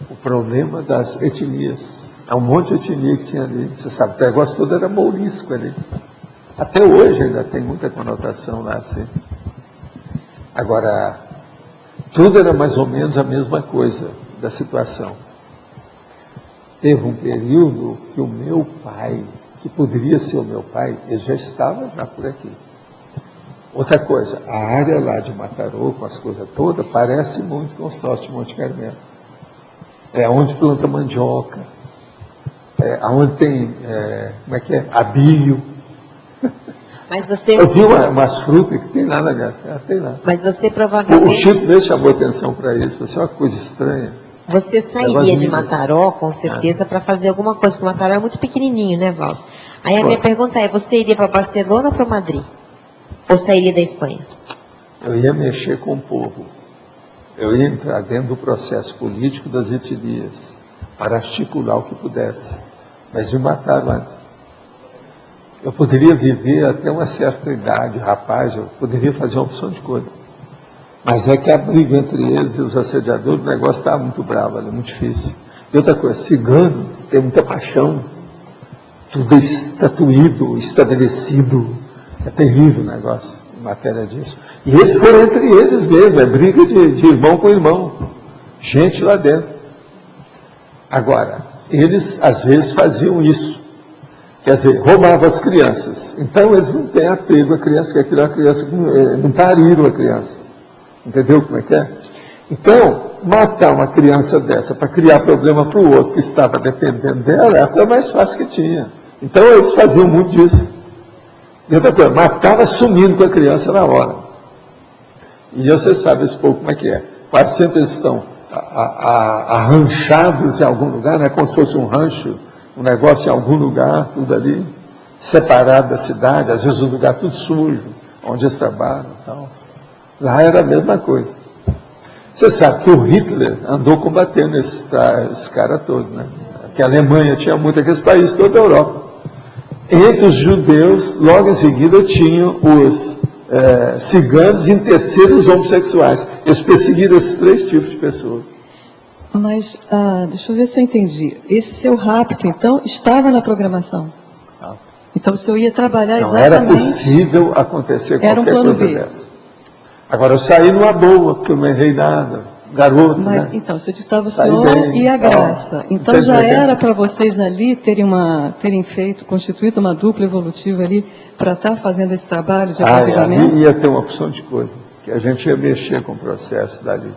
O problema das etnias. É um monte de etnia que tinha ali. Você sabe, o negócio todo era mourisco ali. Até hoje ainda tem muita conotação lá, assim. Agora, tudo era mais ou menos a mesma coisa da situação. Teve um período que o meu pai, que poderia ser o meu pai, ele já estava já por aqui. Outra coisa, a área lá de Mataró, com as coisas todas, parece muito com os troços de Monte Carmelo. É onde planta mandioca, onde tem, como é que é, abilho. Mas você... Eu vi umas frutas que tem lá na garrafa, tem lá. Mas você provavelmente... O Chico mesmo chamou atenção para isso, falou assim, uma coisa estranha. Você sairia de Mataró, com certeza, para fazer alguma coisa, porque Mataró é muito pequenininho, né, Valdo? Aí a minha pergunta é, você iria para Barcelona ou para Madrid? Ou sairia da Espanha? Eu ia mexer com o povo. Eu ia entrar dentro do processo político das etnias, para articular o que pudesse. Mas me mataram antes. Eu poderia viver até uma certa idade, rapaz, eu poderia fazer uma opção de coisa. Mas é que a briga entre eles e os assediadores, o negócio estava muito bravo, era muito difícil. E outra coisa, cigano tem muita paixão, tudo estatuído, estabelecido. É terrível o negócio em matéria disso. E eles foram entre eles mesmo, é briga de irmão com irmão. Gente lá dentro. Agora, eles às vezes faziam isso. Quer dizer, roubavam as crianças. Então eles não têm apego à criança, porque aquilo é uma criança que não pariram a criança. Entendeu como é que é? Então, matar uma criança dessa para criar problema para o outro que estava dependendo dela, é a coisa mais fácil que tinha. Então eles faziam muito disso. E outra coisa, matava sumindo com a criança na hora. E você sabe esse pouco como é que é. Quase sempre eles estão arranchados em algum lugar, né? Como se fosse um rancho, um negócio em algum lugar, tudo ali, separado da cidade, às vezes um lugar tudo sujo, onde eles trabalham e tal. Lá era a mesma coisa. Você sabe que o Hitler andou combatendo esse cara todo, né? Que a Alemanha tinha muito, aqueles países, toda a Europa. Entre os judeus, logo em seguida, tinham os ciganos e em terceiro os homossexuais. Eles perseguiram esses três tipos de pessoas. Mas, deixa eu ver se eu entendi. Esse seu rapto, então, estava na programação? Não. Então, o senhor ia trabalhar Não exatamente... era possível acontecer era qualquer plano coisa B. dessa. Agora, eu saí numa boa, porque eu não errei nada. Garoto, Mas, né? então, o senhor estava o Saí senhor bem, e a tal. Graça. Então, já era para vocês ali terem constituído uma dupla evolutiva ali para estar fazendo esse trabalho de apaziguamento? Ali ia ter uma opção de coisa, que a gente ia mexer com o processo dali.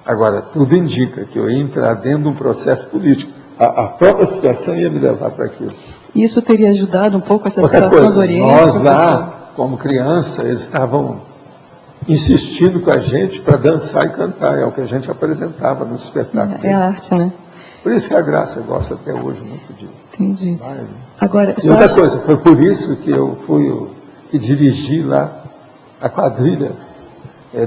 Agora, tudo indica que eu ia entrar dentro de um processo político. A própria situação ia me levar para aquilo. Isso teria ajudado um pouco essa Outra situação coisa, do Oriente? nós professor? lá, como criança, eles estavam insistindo com a gente para dançar e cantar. É o que a gente apresentava nos espetáculos. É a arte, né? Por isso que a Graça gosta até hoje muito disso. Entendi. Vai, né? Agora, E outra coisa, foi por isso que eu fui que dirigi lá a quadrilha.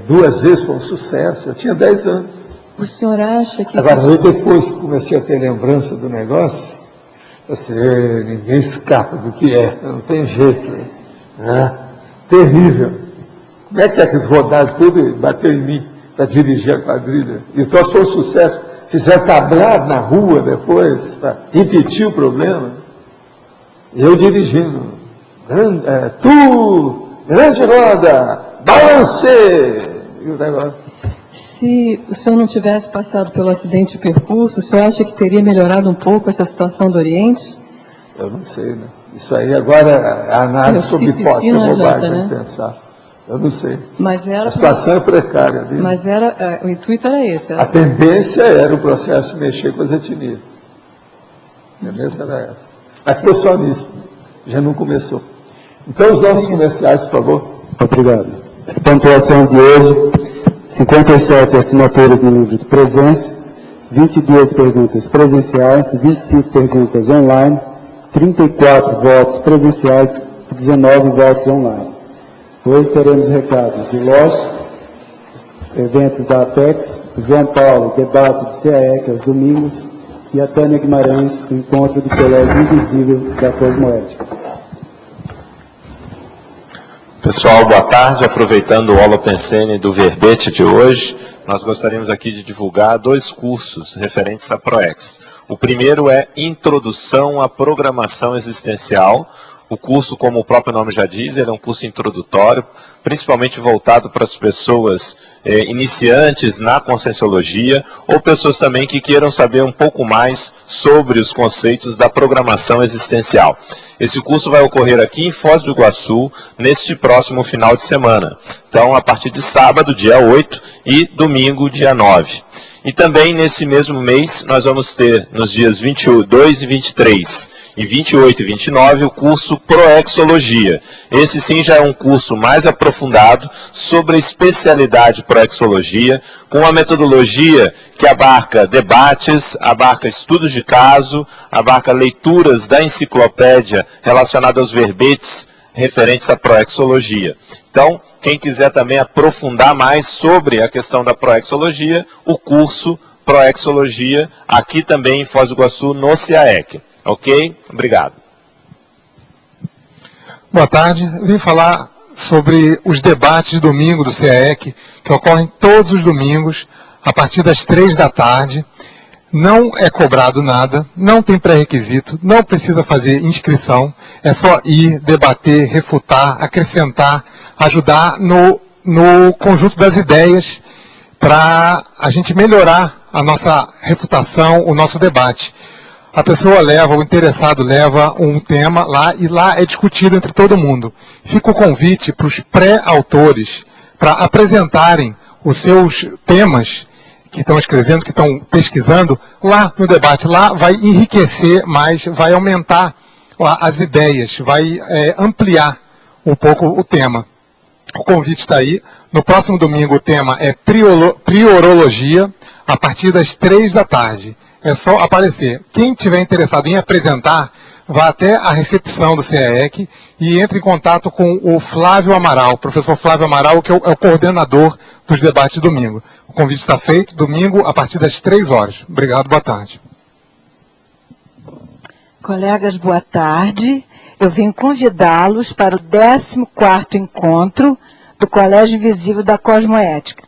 2 vezes foi um sucesso. Eu tinha 10 anos. O senhor acha que... Agora, eu depois que comecei a ter lembrança do negócio, assim, ninguém escapa do que é, não tem jeito. Né? Terrível. Como é que eles rodaram tudo e bateu em mim para dirigir a quadrilha? E o troço foi um sucesso. Fizeram tablado na rua depois, para impedir o problema. E eu dirigindo. Grande roda, balance! E o negócio. Se o senhor não tivesse passado pelo acidente de percurso, o senhor acha que teria melhorado um pouco essa situação do Oriente? Eu não sei, né? Isso aí agora é análise sobre hipótese, é bobagem, né? Pensar. Eu não sei. Mas era a situação é precária. Viu? Mas o intuito era esse. A tendência era o processo mexer com as etnias. A tendência era essa. Mas ficou só nisso. Já não começou. Então, os nossos comerciais, por favor. Obrigado. As pontuações de hoje: 57 assinaturas no livro de presença, 22 perguntas presenciais, 25 perguntas online, 34 votos presenciais e 19 votos online. Hoje teremos recados de LOS, eventos da Apex, João Paulo, debate de CAEC aos domingos, e a Tânia Guimarães, o encontro do Colégio Invisível da Cosmoética. Pessoal, boa tarde. Aproveitando o Holopensene do verbete de hoje, nós gostaríamos aqui de divulgar 2 cursos referentes à ProEx. O primeiro é Introdução à Programação Existencial. O curso, como o próprio nome já diz, ele é um curso introdutório, principalmente voltado para as pessoas iniciantes na Conscienciologia, ou pessoas também que queiram saber um pouco mais sobre os conceitos da programação existencial. Esse curso vai ocorrer aqui em Foz do Iguaçu, neste próximo final de semana. Então, a partir de sábado, dia 8, e domingo, dia 9. E também nesse mesmo mês nós vamos ter nos dias 22 e 23 e 28 e 29 o curso Proexologia. Esse sim já é um curso mais aprofundado sobre a especialidade Proexologia, com uma metodologia que abarca debates, abarca estudos de caso, abarca leituras da enciclopédia relacionada aos verbetes referentes à Proexologia. Então, quem quiser também aprofundar mais sobre a questão da Proexologia, o curso Proexologia, aqui também em Foz do Iguaçu, no CAEC. Ok? Obrigado. Boa tarde. Eu vim falar sobre os debates de domingo do CAEC, que ocorrem todos os domingos, a partir das 3 da tarde. Não é cobrado nada, não tem pré-requisito, não precisa fazer inscrição, é só ir, debater, refutar, acrescentar, ajudar no conjunto das ideias para a gente melhorar a nossa refutação, o nosso debate. A pessoa leva, o interessado leva um tema lá e lá é discutido entre todo mundo. Fica o convite para os pré-autores para apresentarem os seus temas que estão escrevendo, que estão pesquisando, lá no debate. Lá vai enriquecer mais, vai aumentar as ideias, vai ampliar um pouco o tema. O convite está aí. No próximo domingo o tema é priorologia, a partir das 3 da tarde. É só aparecer. Quem tiver interessado em apresentar, vá até a recepção do CAEC e entre em contato com o Flávio Amaral, o professor Flávio Amaral, que é o coordenador dos debates de domingo. O convite está feito, domingo, a partir das 3 horas. Obrigado, boa tarde. Colegas, boa tarde. Eu vim convidá-los para o 14º encontro do Colégio Invisível da Cosmoética.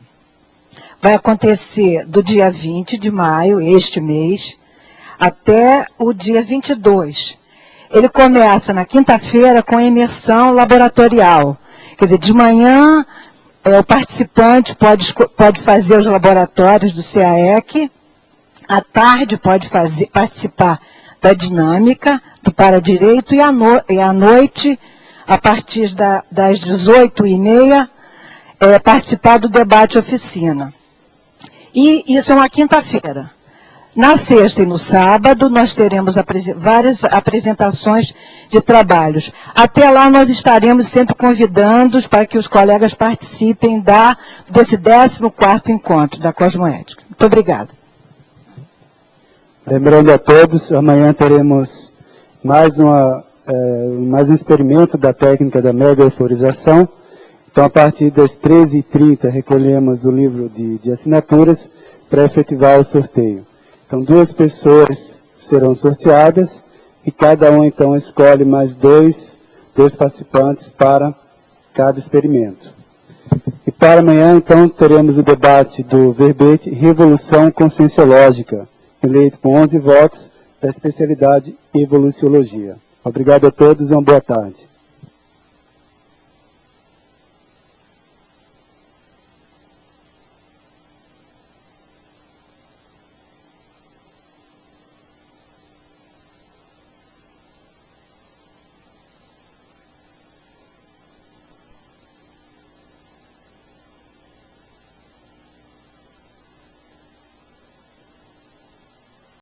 Vai acontecer do dia 20 de maio, este mês, até o dia 22. Ele começa na quinta-feira com imersão laboratorial. Quer dizer, de manhã o participante pode fazer os laboratórios do CAEC, à tarde pode participar da dinâmica, do para-direito, e à noite, a partir das 18h30, participar do debate oficina. E isso é uma quinta-feira. Na sexta e no sábado, nós teremos várias apresentações de trabalhos. Até lá, nós estaremos sempre convidando para que os colegas participem desse 14º encontro da Cosmoética. Muito obrigada. Lembrando a todos, amanhã teremos mais um experimento da técnica da mega-euforização. Então, a partir das 13h30, recolhemos o livro de assinaturas para efetivar o sorteio. Então, 2 pessoas serão sorteadas e cada um, então, escolhe mais dois participantes para cada experimento. E para amanhã, então, teremos o debate do verbete Revolução Conscienciológica, eleito com 11 votos da especialidade Evoluciologia. Obrigado a todos e uma boa tarde.